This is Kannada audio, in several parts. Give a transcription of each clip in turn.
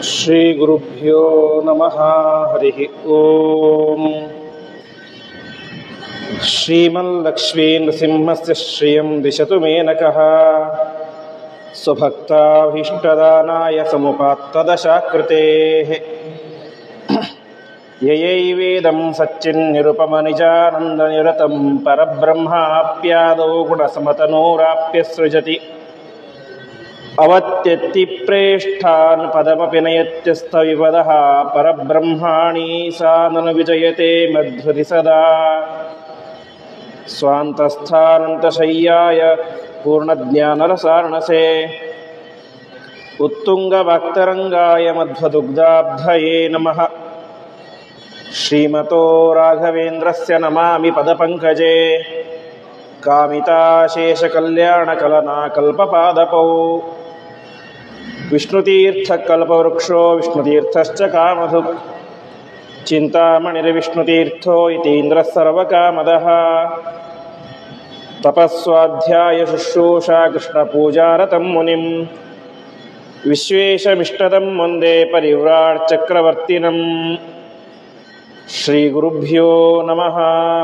ಶ್ರೀ ಗುರುಭ್ಯೋ ನಮಃ. ಹರಿ ಓಂ. ಶ್ರೀಮಲ್ಲಕ್ಷ್ಮೀ ನೃಸಿಂಹಸ್ಯ ಶ್ರಿಯಂ ದಿಶತು ಮೇನಕಃ ಸ್ವಭಕ್ತಾಭೀಷ್ಟದಾನಾಯ ಸಮುಪಾತ್ತದಶಾಕೃತೇಃ ಯಯೈವೇದಂ ಸಚ್ಚಿನ್ನಿರುಪಮನಿಜಾನಂದನಿರತಂ ಪರಬ್ರಹ್ಮಾಪ್ಯಾದೋ ಗುಣಸಮತನೋರಾಪ್ಯಸೃಜತಿ ಅವತ್ಯತ್ತಿ ಪ್ರೇಷ್ಠಾನ್ ಪದಮಪಿ ನಯತ್ಯಸ್ತವಿಪದಃ ಪರಬ್ರಹ್ಮಾಣಿ ಸಾ ನನು ವಿಜಯತೆ ಮಧ್ವತಿ ಸದಾ ಸ್ವಾಂತಸ್ಥಾನಂತಶಯ್ಯಾಯ ಪೂರ್ಣಜ್ಞಾನರಸಾರ್ಣಸೇ ಉತ್ತುಂಗವಾಕ್ತರಂಗಾಯ ಮಧ್ವದುಗ್ಧಾಬ್ಧಯೇ ನಮಃ. ಶ್ರೀಮತೋ ರಾಘವೇಂದ್ರಸ್ಯ ನಮಾಮಿ ಪದಪಂಕಜೇ ಕಾಮಿತಾಶೇಷಕಲ್ಯಾಣಕಲನಾಕಲ್ಪಪಾದಪೌ ವಿಷ್ಣುತೀರ್ಥಕಲ್ಪವೃಕ್ಷೋ ವಿಷ್ಣುತೀರ್ಥಶ್ಚ ಕಾಮಧುಕ್ ಚಿಂತಾಮಣಿರ್ವಿಷ್ಣುತೀರ್ಥೋ ಯತೀಂದ್ರಃ ಸರ್ವಕಾಮದಃ ತಪಸ್ವಾಧ್ಯಾಯ ಶುಶ್ರೂಷಾ ಕೃಷ್ಣಪೂಜಾರತಂ ಮುನಿಂ ವಿಶ್ವೇಶಮಿಷ್ಟದಂ ವಂದೇ ಪರಿವ್ರಾಟ್ ಚಕ್ರವರ್ತಿನಂ. ಶ್ರೀ ಗುರುಭ್ಯೋ ನಮಃ.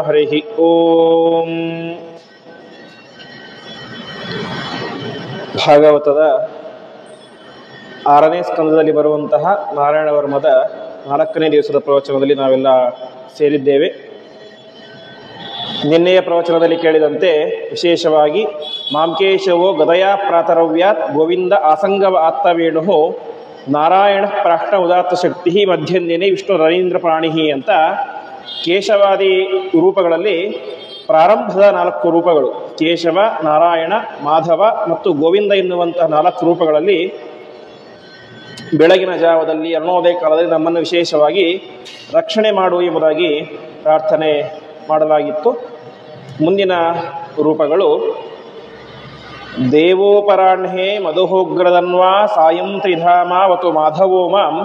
ಹರಿ ಓಂ. ಭಾಗವತದ 6ನೇ ಸ್ಕಂದದಲ್ಲಿ ಬರುವಂತಹ ನಾರಾಯಣ ವರ್ಮದ 4ನೇ ದಿವಸದ ಪ್ರವಚನದಲ್ಲಿ ನಾವೆಲ್ಲ ಸೇರಿದ್ದೇವೆ. ನಿನ್ನೆಯ ಪ್ರವಚನದಲ್ಲಿ ಕೇಳಿದಂತೆ ವಿಶೇಷವಾಗಿ ಮಾಂಕೇಶವೋ ಗದಯಾ ಪ್ರಾತರವ್ಯಾತ್ ಗೋವಿಂದ ಆಸಂಗವ ಆತ್ತವೇಣು ನಾರಾಯಣ ಪ್ರಾಷ್ಣ ಉದಾತ್ತ ಶಕ್ತಿ ಮಧ್ಯಂದಿನಿ ವಿಷ್ಣು ರವೀಂದ್ರ ಪ್ರಾಣಿ ಅಂತ ಕೇಶವಾದಿ ರೂಪಗಳಲ್ಲಿ ಪ್ರಾರಂಭದ 4 ರೂಪಗಳು, ಕೇಶವ, ನಾರಾಯಣ, ಮಾಧವ ಮತ್ತು ಗೋವಿಂದ ಎನ್ನುವಂತಹ 4 ರೂಪಗಳಲ್ಲಿ ಬೆಳಗಿನ ಜಾವದಲ್ಲಿ ಅರುಣೋದಯ ಕಾಲದಲ್ಲಿ ನಮ್ಮನ್ನು ವಿಶೇಷವಾಗಿ ರಕ್ಷಣೆ ಮಾಡು ಎಂಬುದಾಗಿ ಪ್ರಾರ್ಥನೆ ಮಾಡಲಾಗಿತ್ತು. ಮುಂದಿನ ರೂಪಗಳು ದೇವೋಪರಾಹ್ಣೇ ಮಧುಹೋಗ್ರದನ್ವಾ ಸಾಯಂ ತ್ರಿಧಾಮಾವತು ಮಾಧವೋ ಮಾಂ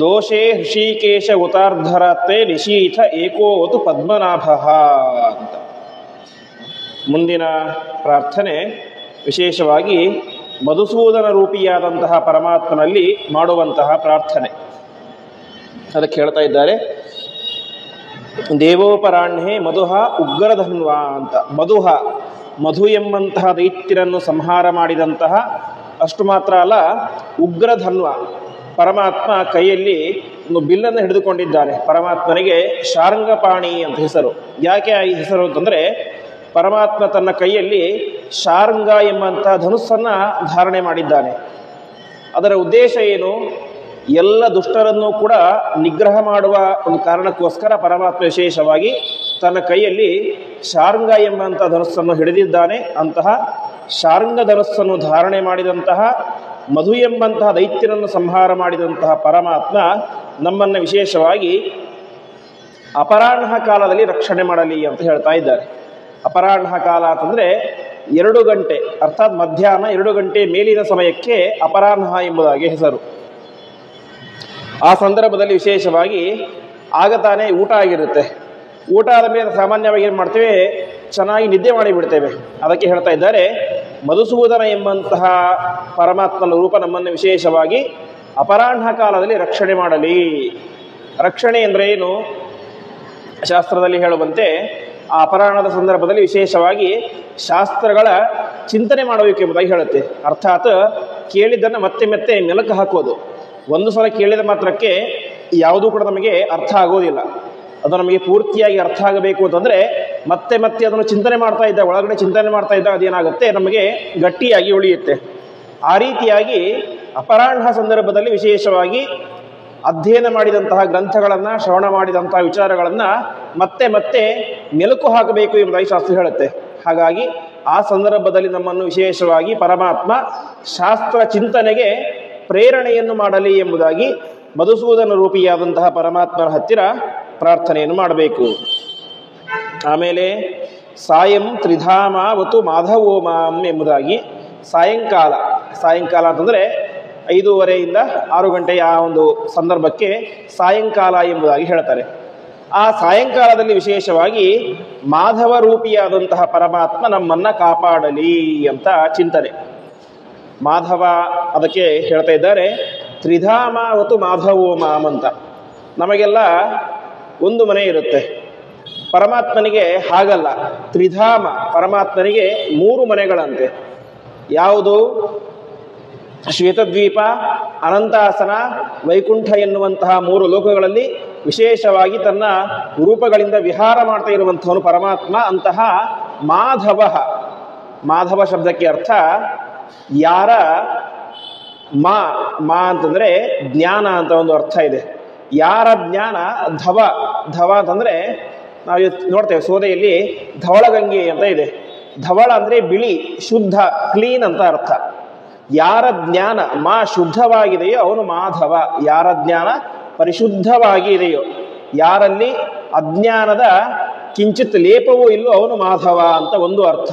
ದೋಷೇ ಹೃಷಿಕೇಶ ಉತಾರ್ಧರಾತ್ರೆ ನಿಶೀಥ ಏಕೋವತು ಪದ್ಮನಾಭಃ ಅಂತ. ಮುಂದಿನ ಪ್ರಾರ್ಥನೆ ವಿಶೇಷವಾಗಿ ಮಧುಸೂದನ ರೂಪಿಯಾದಂತಹ ಪರಮಾತ್ಮನಲ್ಲಿ ಮಾಡುವಂತಹ ಪ್ರಾರ್ಥನೆ. ಅದಕ್ಕೆ ಹೇಳ್ತಾ ಇದ್ದಾರೆ, ದೇವೋಪರಾಹ್ಣೇ ಮಧುಹ ಉಗ್ರಧನ್ವಾ ಅಂತ. ಮಧು ಎಂಬಂತಹ ದೈತ್ಯರನ್ನು ಸಂಹಾರ ಮಾಡಿದಂತಹ, ಅಷ್ಟು ಮಾತ್ರ ಅಲ್ಲ, ಉಗ್ರಧನ್ವ ಪರಮಾತ್ಮ ಕೈಯಲ್ಲಿ ಒಂದು ಬಿಲ್ಲನ್ನು ಹಿಡಿದುಕೊಂಡಿದ್ದಾನೆ. ಪರಮಾತ್ಮನಿಗೆ ಶಾರ್ಂಗಪಾಣಿ ಅಂತ ಹೆಸರು. ಯಾಕೆ ಈ ಹೆಸರು ಅಂತಂದರೆ, ಪರಮಾತ್ಮ ತನ್ನ ಕೈಯಲ್ಲಿ ಶಾರ್ಂಗ ಎಂಬಂತಹ ಧನುಸ್ಸನ್ನು ಧಾರಣೆ ಮಾಡಿದ್ದಾನೆ. ಅದರ ಉದ್ದೇಶ ಏನು? ಎಲ್ಲ ದುಷ್ಟರನ್ನು ಕೂಡ ನಿಗ್ರಹ ಮಾಡುವ ಒಂದು ಕಾರಣಕ್ಕೋಸ್ಕರ ಪರಮಾತ್ಮ ವಿಶೇಷವಾಗಿ ತನ್ನ ಕೈಯಲ್ಲಿ ಶಾರ್ಂಗ ಎಂಬಂಥ ಧನುಸ್ಸನ್ನು ಹಿಡಿದಿದ್ದಾನೆ. ಅಂತಹ ಶಾರ್ಂಗ ಧನುಸ್ಸನ್ನು ಧಾರಣೆ ಮಾಡಿದಂತಹ, ಮಧು ಎಂಬಂತಹ ದೈತ್ಯರನ್ನು ಸಂಹಾರ ಮಾಡಿದಂತಹ ಪರಮಾತ್ಮ ನಮ್ಮನ್ನು ವಿಶೇಷವಾಗಿ ಅಪರಾಹ್ನ ಕಾಲದಲ್ಲಿ ರಕ್ಷಣೆ ಮಾಡಲಿ ಅಂತ ಹೇಳ್ತಾ ಇದ್ದಾರೆ. ಅಪರಾಹ್ನ ಕಾಲ ಅಂತಂದರೆ 2 ಗಂಟೆ, ಅರ್ಥಾತ್ ಮಧ್ಯಾಹ್ನ 2 ಗಂಟೆ ಮೇಲಿನ ಸಮಯಕ್ಕೆ ಅಪರಾಹ್ನ ಎಂಬುದಾಗಿ ಹೆಸರು. ಆ ಸಂದರ್ಭದಲ್ಲಿ ವಿಶೇಷವಾಗಿ ಆಗ ತಾನೇ ಊಟ ಆಗಿರುತ್ತೆ. ಊಟ ಆದ ಮೇಲೆ ಸಾಮಾನ್ಯವಾಗಿ ಏನು ಮಾಡ್ತೇವೆ, ಚೆನ್ನಾಗಿ ನಿದ್ದೆ ಮಾಡಿಬಿಡ್ತೇವೆ. ಅದಕ್ಕೆ ಹೇಳ್ತಾ ಇದ್ದಾರೆ, ಮಧುಸೂದನ ಎಂಬಂತಹ ಪರಮಾತ್ಮನ ರೂಪ ನಮ್ಮನ್ನು ವಿಶೇಷವಾಗಿ ಅಪರಾಹ್ನ ಕಾಲದಲ್ಲಿ ರಕ್ಷಣೆ ಮಾಡಲಿ. ರಕ್ಷಣೆ ಅಂದರೆ ಏನು? ಶಾಸ್ತ್ರದಲ್ಲಿ ಹೇಳುವಂತೆ ಆ ಅಪರಾಹ್ನದ ಸಂದರ್ಭದಲ್ಲಿ ವಿಶೇಷವಾಗಿ ಶಾಸ್ತ್ರಗಳ ಚಿಂತನೆ ಮಾಡಬೇಕು ಎಂಬುದಾಗಿ ಹೇಳುತ್ತೆ. ಅರ್ಥಾತ್ ಕೇಳಿದ್ದನ್ನು ಮತ್ತೆ ಮತ್ತೆ ಮೆಲುಕು ಹಾಕೋದು. ಒಂದು ಸಲ ಕೇಳಿದ ಮಾತ್ರಕ್ಕೆ ಯಾವುದೂ ಕೂಡ ನಮಗೆ ಅರ್ಥ ಆಗೋದಿಲ್ಲ. ಅದು ನಮಗೆ ಪೂರ್ತಿಯಾಗಿ ಅರ್ಥ ಆಗಬೇಕು ಅಂತಂದರೆ ಮತ್ತೆ ಮತ್ತೆ ಅದನ್ನು ಚಿಂತನೆ ಮಾಡ್ತಾ ಇದ್ದಾಗ, ಒಳಗಡೆ ಚಿಂತನೆ ಮಾಡ್ತಾ ಇದ್ದಾಗ ಅದೇನಾಗುತ್ತೆ, ನಮಗೆ ಗಟ್ಟಿಯಾಗಿ ಉಳಿಯುತ್ತೆ. ಆ ರೀತಿಯಾಗಿ ಅಪರಾಹ್ನ ಸಂದರ್ಭದಲ್ಲಿ ವಿಶೇಷವಾಗಿ ಅಧ್ಯಯನ ಮಾಡಿದಂತಹ ಗ್ರಂಥಗಳನ್ನು, ಶ್ರವಣ ಮಾಡಿದಂತಹ ವಿಚಾರಗಳನ್ನು ಮತ್ತೆ ಮತ್ತೆ ಮೆಲುಕು ಹಾಕಬೇಕು ಎಂಬುದಾಗಿ ಶಾಸ್ತ್ರ ಹೇಳುತ್ತೆ. ಹಾಗಾಗಿ ಆ ಸಂದರ್ಭದಲ್ಲಿ ನಮ್ಮನ್ನು ವಿಶೇಷವಾಗಿ ಪರಮಾತ್ಮ ಶಾಸ್ತ್ರ ಚಿಂತನೆಗೆ ಪ್ರೇರಣೆಯನ್ನು ಮಾಡಲಿ ಎಂಬುದಾಗಿ ಮಧುಸೂದನ ರೂಪಿಯಾದಂತಹ ಪರಮಾತ್ಮನ ಹತ್ತಿರ ಪ್ರಾರ್ಥನೆಯನ್ನು ಮಾಡಬೇಕು. ಆಮೇಲೆ ಸಾಯಂ ತ್ರಿಧಾಮಾವತು ಮಾಧವೋ ಮಾಂ ಎಂಬುದಾಗಿ ಸಾಯಂಕಾಲ ಅಂತಂದರೆ 5:30 6 ಗಂಟೆಯ ಆ ಒಂದು ಸಂದರ್ಭಕ್ಕೆ ಸಾಯಂಕಾಲ ಎಂಬುದಾಗಿ ಹೇಳ್ತಾರೆ. ಆ ಸಾಯಂಕಾಲದಲ್ಲಿ ವಿಶೇಷವಾಗಿ ಮಾಧವ ರೂಪಿಯಾದಂತಹ ಪರಮಾತ್ಮ ನಮ್ಮನ್ನು ಕಾಪಾಡಲಿ ಅಂತ ಚಿಂತನೆ. ಮಾಧವ ಅದಕ್ಕೆ ಹೇಳ್ತಾ ಇದ್ದಾರೆ, ತ್ರಿಧಾಮಾವತು ಮಾಧವೋ ಮಾಂ ಅಂತ. ನಮಗೆಲ್ಲ ಒಂದು ಮನೆ ಇರುತ್ತೆ, ಪರಮಾತ್ಮನಿಗೆ ಹಾಗಲ್ಲ. ತ್ರಿಧಾಮ, ಪರಮಾತ್ಮನಿಗೆ 3 ಮನೆಗಳಂತೆ. ಯಾವುದು? ಶ್ವೇತದ್ವೀಪ, ಅನಂತಾಸನ, ವೈಕುಂಠ ಎನ್ನುವಂತಹ 3 ಲೋಕಗಳಲ್ಲಿ ವಿಶೇಷವಾಗಿ ತನ್ನ ರೂಪಗಳಿಂದ ವಿಹಾರ ಮಾಡ್ತಾ ಇರುವಂಥವನು ಪರಮಾತ್ಮ. ಅಂತಹ ಮಾಧವ, ಮಾಧವ ಶಬ್ದಕ್ಕೆ ಅರ್ಥ ಯಾರ, ಮಾ ಅಂತಂದರೆ ಜ್ಞಾನ ಅಂತ ಒಂದು ಅರ್ಥ ಇದೆ. ಯಾರ ಜ್ಞಾನ, ಧವ, ಧವ ಅಂತಂದರೆ ನಾವು ನೋಡ್ತೇವೆ ಸೋದೆಯಲ್ಲಿ ಧವಳಗಂಗೆ ಅಂತ ಇದೆ. ಧವಳ ಅಂದರೆ ಬಿಳಿ, ಶುದ್ಧ, ಕ್ಲೀನ್ ಅಂತ ಅರ್ಥ. ಯಾರ ಜ್ಞಾನ ಶುದ್ಧವಾಗಿದೆಯೋ ಅವನು ಮಾಧವ. ಯಾರ ಜ್ಞಾನ ಪರಿಶುದ್ಧವಾಗಿ ಇದೆಯೋ, ಯಾರಲ್ಲಿ ಅಜ್ಞಾನದ ಕಿಂಚಿತ್ ಲೇಪವೂ ಇಲ್ಲೋ ಅವನು ಮಾಧವ ಅಂತ ಒಂದು ಅರ್ಥ.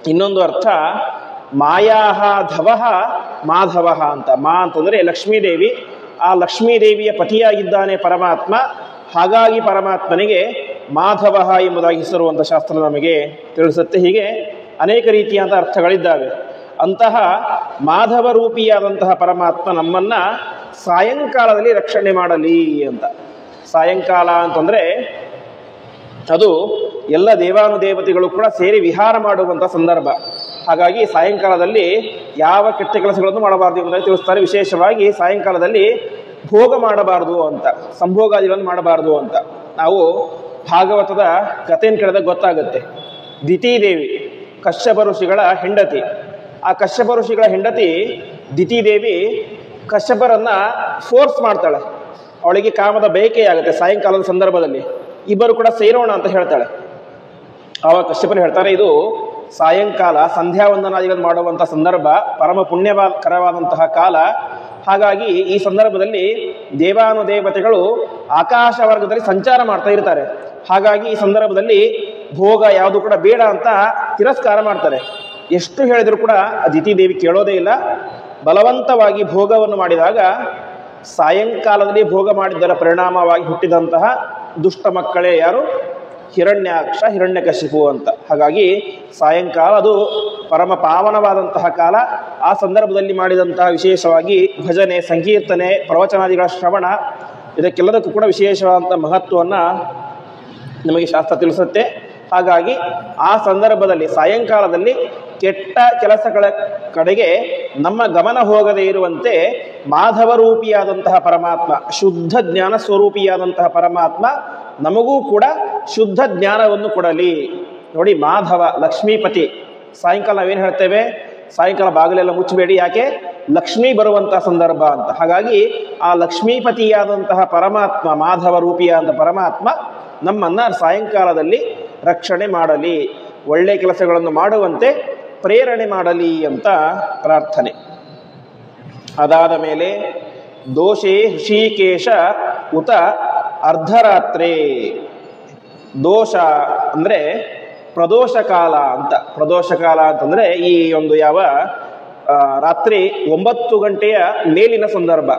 ಇನ್ನೊಂದು ಅರ್ಥ ಮಾಯಾಹ ಧವಃ ಮಾಧವ ಅಂತ. ಅಂತಂದರೆ ಲಕ್ಷ್ಮೀದೇವಿ, ಆ ಲಕ್ಷ್ಮೀದೇವಿಯ ಪತಿಯಾಗಿದ್ದಾನೆ ಪರಮಾತ್ಮ. ಹಾಗಾಗಿ ಪರಮಾತ್ಮನಿಗೆ ಮಾಧವ ಎಂಬುದಾಗಿ ಹೆಸರು ಅಂತ ಶಾಸ್ತ್ರ ನಮಗೆ ತಿಳಿಸುತ್ತೆ. ಹೀಗೆ ಅನೇಕ ರೀತಿಯಾದ ಅರ್ಥಗಳಿದ್ದಾವೆ. ಅಂತಹ ಮಾಧವ ರೂಪಿಯಾದಂತಹ ಪರಮಾತ್ಮ ನಮ್ಮನ್ನ ಸಾಯಂಕಾಲದಲ್ಲಿ ರಕ್ಷಣೆ ಮಾಡಲಿ ಅಂತ. ಸಾಯಂಕಾಲ ಅಂತಂದರೆ ಅದು ಎಲ್ಲ ದೇವಾನುದೇವತೆಗಳು ಕೂಡ ಸೇರಿ ವಿಹಾರ ಮಾಡುವಂಥ ಸಂದರ್ಭ. ಹಾಗಾಗಿ ಸಾಯಂಕಾಲದಲ್ಲಿ ಯಾವ ಕೆಟ್ಟ ಕೆಲಸಗಳನ್ನು ಮಾಡಬಾರ್ದು ಎಂಬುದಾಗಿ ತಿಳಿಸ್ತಾರೆ. ವಿಶೇಷವಾಗಿ ಸಾಯಂಕಾಲದಲ್ಲಿ ಭೋಗ ಮಾಡಬಾರ್ದು ಅಂತ, ಸಂಭೋಗಾದಿಗಳನ್ನು ಮಾಡಬಾರ್ದು ಅಂತ. ನಾವು ಭಾಗವತದ ಕಥೆಯನ್ನು ಕೇಳಿದಾಗ ಗೊತ್ತಾಗುತ್ತೆ. ದಿತಿದೇವಿ ಕಶ್ಯಪ ಋಷಿಗಳ ಹೆಂಡತಿ. ಆ ಕಶ್ಯಪ ಋಷಿಗಳ ಹೆಂಡತಿ ದಿತಿದೇವಿ ಕಶ್ಯಪರನ್ನ ಫೋರ್ಸ್ ಮಾಡ್ತಾಳೆ. ಅವಳಿಗೆ ಕಾಮದ ಬಯಕೆಯಾಗುತ್ತೆ ಸಾಯಂಕಾಲದ ಸಂದರ್ಭದಲ್ಲಿ. ಇಬ್ಬರು ಕೂಡ ಸೇರೋಣ ಅಂತ ಹೇಳ್ತಾಳೆ. ಆವಾಗ ಕಶ್ಯಪರು ಹೇಳ್ತಾರೆ, ಇದು ಸಾಯಂಕಾಲ ಸಂಧ್ಯಾ ವಂದನಾದಿಗಳನ್ನು ಮಾಡುವಂಥ ಸಂದರ್ಭ, ಪರಮ ಪುಣ್ಯಕರವಾದಂತಹ ಕಾಲ. ಹಾಗಾಗಿ ಈ ಸಂದರ್ಭದಲ್ಲಿ ದೇವಾನುದೇವತೆಗಳು ಆಕಾಶ ವರ್ಗದಲ್ಲಿ ಸಂಚಾರ ಮಾಡ್ತಾ ಇರ್ತಾರೆ. ಹಾಗಾಗಿ ಈ ಸಂದರ್ಭದಲ್ಲಿ ಭೋಗ ಯಾವುದು ಕೂಡ ಬೇಡ ಅಂತ ತಿರಸ್ಕಾರ ಮಾಡ್ತಾರೆ. ಎಷ್ಟು ಹೇಳಿದರೂ ಕೂಡ ದಿತಿದೇವಿ ಕೇಳೋದೇ ಇಲ್ಲ. ಬಲವಂತವಾಗಿ ಭೋಗವನ್ನು ಮಾಡಿದಾಗ ಸಾಯಂಕಾಲದಲ್ಲಿ ಭೋಗ ಮಾಡಿದ್ದರ ಪರಿಣಾಮವಾಗಿ ಹುಟ್ಟಿದಂತಹ ದುಷ್ಟ ಮಕ್ಕಳೇ ಯಾರು? ಹಿರಣ್ಯಾಕ್ಷ, ಹಿರಣ್ಯಕಶಿಪು ಅಂತ. ಹಾಗಾಗಿ ಸಾಯಂಕಾಲ ಅದು ಪರಮ ಪಾವನವಾದಂತಹ ಕಾಲ. ಆ ಸಂದರ್ಭದಲ್ಲಿ ಮಾಡಿದಂತಹ ವಿಶೇಷವಾಗಿ ಭಜನೆ, ಸಂಕೀರ್ತನೆ, ಪ್ರವಚನಾದಿಗಳ ಶ್ರವಣ, ಇದಕ್ಕೆಲ್ಲದಕ್ಕೂ ಕೂಡ ವಿಶೇಷವಾದಂಥ ಮಹತ್ವವನ್ನು ನಮಗೆ ಶಾಸ್ತ್ರ ತಿಳಿಸುತ್ತೆ. ಹಾಗಾಗಿ ಆ ಸಂದರ್ಭದಲ್ಲಿ ಸಾಯಂಕಾಲದಲ್ಲಿ ಕೆಟ್ಟ ಕೆಲಸಗಳ ಕಡೆಗೆ ನಮ್ಮ ಗಮನ ಹೋಗದೇ ಇರುವಂತೆ ಮಾಧವ ರೂಪಿಯಾದಂತಹ ಪರಮಾತ್ಮ, ಶುದ್ಧ ಜ್ಞಾನ ಸ್ವರೂಪಿಯಾದಂತಹ ಪರಮಾತ್ಮ ನಮಗೂ ಕೂಡ ಶುದ್ಧ ಜ್ಞಾನವನ್ನು ಕೊಡಲಿ. ನೋಡಿ, ಮಾಧವ ಲಕ್ಷ್ಮೀಪತಿ. ಸಾಯಂಕಾಲ ನಾವೇನು ಹೇಳ್ತೇವೆ? ಸಾಯಂಕಾಲ ಬಾಗಿಲೆಲ್ಲ ಮುಚ್ಚಬೇಡಿ, ಯಾಕೆ? ಲಕ್ಷ್ಮೀ ಬರುವಂತಹ ಸಂದರ್ಭ ಅಂತ. ಹಾಗಾಗಿ ಆ ಲಕ್ಷ್ಮೀಪತಿಯಾದಂತಹ ಪರಮಾತ್ಮ, ಮಾಧವ ರೂಪಿಯಾದಂತಹ ಪರಮಾತ್ಮ ನಮ್ಮನ್ನ ಸಾಯಂಕಾಲದಲ್ಲಿ ರಕ್ಷಣೆ ಮಾಡಲಿ, ಒಳ್ಳೆ ಕೆಲಸಗಳನ್ನು ಮಾಡುವಂತೆ ಪ್ರೇರಣೆ ಮಾಡಲಿ ಅಂತ ಪ್ರಾರ್ಥನೆ. ಅದಾದ ಮೇಲೆ ದೋಷೇ ಹೃಷಿಕೇಶ ಉತ ಅರ್ಧರಾತ್ರಿ. ದೋಷ ಅಂದರೆ ಪ್ರದೋಷ ಕಾಲ ಅಂತ. ಪ್ರದೋಷ ಕಾಲ ಅಂತಂದರೆ ಈ ಒಂದು ಯಾವ ರಾತ್ರಿ 9 ಗಂಟೆಯ ಮೇಲಿನ ಸಂದರ್ಭ.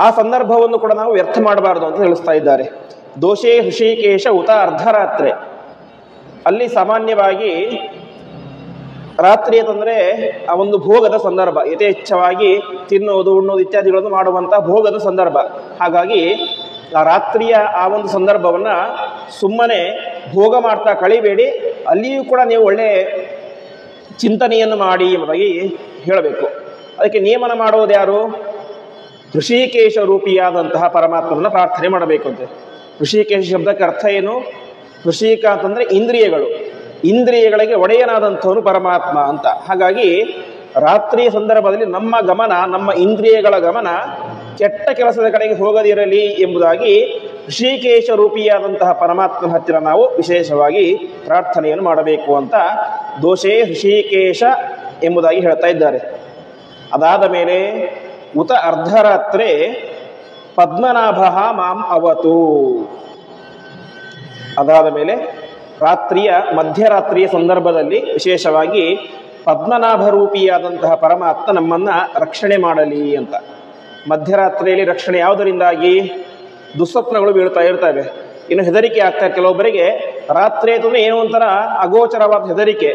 ಆ ಸಂದರ್ಭವನ್ನು ಕೂಡ ನಾವು ವ್ಯರ್ಥ ಮಾಡಬಾರ್ದು ಅಂತ ತಿಳಿಸ್ತಾ ಇದ್ದಾರೆ. ದೋಷೇ ಹೃಷಿಕೇಶ ಉತ ಅರ್ಧರಾತ್ರಿ. ಅಲ್ಲಿ ಸಾಮಾನ್ಯವಾಗಿ ರಾತ್ರಿ ಅಂತಂದರೆ ಆ ಒಂದು ಭೋಗದ ಸಂದರ್ಭ, ಯಥೇಚ್ಛವಾಗಿ ತಿನ್ನೋದು, ಉಣ್ಣೋದು ಇತ್ಯಾದಿಗಳನ್ನು ಮಾಡುವಂಥ ಭೋಗದ ಸಂದರ್ಭ. ಹಾಗಾಗಿ ಆ ರಾತ್ರಿಯ ಆ ಒಂದು ಸಂದರ್ಭವನ್ನು ಸುಮ್ಮನೆ ಭೋಗ ಮಾಡ್ತಾ ಕಳಿಬೇಡಿ. ಅಲ್ಲಿಯೂ ಕೂಡ ನೀವು ಒಳ್ಳೆ ಚಿಂತನೆಯನ್ನು ಮಾಡಿ ಎಂಬುದಾಗಿ ಹೇಳಬೇಕು. ಅದಕ್ಕೆ ನಿಯಮನ ಮಾಡೋದು ಯಾರು? ಹೃಷಿಕೇಶ ರೂಪಿಯಾದಂತಹ ಪರಮಾತ್ಮನ ಪ್ರಾರ್ಥನೆ ಮಾಡಬೇಕು ಅಂತೆ. ಹೃಷಿಕೇಶ ಶಬ್ದಕ್ಕೆ ಅರ್ಥ ಏನು? ಹೃಷಿಕ ಅಂತಂದರೆ ಇಂದ್ರಿಯಗಳು, ಇಂದ್ರಿಯಗಳಿಗೆ ಒಡೆಯನಾದಂಥವನು ಪರಮಾತ್ಮ ಅಂತ. ಹಾಗಾಗಿ ರಾತ್ರಿಯ ಸಂದರ್ಭದಲ್ಲಿ ನಮ್ಮ ಗಮನ, ನಮ್ಮ ಇಂದ್ರಿಯಗಳ ಗಮನ ಕೆಟ್ಟ ಕೆಲಸದ ಕಡೆಗೆ ಹೋಗದಿರಲಿ ಎಂಬುದಾಗಿ ಹೃಷಿಕೇಶ ರೂಪಿಯಾದಂತಹ ಪರಮಾತ್ಮನ ಹತ್ತಿರ ನಾವು ವಿಶೇಷವಾಗಿ ಪ್ರಾರ್ಥನೆಯನ್ನು ಮಾಡಬೇಕು ಅಂತ ದೋಷೇ ಹೃಷಿಕೇಶ ಎಂಬುದಾಗಿ ಹೇಳ್ತಾ ಇದ್ದಾರೆ. ಅದಾದ ಮೇಲೆ ಉತ ಅರ್ಧರಾತ್ರೆ ಪದ್ಮನಾಭ ಮಾಂ ಅವತು. ಅದಾದ ಮೇಲೆ ರಾತ್ರಿಯ ಮಧ್ಯರಾತ್ರಿಯ ಸಂದರ್ಭದಲ್ಲಿ ವಿಶೇಷವಾಗಿ ಪದ್ಮನಾಭ ರೂಪಿಯಾದಂತಹ ಪರಮಾತ್ಮ ನಮ್ಮನ್ನ ರಕ್ಷಣೆ ಮಾಡಲಿ ಅಂತ. ಮಧ್ಯರಾತ್ರಿಯಲ್ಲಿ ರಕ್ಷಣೆ ಯಾವುದರಿಂದಾಗಿ? ದುಸ್ವಪ್ನಗಳು ಬೀಳ್ತಾ ಇರ್ತವೆ, ಇನ್ನು ಹೆದರಿಕೆ ಆಗ್ತಾ. ಕೆಲವೊಬ್ಬರಿಗೆ ರಾತ್ರಿ ಅಂತಂದ್ರೆ ಏನೋ ಒಂಥರ ಅಗೋಚರವಾದ ಹೆದರಿಕೆ,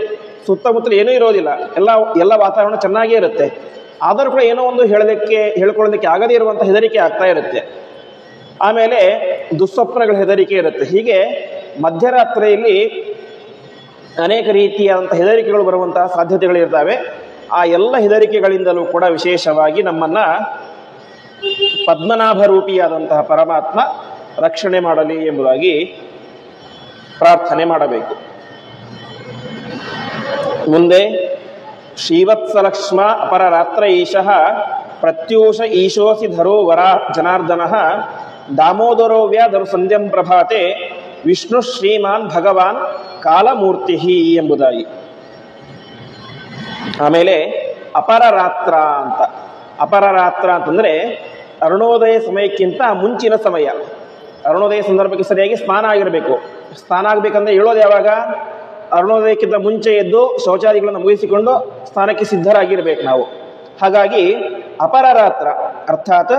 ಸುತ್ತಮುತ್ತಲು ಏನೂ ಇರೋದಿಲ್ಲ, ಎಲ್ಲ ವಾತಾವರಣ ಚೆನ್ನಾಗೇ ಇರುತ್ತೆ. ಆದರೂ ಕೂಡ ಏನೋ ಒಂದು ಹೇಳ್ಕೊಳ್ಳೋದಕ್ಕೆ ಆಗದೇ ಇರುವಂಥ ಹೆದರಿಕೆ ಆಗ್ತಾ ಇರುತ್ತೆ. ಆಮೇಲೆ ದುಸ್ವಪ್ನಗಳ ಹೆದರಿಕೆ ಇರುತ್ತೆ. ಹೀಗೆ ಮಧ್ಯರಾತ್ರಿಯಲ್ಲಿ ಅನೇಕ ರೀತಿಯಾದಂಥ ಹೆದರಿಕೆಗಳು ಬರುವಂತಹ ಸಾಧ್ಯತೆಗಳಿರ್ತವೆ. ಆ ಎಲ್ಲ ಹೆದರಿಕೆಗಳಿಂದಲೂ ಕೂಡ ವಿಶೇಷವಾಗಿ ನಮ್ಮನ್ನು ಪದ್ಮನಾಭ ರೂಪಿಯಾದಂತಹ ಪರಮಾತ್ಮ ರಕ್ಷಣೆ ಮಾಡಲಿ ಎಂಬುದಾಗಿ ಪ್ರಾರ್ಥನೆ ಮಾಡಬೇಕು. ಮುಂದೆ ಶ್ರೀವತ್ಸಲಕ್ಷ್ಮ ಅಪರ ರಾತ್ರ ಈಶಃ ಪ್ರತ್ಯೂಷ ಈಶೋಸಿ ಧರೋ ವರ ಜನಾರ್ದನ ದಾಮೋದರೋವ್ಯ ಧರು ಸಂಧ್ಯಂ ಪ್ರಭಾತೆ ವಿಷ್ಣು ಶ್ರೀಮಾನ್ ಭಗವಾನ್ ಕಾಲಮೂರ್ತಿ ಎಂಬುದಾಗಿ. ಆಮೇಲೆ ಅಪರರಾತ್ರ ಅಂತ. ಅಪರರಾತ್ರ ಅಂತಂದ್ರೆ ಅರುಣೋದಯ ಸಮಯಕ್ಕಿಂತ ಮುಂಚಿನ ಸಮಯ. ಅರುಣೋದಯ ಸಂದರ್ಭಕ್ಕೆ ಸರಿಯಾಗಿ ಸ್ನಾನ ಆಗಿರಬೇಕು. ಸ್ನಾನ ಆಗಬೇಕಂದ್ರೆ ಹೇಳೋದು ಯಾವಾಗ? ಅರುಣೋದಯಕ್ಕಿಂತ ಮುಂಚೆ ಎದ್ದು ಶೌಚಾದಿಗಳನ್ನು ಮುಗಿಸಿಕೊಂಡು ಸ್ನಾನಕ್ಕೆ ಸಿದ್ಧರಾಗಿರ್ಬೇಕು ನಾವು. ಹಾಗಾಗಿ ಅಪರರಾತ್ರ ಅರ್ಥಾತ್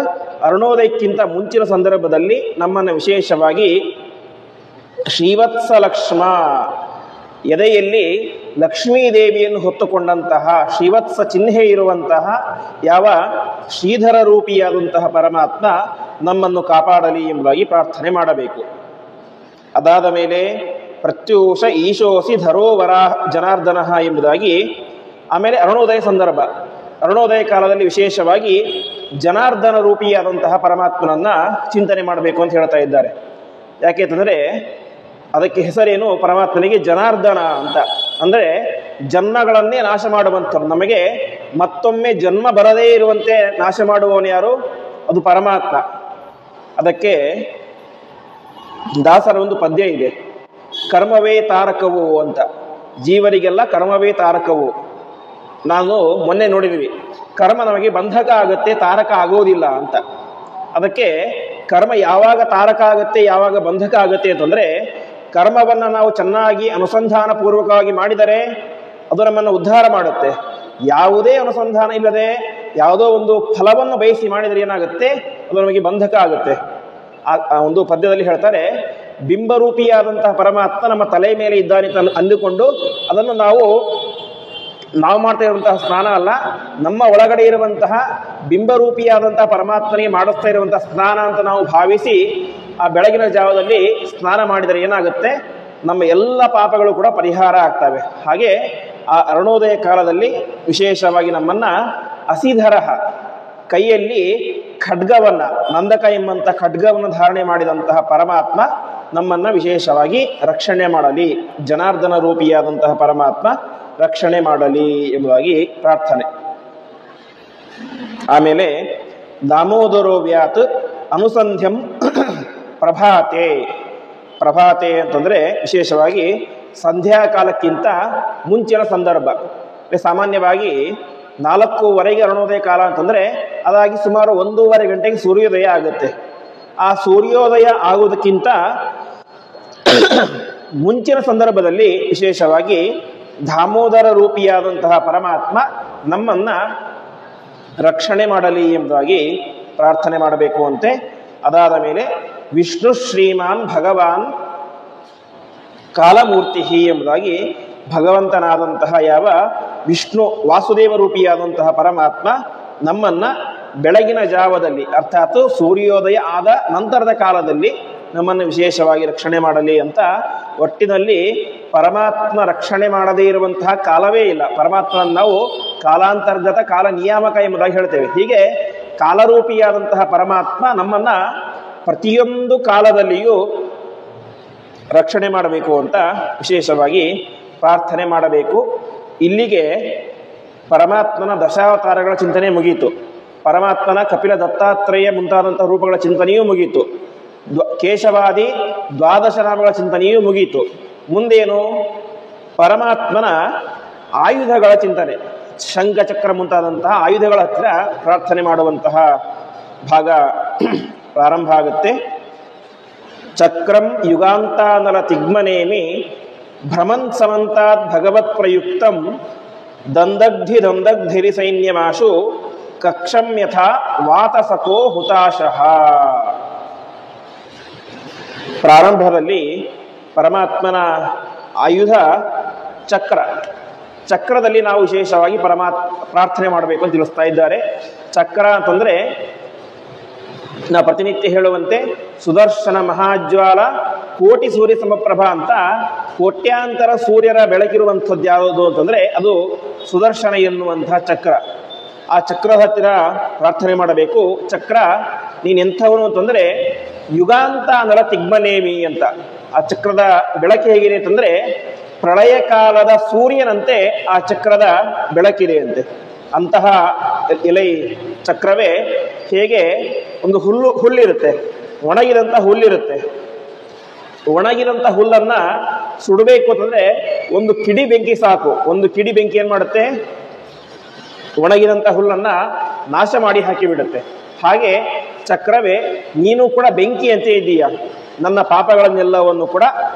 ಅರುಣೋದಯಕ್ಕಿಂತ ಮುಂಚಿನ ಸಂದರ್ಭದಲ್ಲಿ ನಮ್ಮನ್ನು ವಿಶೇಷವಾಗಿ ಶ್ರೀವತ್ಸಲಕ್ಷ್ಮ, ಎದೆಯಲ್ಲಿ ಲಕ್ಷ್ಮೀದೇವಿಯನ್ನು ಹೊತ್ತುಕೊಂಡಂತಹ ಶ್ರೀವತ್ಸ ಚಿಹ್ನೆ ಇರುವಂತಹ ಯಾವ ಶ್ರೀಧರ ರೂಪಿಯಾದಂತಹ ಪರಮಾತ್ಮ ನಮ್ಮನ್ನು ಕಾಪಾಡಲಿ ಎಂಬುದಾಗಿ ಪ್ರಾರ್ಥನೆ ಮಾಡಬೇಕು. ಅದಾದ ಮೇಲೆ ಪ್ರತ್ಯೂಷ ಈಶೋಸಿ ಧರೋವರ ಜನಾರ್ದನ ಎಂಬುದಾಗಿ. ಆಮೇಲೆ ಅರುಣೋದಯ ಸಂದರ್ಭ, ಅರುಣೋದಯ ಕಾಲದಲ್ಲಿ ವಿಶೇಷವಾಗಿ ಜನಾರ್ದನ ರೂಪಿಯಾದಂತಹ ಪರಮಾತ್ಮನನ್ನ ಚಿಂತನೆ ಮಾಡಬೇಕು ಅಂತ ಹೇಳ್ತಾ ಇದ್ದಾರೆ. ಯಾಕೆ ಅಂತಂದರೆ ಅದಕ್ಕೆ ಹೆಸರೇನು? ಪರಮಾತ್ಮನಿಗೆ ಜನಾರ್ದನ ಅಂತ. ಅಂದರೆ ಜನ್ಮಗಳನ್ನೇ ನಾಶ ಮಾಡುವಂಥವ್ರು, ನಮಗೆ ಮತ್ತೊಮ್ಮೆ ಜನ್ಮ ಬರದೇ ಇರುವಂತೆ ನಾಶ ಮಾಡುವವನು ಯಾರು? ಅದು ಪರಮಾತ್ಮ. ಅದಕ್ಕೆ ದಾಸರ ಒಂದು ಪದ್ಯ ಇದೆ, ಕರ್ಮವೇ ತಾರಕವು ಅಂತ. ಜೀವರಿಗೆಲ್ಲ ಕರ್ಮವೇ ತಾರಕವು. ನಾನು ಮೊನ್ನೆ ನೋಡಿದ್ವಿ, ಕರ್ಮ ನಮಗೆ ಬಂಧಕ ಆಗುತ್ತೆ, ತಾರಕ ಆಗೋದಿಲ್ಲ ಅಂತ. ಅದಕ್ಕೆ ಕರ್ಮ ಯಾವಾಗ ತಾರಕ ಆಗುತ್ತೆ, ಯಾವಾಗ ಬಂಧಕ ಆಗುತ್ತೆ ಅಂತಂದರೆ, ಕರ್ಮವನ್ನು ನಾವು ಚೆನ್ನಾಗಿ ಅನುಸಂಧಾನ ಪೂರ್ವಕವಾಗಿ ಮಾಡಿದರೆ ಅದು ನಮ್ಮನ್ನು ಉದ್ಧಾರ ಮಾಡುತ್ತೆ. ಯಾವುದೇ ಅನುಸಂಧಾನ ಇಲ್ಲದೆ ಯಾವುದೋ ಒಂದು ಫಲವನ್ನು ಬಯಸಿ ಮಾಡಿದರೆ ಏನಾಗುತ್ತೆ? ಅದು ನಮಗೆ ಬಂಧಕ ಆಗುತ್ತೆ. ಆ ಒಂದು ಪದ್ಯದಲ್ಲಿ ಹೇಳ್ತಾರೆ, ಬಿಂಬರೂಪಿಯಾದಂತಹ ಪರಮಾತ್ಮ ನಮ್ಮ ತಲೆ ಮೇಲೆ ಇದ್ದಾನೆ ಅಂದುಕೊಂಡು ಅದನ್ನು ನಾವು ಮಾಡ್ತಾ ಇರುವಂತಹ ಸ್ನಾನ ಅಲ್ಲ, ನಮ್ಮ ಒಳಗಡೆ ಇರುವಂತಹ ಬಿಂಬರೂಪಿಯಾದಂತಹ ಪರಮಾತ್ಮನಿಗೆ ಮಾಡಿಸ್ತಾ ಇರುವಂತಹ ಸ್ನಾನ ಅಂತ ನಾವು ಭಾವಿಸಿ ಆ ಬೆಳಗಿನ ಜಾವದಲ್ಲಿ ಸ್ನಾನ ಮಾಡಿದರೆ ಏನಾಗುತ್ತೆ? ನಮ್ಮ ಎಲ್ಲ ಪಾಪಗಳು ಕೂಡ ಪರಿಹಾರ ಆಗ್ತವೆ. ಹಾಗೆ ಆ ಅರುಣೋದಯ ಕಾಲದಲ್ಲಿ ವಿಶೇಷವಾಗಿ ನಮ್ಮನ್ನ ಅಸಿಧರ, ಕೈಯಲ್ಲಿ ಖಡ್ಗವನ್ನ, ನಂದಕ ಎಂಬಂಥ ಖಡ್ಗವನ್ನು ಧಾರಣೆ ಮಾಡಿದಂತಹ ಪರಮಾತ್ಮ ನಮ್ಮನ್ನ ವಿಶೇಷವಾಗಿ ರಕ್ಷಣೆ ಮಾಡಲಿ, ಜನಾರ್ದನ ರೂಪಿಯಾದಂತಹ ಪರಮಾತ್ಮ ರಕ್ಷಣೆ ಮಾಡಲಿ ಎಂಬುದಾಗಿ ಪ್ರಾರ್ಥನೆ. ಆಮೇಲೆ ದಾಮೋದರೋ ವ್ಯಾತ್ ಅನುಸಂಧ್ಯಂ ಪ್ರಭಾತೆ. ಪ್ರಭಾತೆ ಅಂತಂದರೆ ವಿಶೇಷವಾಗಿ ಸಂಧ್ಯಾಕಾಲಕ್ಕಿಂತ ಮುಂಚಿನ ಸಂದರ್ಭ. ಸಾಮಾನ್ಯವಾಗಿ 4:15 ಅರುಣೋದಯ ಕಾಲ ಅಂತಂದರೆ ಅದಾಗಿ ಸುಮಾರು 1:30 ಗಂಟೆಗೆ ಸೂರ್ಯೋದಯ ಆಗುತ್ತೆ. ಆ ಸೂರ್ಯೋದಯ ಆಗುವುದಕ್ಕಿಂತ ಮುಂಚಿನ ಸಂದರ್ಭದಲ್ಲಿ ವಿಶೇಷವಾಗಿ ದಾಮೋದರ ರೂಪಿಯಾದಂತಹ ಪರಮಾತ್ಮ ನಮ್ಮನ್ನ ರಕ್ಷಣೆ ಮಾಡಲಿ ಎಂಬುದಾಗಿ ಪ್ರಾರ್ಥನೆ ಮಾಡಬೇಕು ಅಂತೆ. ಅದಾದ ಮೇಲೆ ವಿಷ್ಣು ಶ್ರೀಮಾನ್ ಭಗವಾನ್ ಕಾಲಮೂರ್ತಿ ಎಂಬುದಾಗಿ ಭಗವಂತನಾದಂತಹ ಯಾವ ವಿಷ್ಣು ವಾಸುದೇವ ರೂಪಿಯಾದಂತಹ ಪರಮಾತ್ಮ ನಮ್ಮನ್ನ ಬೆಳಗಿನ ಜಾವದಲ್ಲಿ ಅರ್ಥಾತ್ ಸೂರ್ಯೋದಯ ಆದ ನಂತರದ ಕಾಲದಲ್ಲಿ ನಮ್ಮನ್ನು ವಿಶೇಷವಾಗಿ ರಕ್ಷಣೆ ಮಾಡಲಿ ಅಂತ. ಒಟ್ಟಿನಲ್ಲಿ ಪರಮಾತ್ಮ ರಕ್ಷಣೆ ಮಾಡದೇ ಇರುವಂತಹ ಕಾಲವೇ ಇಲ್ಲ. ಪರಮಾತ್ಮನ ನಾವು ಕಾಲಾಂತರ್ಗತ ಕಾಲ ನಿಯಾಮಕ ಎಂಬುದಾಗಿ ಹೇಳ್ತೇವೆ. ಹೀಗೆ ಕಾಲರೂಪಿಯಾದಂತಹ ಪರಮಾತ್ಮ ನಮ್ಮನ್ನ ಪ್ರತಿಯೊಂದು ಕಾಲದಲ್ಲಿಯೂ ರಕ್ಷಣೆ ಮಾಡಬೇಕು ಅಂತ ವಿಶೇಷವಾಗಿ ಪ್ರಾರ್ಥನೆ ಮಾಡಬೇಕು. ಇಲ್ಲಿಗೆ ಪರಮಾತ್ಮನ ದಶಾವತಾರಗಳ ಚಿಂತನೆ ಮುಗೀತು. ಪರಮಾತ್ಮನ ಕಪಿಲ ದತ್ತಾತ್ರೇಯ ಮುಂತಾದಂತಹ ರೂಪಗಳ ಚಿಂತನೆಯೂ ಮುಗೀತು. ಕೇಶವಾದಿ 12 ನಾಮಗಳ ಚಿಂತನೆಯೂ ಮುಗೀತು. ಮುಂದೇನು? ಪರಮಾತ್ಮನ ಆಯುಧಗಳ ಚಿಂತನೆ, ಶಂಖಚಕ್ರ ಮುಂತಾದಂತಹ ಆಯುಧಗಳ ಹತ್ತಿರ ಪ್ರಾರ್ಥನೆ ಮಾಡುವಂತಹ ಭಾಗ ಪ್ರಾರಂಭ ಆಗುತ್ತೆ. ಚಕ್ರಂ ಯುಗಾಂತಾನಲ ತಿಗ್ಮನೇಮಿ ಭ್ರಮನ್ ಸಮಂತಾತ್ ಭಗವತ್ ಪ್ರಯುಕ್ತಂ ದಂದಗ್ಧಿ ಸೈನ್ಯಮಾಶು ಕಕ್ಷಂ ಯಥಾ ವಾತಸಕೋ ಹುತಾಶಃ. ಪ್ರಾರಂಭದಲ್ಲಿ ಪರಮಾತ್ಮನ ಆಯುಧ ಚಕ್ರ. ಚಕ್ರದಲ್ಲಿ ನಾವು ವಿಶೇಷವಾಗಿ ಪ್ರಾರ್ಥನೆ ಮಾಡಬೇಕು ಅಂತ ತಿಳಿಸ್ತಾ ಇದ್ದಾರೆ. ಚಕ್ರ ಅಂತಂದ್ರೆ ನಾವು ಪ್ರತಿನಿತ್ಯ ಹೇಳುವಂತೆ ಸುದರ್ಶನ ಮಹಾಜ್ವಾಲ ಕೋಟಿ ಸೂರ್ಯ ಸಮಪ್ರಭಾ ಅಂತ ಕೋಟ್ಯಾಂತರ ಸೂರ್ಯರ ಬೆಳಕಿರುವಂಥದ್ದು ಯಾವುದು ಅಂತಂದ್ರೆ ಅದು ಸುದರ್ಶನ ಎನ್ನುವಂತಹ ಚಕ್ರ. ಆ ಚಕ್ರದ ಹತ್ತಿರ ಪ್ರಾರ್ಥನೆ ಮಾಡಬೇಕು. ಚಕ್ರ ನೀನೆಂಥವನು ಅಂತಂದ್ರೆ ಯುಗಾಂತ ನರ ತಿಗ್ಮನೇಮಿ ಅಂತ. ಆ ಚಕ್ರದ ಬೆಳಕು ಹೇಗಿದೆ ಅಂತಂದ್ರೆ ಪ್ರಳಯ ಕಾಲದ ಸೂರ್ಯನಂತೆ ಆ ಚಕ್ರದ ಬೆಳಕಿದೆ ಅಂತೆ. ಅಂತಹ ಎಲೆ ಚಕ್ರವೇ ಹೇಗೆ ಒಂದು ಹುಲ್ಲಿರುತ್ತೆ, ಒಣಗಿದಂಥ ಹುಲ್ಲಿರುತ್ತೆ. ಒಣಗಿದಂಥ ಹುಲ್ಲನ್ನ ಸುಡಬೇಕು ಅಂತಂದ್ರೆ ಒಂದು ಕಿಡಿ ಬೆಂಕಿ ಸಾಕು. ಒಂದು ಕಿಡಿ ಬೆಂಕಿ ಏನ್ ಮಾಡುತ್ತೆ, ಒಣಗಿದಂಥ ಹುಲ್ಲನ್ನ ನಾಶ ಮಾಡಿ ಹಾಕಿಬಿಡುತ್ತೆ. ಹಾಗೆ ಚಕ್ರವೇ ನೀನು ಕೂಡ ಬೆಂಕಿ ಅಂತ ಇದ್ದೀಯ. ನನ್ನ ಪಾಪಗಳನ್ನೆಲ್ಲವನ್ನು ಕೂಡ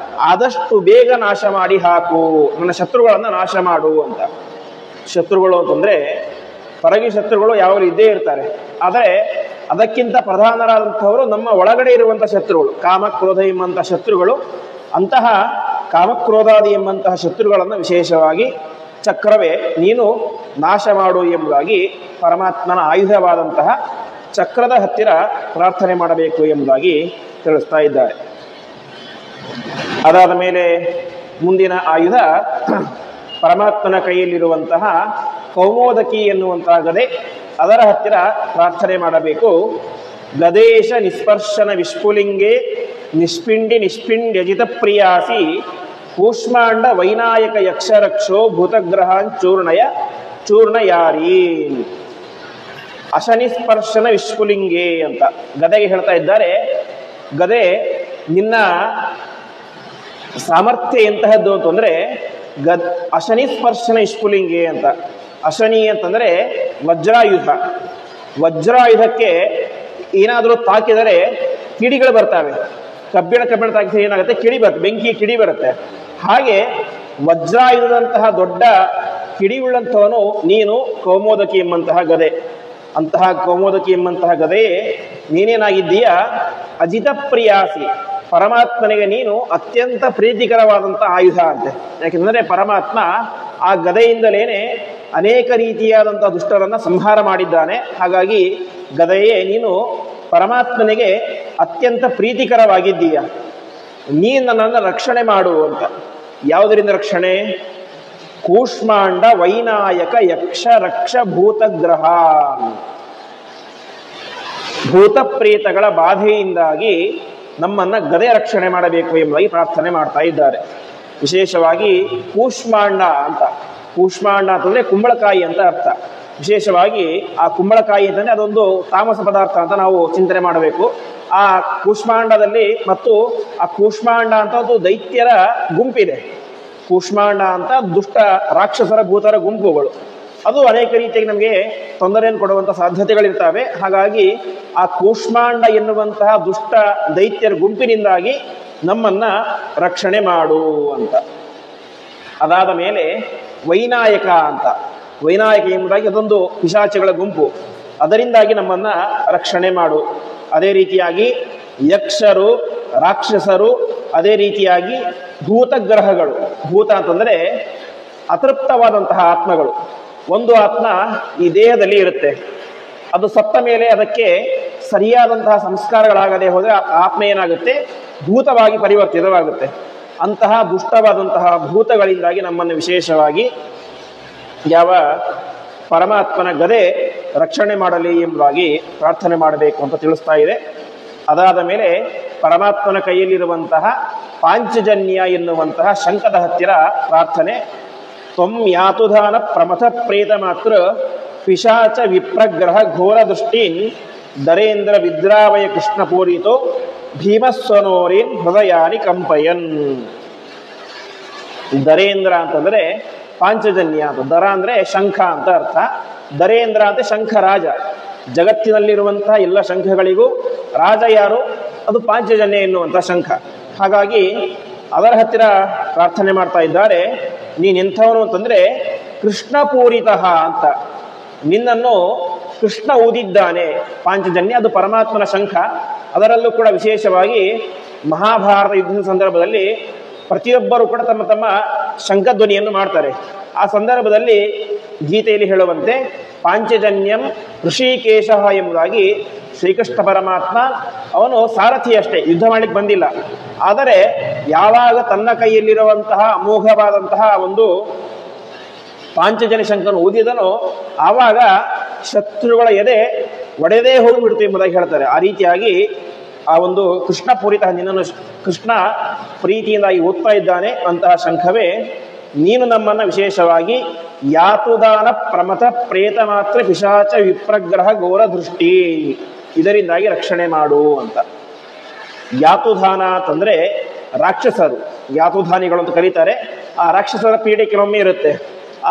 ಆದಷ್ಟು ಬೇಗ ನಾಶ ಮಾಡಿ ಹಾಕು, ನನ್ನ ಶತ್ರುಗಳನ್ನ ನಾಶ ಮಾಡು ಅಂತ. ಶತ್ರುಗಳು ಅಂತಂದ್ರೆ ಹೊರಗೆ ಶತ್ರುಗಳು ಯಾವಾಗಲೂ ಇದ್ದೇ ಇರ್ತಾರೆ. ಆದರೆ ಅದಕ್ಕಿಂತ ಪ್ರಧಾನರಾದಂಥವರು ನಮ್ಮ ಒಳಗಡೆ ಇರುವಂಥ ಶತ್ರುಗಳು, ಕಾಮಕ್ರೋಧ ಎಂಬಂತಹ ಶತ್ರುಗಳು. ಅಂತಹ ಕಾಮಕ್ರೋಧಾದಿ ಎಂಬಂತಹ ಶತ್ರುಗಳನ್ನು ವಿಶೇಷವಾಗಿ ಚಕ್ರವೇ ನೀನು ನಾಶ ಮಾಡು ಎಂಬುದಾಗಿ ಪರಮಾತ್ಮನ ಆಯುಧವಾದಂತಹ ಚಕ್ರದ ಹತ್ತಿರ ಪ್ರಾರ್ಥನೆ ಮಾಡಬೇಕು ಎಂಬುದಾಗಿ ತಿಳಿಸ್ತಾ ಇದ್ದಾರೆ. ಅದಾದ ಮೇಲೆ ಮುಂದಿನ ಆಯುಧ ಪರಮಾತ್ಮನ ಕೈಯಲ್ಲಿರುವಂತಹ ಕೌಮೋದಕಿ ಎನ್ನುವಂತಹ ಗದೆ. ಅದರ ಹತ್ತಿರ ಪ್ರಾರ್ಥನೆ ಮಾಡಬೇಕು. ಗದೇಶ ನಿಸ್ಪರ್ಶನ ವಿಷ್ಪುಲಿಂಗೆ ನಿಷ್ಪಿಂಡಿ ನಿಷ್ಪಿಂಡ್ಯಜಿತ ಪ್ರಿಯಾಸಿ ಕೂಷ್ಮಾಂಡ ವೈನಾಯಕ ಯಕ್ಷರಕ್ಷೋ ಭೂತಗ್ರಹಾನ್ ಚೂರ್ಣಯಾರಿ. ಅಶನಿಸ್ಪರ್ಶನ ವಿಷ್ಪುಲಿಂಗೆ ಅಂತ ಗದೆಗೆ ಹೇಳ್ತಾ ಇದ್ದಾರೆ. ಗದೆ ನಿನ್ನ ಸಾಮರ್ಥ್ಯ ಎಂತಹದ್ದು ಅಂತಂದ್ರೆ ಅಶನಿಸ್ಪರ್ಶನ ವಿಷ್ಪುಲಿಂಗೆ ಅಂತ. ಅಶನಿ ಅಂತಂದ್ರೆ ವಜ್ರಾಯುಧ. ವಜ್ರಾಯುಧಕ್ಕೆ ಏನಾದರೂ ತಾಕಿದರೆ ಕಿಡಿಗಳು ಬರ್ತವೆ. ಕಬ್ಬಿಣ ತಾಕಿದ್ರೆ ಏನಾಗುತ್ತೆ, ಕಿಡಿ ಬರುತ್ತೆ, ಬೆಂಕಿ ಕಿಡಿ ಬರುತ್ತೆ. ಹಾಗೆ ವಜ್ರಾಯುಧದಂತಹ ದೊಡ್ಡ ಕಿಡಿಯುಳ್ಳಂಥವನು ನೀನು ಕೌಮೋದಕಿ ಎಂಬಂತಹ ಗದೆ. ಅಂತಹ ಕೌಮೋದಕಿ ಎಂಬಂತಹ ಗದೆಯೇ ನೀನೇನಾಗಿದ್ದೀಯ, ಅಜಿತ ಪ್ರಿಯಾಸಿ, ಪರಮಾತ್ಮನಿಗೆ ನೀನು ಅತ್ಯಂತ ಪ್ರೀತಿಕರವಾದಂಥ ಆಯುಧ ಅಂತೆ. ಯಾಕೆಂದರೆ ಪರಮಾತ್ಮ ಆ ಗದೆಯಿಂದಲೇನೆ ಅನೇಕ ರೀತಿಯಾದಂಥ ದುಷ್ಟರನ್ನ ಸಂಹಾರ ಮಾಡಿದ್ದಾನೆ. ಹಾಗಾಗಿ ಗದೆಯೇ ನೀನು ಪರಮಾತ್ಮನಿಗೆ ಅತ್ಯಂತ ಪ್ರೀತಿಕರವಾಗಿದ್ದೀಯ. ನೀನು ನನ್ನನ್ನು ರಕ್ಷಣೆ ಮಾಡು ಅಂತ. ಯಾವುದರಿಂದ ರಕ್ಷಣೆ? ಕೂಷ್ಮಾಂಡ ವೈನಾಯಕ ಯಕ್ಷ ರಕ್ಷ ಭೂತಗ್ರಹ. ಭೂತ ಪ್ರೇತಗಳ ಬಾಧೆಯಿಂದಾಗಿ ನಮ್ಮನ್ನ ಗದೆ ರಕ್ಷಣೆ ಮಾಡಬೇಕು ಎಂಬುದಾಗಿ ಪ್ರಾರ್ಥನೆ ಮಾಡ್ತಾ ಇದ್ದಾರೆ. ವಿಶೇಷವಾಗಿ ಕೂಷ್ಮಾಂಡ ಅಂತ. ಕೂಷ್ಮಾಂಡ ಅಂತಂದ್ರೆ ಕುಂಬಳಕಾಯಿ ಅಂತ ಅರ್ಥ. ವಿಶೇಷವಾಗಿ ಆ ಕುಂಬಳಕಾಯಿ ಅಂತಂದ್ರೆ ಅದೊಂದು ತಾಮಸ ಪದಾರ್ಥ ಅಂತ ನಾವು ಚಿಂತನೆ ಮಾಡಬೇಕು. ಆ ಕೂಷ್ಮಾಂಡದಲ್ಲಿ ಮತ್ತು ಆ ಕೂಷ್ಮಾಂಡ ಅಂತ ಒಂದು ದೈತ್ಯರ ಗುಂಪಿದೆ. ಕೂಷ್ಮಾಂಡ ಅಂತ ದುಷ್ಟ ರಾಕ್ಷಸರ ಭೂತರ ಗುಂಪುಗಳು. ಅದು ಅನೇಕ ರೀತಿಯಾಗಿ ನಮಗೆ ತೊಂದರೆಯನ್ನು ಕೊಡುವಂಥ ಸಾಧ್ಯತೆಗಳಿರ್ತವೆ. ಹಾಗಾಗಿ ಆ ಕೂಷ್ಮಾಂಡ ಎನ್ನುವಂತಹ ದುಷ್ಟ ದೈತ್ಯರ ಗುಂಪಿನಿಂದಾಗಿ ನಮ್ಮನ್ನ ರಕ್ಷಣೆ ಮಾಡು ಅಂತ. ಅದಾದ ಮೇಲೆ ವೈನಾಯಕ ಅಂತ. ವೈನಾಯಕ ಎಂಬುದಾಗಿ ಅದೊಂದು ಪಿಶಾಚಿಗಳ ಗುಂಪು. ಅದರಿಂದಾಗಿ ನಮ್ಮನ್ನ ರಕ್ಷಣೆ ಮಾಡು. ಅದೇ ರೀತಿಯಾಗಿ ಯಕ್ಷರು, ರಾಕ್ಷಸರು, ಅದೇ ರೀತಿಯಾಗಿ ಭೂತಗ್ರಹಗಳು. ಭೂತ ಅಂತಂದ್ರೆ ಅತೃಪ್ತವಾದಂತಹ ಆತ್ಮಗಳು. ಒಂದು ಆತ್ಮ ಈ ದೇಹದಲ್ಲಿ ಇರುತ್ತೆ. ಅದು ಸತ್ತ ಮೇಲೆ ಅದಕ್ಕೆ ಸರಿಯಾದಂತಹ ಸಂಸ್ಕಾರಗಳಾಗದೆ ಹೋದರೆ ಆತ್ಮ ಏನಾಗುತ್ತೆ, ಭೂತವಾಗಿ ಪರಿವರ್ತಿತವಾಗುತ್ತೆ. ಅಂತಹ ದುಷ್ಟವಾದಂತಹ ಭೂತಗಳಿಂದಾಗಿ ನಮ್ಮನ್ನು ವಿಶೇಷವಾಗಿ ಯಾವ ಪರಮಾತ್ಮನ ಗದೆ ರಕ್ಷಣೆ ಮಾಡಲಿ ಎಂಬುದಾಗಿ ಪ್ರಾರ್ಥನೆ ಮಾಡಬೇಕು ಅಂತ ತಿಳಿಸ್ತಾ ಇದೆ. ಅದಾದ ಮೇಲೆ ಪರಮಾತ್ಮನ ಕೈಯಲ್ಲಿರುವಂತಹ ಪಾಂಚಜನ್ಯ ಎನ್ನುವಂತಹ ಶಂಖದ ಹತ್ತಿರ ಪ್ರಾರ್ಥನೆ. ತ್ವಂ ಯಾತುಧಾನ ಪ್ರಮಥ ಪ್ರೇತ ಮಾತ್ರ ಪಿಶಾಚ ವಿಪ್ರಗ್ರಹ ಘೋರ ದೃಷ್ಟೀನ್ ದರೇಂದ್ರ ವಿದ್ರಾವಯ ಕೃಷ್ಣಪೂರಿತೋ ಭೀಮಸ್ವನೋರಿನ್ ಹೃದಯಾನಿ ಕಂಪಯನ್. ದರೇಂದ್ರ ಅಂತಂದ್ರೆ ಪಾಂಚಜನ್ಯ ಅಂತ. ದರ ಅಂದ್ರೆ ಶಂಖ ಅಂತ ಅರ್ಥ. ದರೇಂದ್ರ ಅಂತ ಶಂಖ ರಾಜ. ಜಗತ್ತಿನಲ್ಲಿರುವಂತಹ ಎಲ್ಲ ಶಂಖಗಳಿಗೂ ರಾಜ ಯಾರು? ಅದು ಪಾಂಚಜನ್ಯ ಎನ್ನುವಂತಹ ಶಂಖ. ಹಾಗಾಗಿ ಅದರ ಹತ್ತಿರ ಪ್ರಾರ್ಥನೆ ಮಾಡ್ತಾ ಇದ್ದಾರೆ. ನೀನೆಂಥವನು ಅಂತಂದ್ರೆ ಕೃಷ್ಣಪೂರಿತ ಅಂತ. ನಿನ್ನನ್ನು ಕೃಷ್ಣ ಊದಿದ್ದಾನೆ. ಪಾಂಚಜನ್ಯ ಅದು ಪರಮಾತ್ಮನ ಶಂಖ. ಅದರಲ್ಲೂ ಕೂಡ ವಿಶೇಷವಾಗಿ ಮಹಾಭಾರತ ಯುದ್ಧದ ಸಂದರ್ಭದಲ್ಲಿ ಪ್ರತಿಯೊಬ್ಬರು ಕೂಡ ತಮ್ಮ ತಮ್ಮ ಶಂಖಧ್ವನಿಯನ್ನು ಮಾಡ್ತಾರೆ. ಆ ಸಂದರ್ಭದಲ್ಲಿ ಗೀತೆಯಲ್ಲಿ ಹೇಳುವಂತೆ ಪಾಂಚಜನ್ಯಂ ಋಷಿಕೇಶ ಎಂಬುದಾಗಿ ಶ್ರೀಕೃಷ್ಣ ಪರಮಾತ್ಮ ಅವನು ಸಾರಥಿ ಅಷ್ಟೇ, ಯುದ್ಧ ಮಾಡಲಿಕ್ಕೆ ಬಂದಿಲ್ಲ. ಆದರೆ ಯಾವಾಗ ತನ್ನ ಕೈಯಲ್ಲಿರುವಂತಹ ಅಮೋಘವಾದಂತಹ ಒಂದು ಪಾಂಚಜನ್ಯ ಶಂಖವನ್ನು ಊದಿದನೋ ಆವಾಗ ಶತ್ರುಗಳ ಎದೆ ಒಡೆದೇ ಹೋಗಿಬಿಡ್ತು ಎಂಬುದಾಗಿ ಹೇಳ್ತಾರೆ. ಆ ರೀತಿಯಾಗಿ ಆ ಒಂದು ಕೃಷ್ಣ ಪೂರಿತ ನಿನ್ನನ್ನು ಕೃಷ್ಣ ಪ್ರೀತಿಯಿಂದಾಗಿ ಓದ್ತಾ ಇದ್ದಾನೆ ಅಂತಹ ಶಂಖವೇ ನೀನು ನಮ್ಮನ್ನು ವಿಶೇಷವಾಗಿ ಯಾತುದಾನ ಪ್ರಮಥ ಪ್ರೇತ ಮಾತ್ರ ಪಿಶಾಚ ವಿಪ್ರಗ್ರಹ ಘೋರ ದೃಷ್ಟಿ ಇದರಿಂದಾಗಿ ರಕ್ಷಣೆ ಮಾಡು ಅಂತ. ಯಾತುದಾನ ಅಂತಂದ್ರೆ ರಾಕ್ಷಸರು, ಯಾತುಧಾನಿಗಳು ಅಂತ ಕರೀತಾರೆ. ಆ ರಾಕ್ಷಸರ ಪೀಡೆ ಕೆಲವೊಮ್ಮೆ ಇರುತ್ತೆ.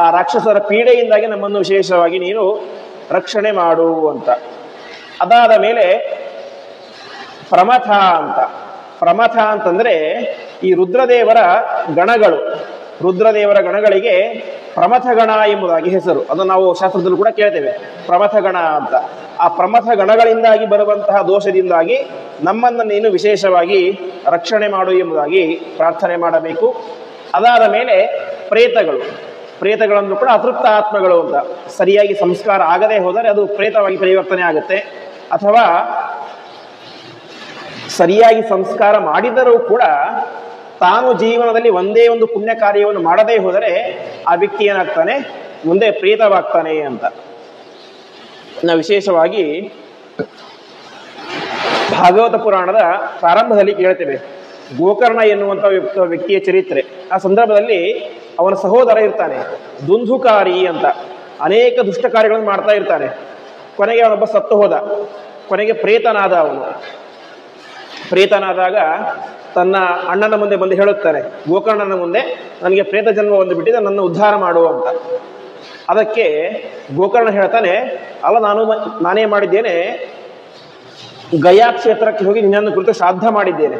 ಆ ರಾಕ್ಷಸರ ಪೀಡೆಯಿಂದಾಗಿ ನಮ್ಮನ್ನು ವಿಶೇಷವಾಗಿ ನೀನು ರಕ್ಷಣೆ ಮಾಡು ಅಂತ. ಅದಾದ ಮೇಲೆ ಪ್ರಮಥ ಅಂತ. ಪ್ರಮಥ ಅಂತಂದ್ರೆ ಈ ರುದ್ರದೇವರ ಗಣಗಳು, ರುದ್ರದೇವರ ಗಣಗಳಿಗೆ ಪ್ರಮಥ ಗಣ ಎಂಬುದಾಗಿ ಹೆಸರು. ಅದನ್ನು ನಾವು ಶಾಸ್ತ್ರದಲ್ಲೂ ಕೂಡ ಕೇಳ್ತೇವೆ, ಪ್ರಮಥ ಗಣ ಅಂತ. ಆ ಪ್ರಮಥ ಗಣಗಳಿಂದಾಗಿ ಬರುವಂತಹ ದೋಷದಿಂದಾಗಿ ನಮ್ಮನ್ನು ನೀನು ವಿಶೇಷವಾಗಿ ರಕ್ಷಣೆ ಮಾಡು ಎಂಬುದಾಗಿ ಪ್ರಾರ್ಥನೆ ಮಾಡಬೇಕು. ಅದಾದ ಮೇಲೆ ಪ್ರೇತಗಳು, ಪ್ರೇತಗಳಂದ್ರೂ ಕೂಡ ಅತೃಪ್ತ ಆತ್ಮಗಳು ಅಂತ. ಸರಿಯಾಗಿ ಸಂಸ್ಕಾರ ಆಗದೆ ಹೋದರೆ ಅದು ಪ್ರೇತವಾಗಿ ಪರಿವರ್ತನೆ ಆಗುತ್ತೆ. ಅಥವಾ ಸರಿಯಾಗಿ ಸಂಸ್ಕಾರ ಮಾಡಿದರೂ ಕೂಡ ತಾನು ಜೀವನದಲ್ಲಿ ಒಂದೇ ಒಂದು ಪುಣ್ಯ ಕಾರ್ಯವನ್ನು ಮಾಡದೇ ಹೋದರೆ ಆ ವ್ಯಕ್ತಿ ಏನಾಗ್ತಾನೆ, ಮುಂದೆ ಪ್ರೇತವಾಗ್ತಾನೆ ಅಂತ. ನಾವು ವಿಶೇಷವಾಗಿ ಭಾಗವತ ಪುರಾಣದ ಪ್ರಾರಂಭದಲ್ಲಿ ಕೇಳ್ತೇವೆ ಗೋಕರ್ಣ ಎನ್ನುವಂಥ ವ್ಯಕ್ತಿಯ ಚರಿತ್ರೆ. ಆ ಸಂದರ್ಭದಲ್ಲಿ ಅವನ ಸಹೋದರ ಇರ್ತಾನೆ ದುಂದುಕಾರಿ ಅಂತ. ಅನೇಕ ದುಷ್ಟ ಕಾರ್ಯಗಳನ್ನು ಮಾಡ್ತಾ ಇರ್ತಾನೆ. ಕೊನೆಗೆ ಅವನೊಬ್ಬ ಸತ್ತು ಹೋದ. ಕೊನೆಗೆ ಪ್ರೇತನಾದ ಅವನು. ಪ್ರೇತನಾದಾಗ ತನ್ನ ಅಣ್ಣನ ಮುಂದೆ ಬಂದು ಹೇಳುತ್ತಾನೆ, ಗೋಕರ್ಣನ ಮುಂದೆ ನನಗೆ ಪ್ರೇತ ಜನ್ಮ ಒಂದು ಬಿಟ್ಟಿದೆ, ನನ್ನ ಉದ್ಧಾರ ಮಾಡುವ ಅಂತ. ಅದಕ್ಕೆ ಗೋಕರ್ಣ ಹೇಳ್ತಾನೆ, ಅಲ್ಲ ನಾನೇ ಮಾಡಿದ್ದೇನೆ, ಗಯಾ ಕ್ಷೇತ್ರಕ್ಕೆ ಹೋಗಿ ನಿನ್ನನ್ನು ಕುರಿತು ಶ್ರಾದ್ದ ಮಾಡಿದ್ದೇನೆ.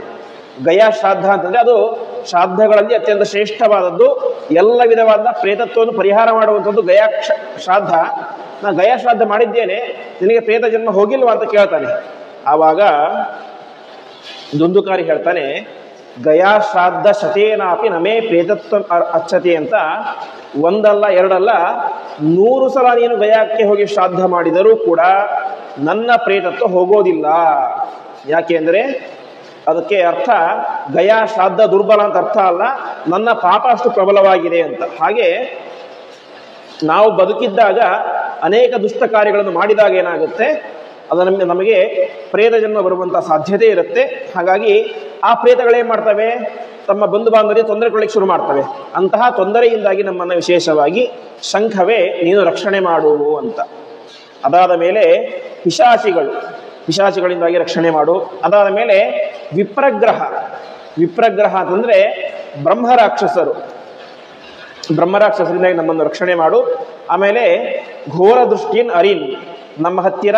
ಗಯಾ ಶ್ರಾದ್ದ ಅಂತಂದ್ರೆ ಅದು ಶ್ರಾದ್ದಗಳಲ್ಲಿ ಅತ್ಯಂತ ಶ್ರೇಷ್ಠವಾದದ್ದು. ಎಲ್ಲ ವಿಧವಾದ ಪ್ರೇತತ್ವವನ್ನು ಪರಿಹಾರ ಮಾಡುವಂಥದ್ದು ಗಯಾ ಶ್ರಾದ್ದ. ನಾನು ಗಯಾ ಶ್ರಾದ್ದ ಮಾಡಿದ್ದೇನೆ, ನಿನಗೆ ಪ್ರೇತ ಜನ್ಮ ಹೋಗಿಲ್ವಾ ಅಂತ ಕೇಳ್ತಾನೆ. ಆವಾಗ ದುಂದುಕಾರಿ ಹೇಳ್ತಾನೆ, ಗಯಾ ಶ್ರಾದ್ದ ಶತೇನಾಪಿ ನಮೇ ಪ್ರೇತತ್ವ ಅಚ್ಚತಿ ಅಂತ. ಒಂದಲ್ಲ ಎರಡಲ್ಲ 100 ಸಲ ನೀನು ಗಯಾಕ್ಕೆ ಹೋಗಿ ಶ್ರಾದ್ದ ಮಾಡಿದರೂ ಕೂಡ ನನ್ನ ಪ್ರೇತತ್ವ ಹೋಗೋದಿಲ್ಲ. ಯಾಕೆಂದ್ರೆ ಅದಕ್ಕೆ ಅರ್ಥ ಗಯಾ ಶ್ರಾದ್ದ ದುರ್ಬಲ ಅಂತ ಅರ್ಥ ಅಲ್ಲ, ನನ್ನ ಪಾಪ ಅಷ್ಟು ಪ್ರಬಲವಾಗಿದೆ ಅಂತ. ಹಾಗೆ ನಾವು ಬದುಕಿದ್ದಾಗ ಅನೇಕ ದುಷ್ಟ ಕಾರ್ಯಗಳನ್ನು ಮಾಡಿದಾಗ ಏನಾಗುತ್ತೆ, ಅದು ನಮಗೆ ಪ್ರೇತ ಜನ್ಮ ಬರುವಂತಹ ಸಾಧ್ಯತೆ ಇರುತ್ತೆ. ಹಾಗಾಗಿ ಆ ಪ್ರೇತಗಳೇನ್ ಮಾಡ್ತವೆ, ತಮ್ಮ ಬಂಧು ಬಾಂಧವರಿಗೆ ತೊಂದರೆ ಕೊಡಲಿಕ್ಕೆ ಶುರು ಮಾಡ್ತವೆ. ಅಂತಹ ತೊಂದರೆಯಿಂದಾಗಿ ನಮ್ಮನ್ನು ವಿಶೇಷವಾಗಿ ಶಂಖವೇ ನೀನು ರಕ್ಷಣೆ ಮಾಡುವು ಅಂತ. ಅದಾದ ಮೇಲೆ ಪಿಶಾಚಿಗಳಿಂದಾಗಿ ರಕ್ಷಣೆ ಮಾಡು. ಅದಾದ ಮೇಲೆ ವಿಪ್ರಗ್ರಹ ಅಂತಂದ್ರೆ ಬ್ರಹ್ಮರಾಕ್ಷಸರಿಂದಾಗಿ ನಮ್ಮನ್ನು ರಕ್ಷಣೆ ಮಾಡು. ಆಮೇಲೆ ಘೋರ ದೃಷ್ಟಿನ್ ಅರಿನ್, ನಮ್ಮ ಹತ್ತಿರ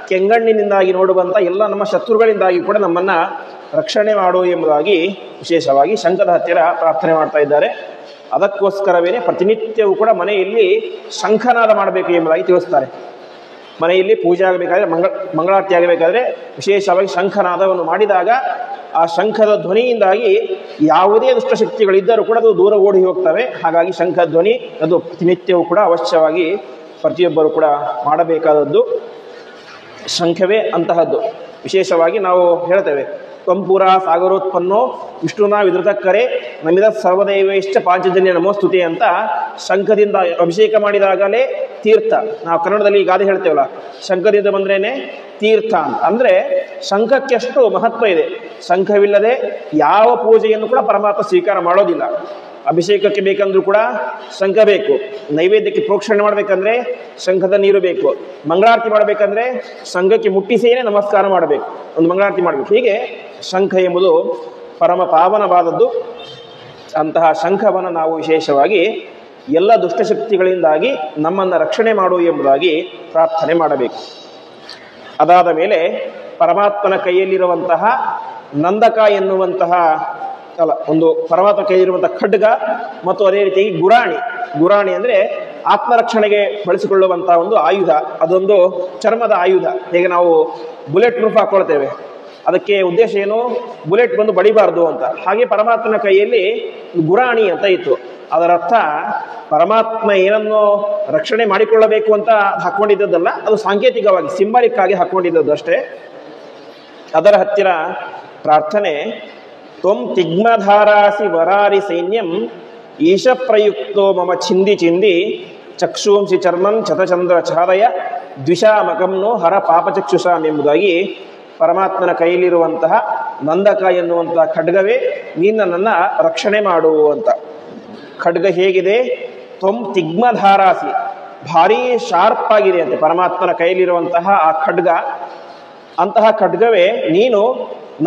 ಕೆಂಗಣ್ಣಿನಿಂದಾಗಿ ನೋಡುವಂಥ ಎಲ್ಲ ನಮ್ಮ ಶತ್ರುಗಳಿಂದಾಗಿ ಕೂಡ ನಮ್ಮನ್ನ ರಕ್ಷಣೆ ಮಾಡು ಎಂಬುದಾಗಿ ವಿಶೇಷವಾಗಿ ಶಂಖದ ಹತ್ತಿರ ಪ್ರಾರ್ಥನೆ ಮಾಡ್ತಾ ಇದ್ದಾರೆ. ಅದಕ್ಕೋಸ್ಕರವೇ ಪ್ರತಿನಿತ್ಯವೂ ಕೂಡ ಮನೆಯಲ್ಲಿ ಶಂಖನಾದ ಮಾಡಬೇಕು ಎಂಬುದಾಗಿ ತಿಳಿಸ್ತಾರೆ. ಮನೆಯಲ್ಲಿ ಪೂಜೆ ಆಗಬೇಕಾದ್ರೆ, ಮಂಗಳಾರತಿ ಆಗಬೇಕಾದ್ರೆ ವಿಶೇಷವಾಗಿ ಶಂಖನಾದವನ್ನು ಮಾಡಿದಾಗ ಆ ಶಂಖದ ಧ್ವನಿಯಿಂದಾಗಿ ಯಾವುದೇ ದುಷ್ಟಶಕ್ತಿಗಳಿದ್ದರೂ ಕೂಡ ಅದು ದೂರ ಓಡಿ ಹೋಗ್ತವೆ. ಹಾಗಾಗಿ ಶಂಖ ಧ್ವನಿ ಅದು ಪ್ರತಿನಿತ್ಯವೂ ಕೂಡ ಅವಶ್ಯವಾಗಿ ಪ್ರತಿಯೊಬ್ಬರು ಕೂಡ ಮಾಡಬೇಕಾದದ್ದು. ಶಂಖವೇ ಅಂತಹದ್ದು. ವಿಶೇಷವಾಗಿ ನಾವು ಹೇಳ್ತೇವೆ, ತ್ವಂಪುರ ಸಾಗರೋತ್ಪನ್ನೋ ವಿಷ್ಣುನ ವಿಧೃತಕ್ಕರೆ ನಮಿದ ಸರ್ವದೈವೈಶ್ಚ ಪಾಂಚಜನ್ಯ ನಮೋಸ್ತುತಿ ಅಂತ. ಶಂಖದಿಂದ ಅಭಿಷೇಕ ಮಾಡಿದಾಗಲೇ ತೀರ್ಥ. ನಾವು ಕನ್ನಡದಲ್ಲಿ ಗಾದೆ ಹೇಳ್ತೇವಲ್ಲ, ಶಂಖದಿಂದ ಬಂದ್ರೇನೆ ತೀರ್ಥ ಅಂತ. ಅಂದ್ರೆ ಶಂಖಕ್ಕೆ ಅಷ್ಟು ಮಹತ್ವ ಇದೆ. ಶಂಖವಿಲ್ಲದೆ ಯಾವ ಪೂಜೆಯನ್ನು ಕೂಡ ಪರಮಾತ್ಮ ಸ್ವೀಕಾರ ಮಾಡೋದಿಲ್ಲ. ಅಭಿಷೇಕಕ್ಕೆ ಬೇಕಂದ್ರೂ ಕೂಡ ಶಂಖ ಬೇಕು. ನೈವೇದ್ಯಕ್ಕೆ ಪ್ರೋಕ್ಷಣೆ ಮಾಡಬೇಕಂದ್ರೆ ಶಂಖದ ನೀರು ಬೇಕು. ಮಂಗಳಾರತಿ ಮಾಡಬೇಕಂದ್ರೆ ಶಂಖಕ್ಕೆ ಮುಟ್ಟಿಸಿಯೇ ನಮಸ್ಕಾರ ಮಾಡಬೇಕು, ಒಂದು ಮಂಗಳಾರತಿ ಮಾಡಬೇಕು. ಹೀಗೆ ಶಂಖ ಎಂಬುದು ಪರಮ ಪಾವನವಾದದ್ದು. ಅಂತಹ ಶಂಖವನ್ನು ನಾವು ವಿಶೇಷವಾಗಿ ಎಲ್ಲ ದುಷ್ಟಶಕ್ತಿಗಳಿಂದಾಗಿ ನಮ್ಮನ್ನು ರಕ್ಷಣೆ ಮಾಡು ಎಂಬುದಾಗಿ ಪ್ರಾರ್ಥನೆ ಮಾಡಬೇಕು. ಅದಾದ ಮೇಲೆ ಪರಮಾತ್ಮನ ಕೈಯಲ್ಲಿರುವಂತಹ ನಂದಕ ಎನ್ನುವಂತಹ ಒಂದು ಪರಮಾತ್ಮ ಕೈಯಲ್ಲಿರುವಂತಹ ಖಡ್ಗ ಮತ್ತು ಅದೇ ರೀತಿಯಾಗಿ ಗುರಾಣಿ ಅಂದ್ರೆ ಆತ್ಮರಕ್ಷಣೆಗೆ ಬಳಸಿಕೊಳ್ಳುವಂತಹ ಒಂದು ಆಯುಧ. ಅದೊಂದು ಚರ್ಮದ ಆಯುಧ. ಹೇಗೆ ನಾವು ಬುಲೆಟ್ ಪ್ರೂಫ್ ಹಾಕೊಳ್ತೇವೆ, ಅದಕ್ಕೆ ಉದ್ದೇಶ ಏನು, ಬುಲೆಟ್ ಬಂದು ಬಡಿಬಾರ್ದು ಅಂತ. ಹಾಗೆ ಪರಮಾತ್ಮನ ಕೈಯಲ್ಲಿ ಗುರಾಣಿ ಅಂತ ಇತ್ತು. ಅದರರ್ಥ ಪರಮಾತ್ಮ ಏನನ್ನು ರಕ್ಷಣೆ ಮಾಡಿಕೊಳ್ಳಬೇಕು ಅಂತ ಹಾಕ್ಕೊಂಡಿದ್ದದ್ದಲ್ಲ, ಅದು ಸಾಂಕೇತಿಕವಾಗಿ ಸಿಂಬಾಲಿಕ್ ಆಗಿ ಹಾಕ್ಕೊಂಡಿದ್ದದ್ದು ಅಷ್ಟೇ. ಅದರ ಹತ್ತಿರ ಪ್ರಾರ್ಥನೆ, ತ್ವಂ ತಿಗ್ಮಧಾರಾಸಿ ವರಾರಿ ಸೈನ್ಯಂ ಈಶ ಪ್ರಯುಕ್ತೋ ಮಮ ಚಿಂದಿ ಚಿಂದಿ ಚಕ್ಷುಂಸಿ ಚರ್ಮನ್ ಚತಚಂದ್ರ ಛಾದಯ ದ್ವಿಷಾಮಕಂನೋ ಹರ ಪಾಪಚಕ್ಷುಷಾಂ ಎಂಬುದಾಗಿ ಪರಮಾತ್ಮನ ಕೈಯಲ್ಲಿರುವಂತಹ ನಂದಕ ಎನ್ನುವಂತಹ ಖಡ್ಗವೇ ನೀನು ನನ್ನನ್ನು ರಕ್ಷಣೆ ಮಾಡು ಅಂತ. ಖಡ್ಗ ಹೇಗಿದೆ? ತ್ವಂ ತಿಗ್ಮಧಾರಾಸಿ, ಭಾರೀ ಶಾರ್ಪ್ ಆಗಿದೆ ಅಂತೆ ಪರಮಾತ್ಮನ ಕೈಯಲ್ಲಿರುವಂತಹ ಆ ಖಡ್ಗ. ಅಂತಹ ಖಡ್ಗವೇ ನೀನು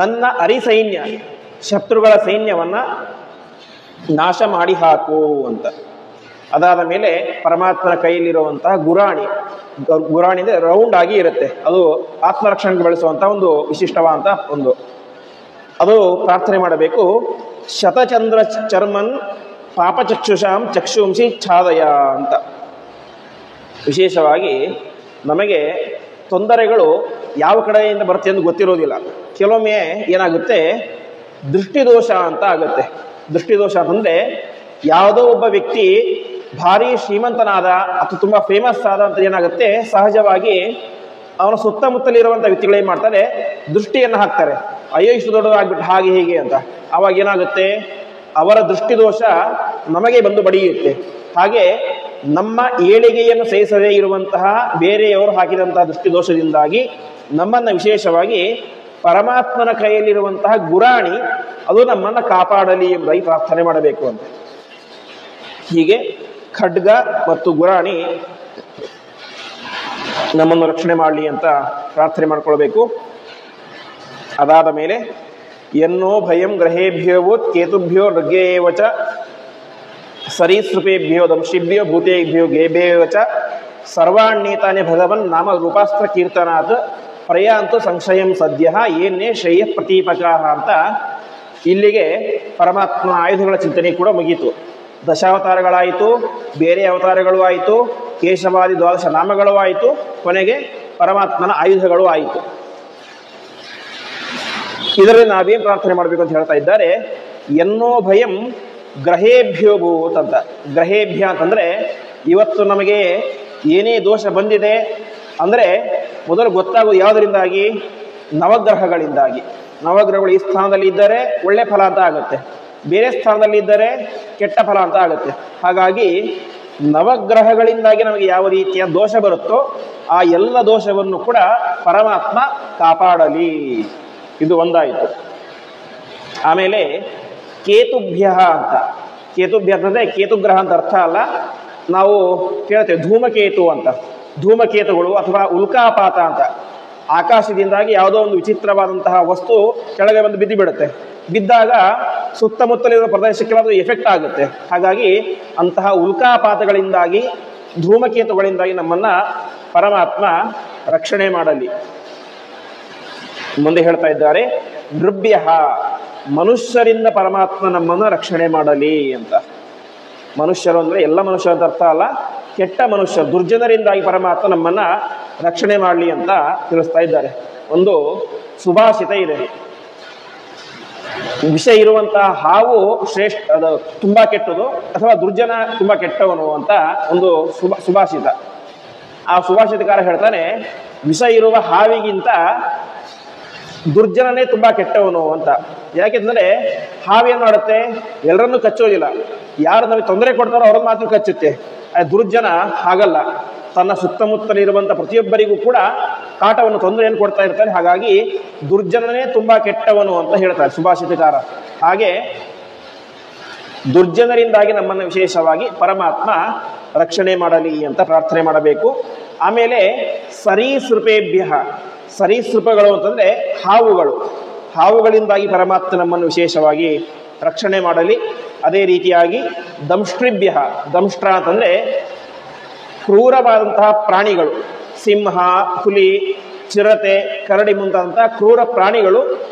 ನನ್ನ ಅರಿಸೈನ್ಯ, ಶತ್ರುಗಳ ಸೈನ್ಯವನ್ನ ನಾಶ ಮಾಡಿ ಹಾಕು ಅಂತ. ಅದಾದ ಮೇಲೆ ಪರಮಾತ್ಮನ ಕೈಯಲ್ಲಿರುವಂತಹ ಗುರಾಣಿ ಅಂದರೆ ರೌಂಡ್ ಆಗಿ ಇರುತ್ತೆ, ಅದು ಆತ್ಮರಕ್ಷಣೆಗೆ ಬಳಸುವಂತಹ ಒಂದು ವಿಶಿಷ್ಟವಾದಂಥ ಒಂದು, ಅದು ಪ್ರಾರ್ಥನೆ ಮಾಡಬೇಕು. ಶತಚಂದ್ರ ಚರ್ಮನ್ ಪಾಪಚಕ್ಷುಷಾಂ ಚಕ್ಷುಂಸಿ ಛಾದಯ ಅಂತ. ವಿಶೇಷವಾಗಿ ನಮಗೆ ತೊಂದರೆಗಳು ಯಾವ ಕಡೆಯಿಂದ ಬರುತ್ತೆ ಎಂದು ಗೊತ್ತಿರೋದಿಲ್ಲ. ಕೆಲವೊಮ್ಮೆ ಏನಾಗುತ್ತೆ, ದೃಷ್ಟಿದೋಷ ಅಂತ ಆಗುತ್ತೆ. ದೃಷ್ಟಿದೋಷ ಅಂತಂದರೆ ಯಾವುದೋ ಒಬ್ಬ ವ್ಯಕ್ತಿ ಭಾರಿ ಶ್ರೀಮಂತನಾದ ಅಥವಾ ತುಂಬ ಫೇಮಸ್ ಆದ ಅಂತ ಏನಾಗುತ್ತೆ, ಸಹಜವಾಗಿ ಅವನ ಸುತ್ತಮುತ್ತಲಿರುವಂಥ ವ್ಯಕ್ತಿಗಳು ಏನು ಮಾಡ್ತಾರೆ, ದೃಷ್ಟಿಯನ್ನು ಹಾಕ್ತಾರೆ, ಅಯ್ಯೋ ಇಷ್ಟು ದೊಡ್ಡದಾಗ್ಬಿಟ್ಟು ಹಾಗೆ ಹೀಗೆ ಅಂತ. ಆವಾಗ ಏನಾಗುತ್ತೆ, ಅವರ ದೃಷ್ಟಿದೋಷ ನಮಗೆ ಬಂದು ಬಡಿಯುತ್ತೆ. ಹಾಗೆ ನಮ್ಮ ಏಳಿಗೆಯನ್ನು ಸಹಿಸದೇ ಇರುವಂತಹ ಬೇರೆಯವರು ಹಾಕಿದಂತಹ ದೃಷ್ಟಿದೋಷದಿಂದಾಗಿ ನಮ್ಮನ್ನು ವಿಶೇಷವಾಗಿ ಪರಮಾತ್ಮನ ಕೈಯಲ್ಲಿರುವಂತಹ ಗುರಾಣಿ ಅದು ನಮ್ಮನ್ನು ಕಾಪಾಡಲಿ ಎಂಬುದಾಗಿ ಪ್ರಾರ್ಥನೆ ಮಾಡಬೇಕು ಅಂತ. ಹೀಗೆ ಖಡ್ಗ ಮತ್ತು ಗುರಾಣಿ ನಮ್ಮನ್ನು ರಕ್ಷಣೆ ಮಾಡಲಿ ಅಂತ ಪ್ರಾರ್ಥನೆ ಮಾಡ್ಕೊಳ್ಬೇಕು. ಅದಾದ ಮೇಲೆ ಎನ್ನೋ ಭಯಂ ಗ್ರಹೇಭ್ಯವೋ ಕೇತುಭ್ಯೋ ಋಗ್ಯೇವಚ ಸರೀಸೃಪೇಭ್ಯೋ ದಂಶಿಭ್ಯೋ ಭೂತೇಭ್ಯೋ ಗೇಭ್ಯವಚ ಸರ್ವಾಣ್ಯೇತಾನೆ ಭಗವನ್ ನಾಮ ರೂಪಾಸ್ತ್ರ ಕೀರ್ತನಾತ್ ಪ್ರಯಾಂತು ಸಂಶಯಂ ಸದ್ಯ ಏನೇ ಶ್ರೇಯ ಪ್ರತೀಪಕಾರ ಅಂತ. ಇಲ್ಲಿಗೆ ಪರಮಾತ್ಮನ ಆಯುಧಗಳ ಚಿಂತನೆ ಕೂಡ ಮುಗೀತು. ದಶಾವತಾರಗಳಾಯಿತು, ಬೇರೆ ಅವತಾರಗಳು ಆಯಿತು, ಕೇಶವಾದಿ ದ್ವಾದಶ ನಾಮಗಳು ಆಯಿತು, ಕೊನೆಗೆ ಪರಮಾತ್ಮನ ಆಯುಧಗಳು ಆಯಿತು. ಇದರಲ್ಲಿ ನಾವೇನು ಪ್ರಾರ್ಥನೆ ಮಾಡಬೇಕು ಅಂತ ಹೇಳ್ತಾ ಇದ್ದಾರೆ, ಎನ್ನೋ ಭಯಂ ಗ್ರಹೇಭ್ಯೋಭೂತ್ ಅಂತ. ಗ್ರಹೇಭ್ಯ ಅಂತಂದರೆ ಇವತ್ತು ನಮಗೆ ಏನೇ ದೋಷ ಬಂದಿದೆ ಅಂದರೆ ಮೊದಲು ಗೊತ್ತಾಗೋದು ಯಾವುದರಿಂದಾಗಿ, ನವಗ್ರಹಗಳಿಂದಾಗಿ. ನವಗ್ರಹಗಳು ಈ ಸ್ಥಾನದಲ್ಲಿ ಇದ್ದರೆ ಒಳ್ಳೆ ಫಲ ಅಂತ ಆಗುತ್ತೆ, ಬೇರೆ ಸ್ಥಾನದಲ್ಲಿ ಇದ್ದರೆ ಕೆಟ್ಟ ಫಲ ಅಂತ ಆಗುತ್ತೆ. ಹಾಗಾಗಿ ನವಗ್ರಹಗಳಿಂದಾಗಿ ನಮಗೆ ಯಾವ ರೀತಿಯ ದೋಷ ಬರುತ್ತೋ ಆ ಎಲ್ಲ ದೋಷವನ್ನು ಕೂಡ ಪರಮಾತ್ಮ ಕಾಪಾಡಲಿ. ಇದು ಒಂದಾಯಿತು. ಆಮೇಲೆ ಕೇತುಭ್ಯ ಅಂತ. ಕೇತುಭ್ಯ ಅಂತಂದರೆ ಕೇತುಗ್ರಹ ಅಂತ ಅರ್ಥ ಅಲ್ಲ, ನಾವು ಕೇಳ್ತೇವೆ ಧೂಮಕೇತು ಅಂತ. ಧೂಮಕೇತುಗಳು ಅಥವಾ ಉಲ್ಕಾಪಾತ ಅಂತ, ಆಕಾಶದಿಂದಾಗಿ ಯಾವುದೋ ಒಂದು ವಿಚಿತ್ರವಾದಂತಹ ವಸ್ತು ಕೆಳಗೆ ಬಂದು ಬಿದ್ದು ಬಿಡುತ್ತೆ. ಬಿದ್ದಾಗ ಸುತ್ತಮುತ್ತಲಿರುವ ಪ್ರದೇಶಕ್ಕೆ ಅದು ಎಫೆಕ್ಟ್ ಆಗುತ್ತೆ. ಹಾಗಾಗಿ ಅಂತಹ ಉಲ್ಕಾಪಾತಗಳಿಂದಾಗಿ, ಧೂಮಕೇತುಗಳಿಂದಾಗಿ ನಮ್ಮನ್ನು ಪರಮಾತ್ಮ ರಕ್ಷಣೆ ಮಾಡಲಿ. ಮುಂದೆ ಹೇಳ್ತಾ ಇದ್ದಾರೆ, ನೃಭ್ಯ, ಮನುಷ್ಯರಿಂದ ಪರಮಾತ್ಮ ನಮ್ಮನ್ನು ರಕ್ಷಣೆ ಮಾಡಲಿ ಅಂತ. ಮನುಷ್ಯರು ಅಂದರೆ ಎಲ್ಲ ಮನುಷ್ಯ ಅಂತ ಅರ್ಥ ಅಲ್ಲ, ಕೆಟ್ಟ ಮನುಷ್ಯ ದುರ್ಜನರಿಂದಾಗಿ ಪರಮಾತ್ಮ ನಮ್ಮನ್ನು ರಕ್ಷಣೆ ಮಾಡಲಿ ಅಂತ ತಿಳಿಸ್ತಾ ಇದ್ದಾರೆ. ಒಂದು ಸುಭಾಷಿತ ಇದೆ, ವಿಷ ಇರುವಂತಹ ಹಾವು ಶ್ರೇಷ್ಠ, ಅದು ತುಂಬ ಕೆಟ್ಟದು, ಅಥವಾ ದುರ್ಜನ ತುಂಬ ಕೆಟ್ಟವನು ಅಂತ ಒಂದು ಸುಭಾಷಿತ. ಆ ಸುಭಾಷಿತಕಾರ ಹೇಳ್ತಾನೆ, ವಿಷ ಇರುವ ಹಾವಿಗಿಂತ ದುರ್ಜನನೇ ತುಂಬ ಕೆಟ್ಟವನು ಅಂತ. ಯಾಕೆಂದರೆ ಹಾವೇನು ಮಾಡುತ್ತೆ, ಎಲ್ಲರನ್ನೂ ಕಚ್ಚೋದಿಲ್ಲ, ಯಾರು ನಮಗೆ ತೊಂದರೆ ಕೊಡ್ತಾರೋ ಅವ್ರನ್ನ ಮಾತ್ರ ಕಚ್ಚುತ್ತೆ. ದುರ್ಜನ ಹಾಗಲ್ಲ, ತನ್ನ ಸುತ್ತಮುತ್ತಲಿರುವಂಥ ಪ್ರತಿಯೊಬ್ಬರಿಗೂ ಕೂಡ ಕಾಟವನ್ನು, ತೊಂದರೆಯನ್ನು ಕೊಡ್ತಾ ಇರ್ತಾರೆ. ಹಾಗಾಗಿ ದುರ್ಜನನೇ ತುಂಬ ಕೆಟ್ಟವನು ಅಂತ ಹೇಳ್ತಾರೆ ಸುಭಾಷಿತಕಾರ. ಹಾಗೆ ದುರ್ಜನರಿಂದಾಗಿ ನಮ್ಮನ್ನು ವಿಶೇಷವಾಗಿ ಪರಮಾತ್ಮ ರಕ್ಷಣೆ ಮಾಡಲಿ ಅಂತ ಪ್ರಾರ್ಥನೆ ಮಾಡಬೇಕು. ಆಮೇಲೆ ಸರೀಸೃಪೇಭ್ಯ, ಸರೀಸೃಪಗಳು ಅಂತಂದರೆ ಹಾವುಗಳು, ಹಾವುಗಳಿಂದಾಗಿ ಪರಮಾತ್ಮ ನಮ್ಮನ್ನು ವಿಶೇಷವಾಗಿ ರಕ್ಷಣೆ ಮಾಡಲಿ. ಅದೇ ರೀತಿಯಾಗಿ ದಂಷ್ಟ್ರಿಭ್ಯ, ದಂಷ್ಟ್ರ ಅಂತಂದರೆ ಕ್ರೂರವಾದಂತಹ ಪ್ರಾಣಿಗಳು, ಸಿಂಹ, ಹುಲಿ, ಚಿರತೆ, ಕರಡಿ ಮುಂತಾದಂತಹ ಕ್ರೂರ ಪ್ರಾಣಿಗಳು,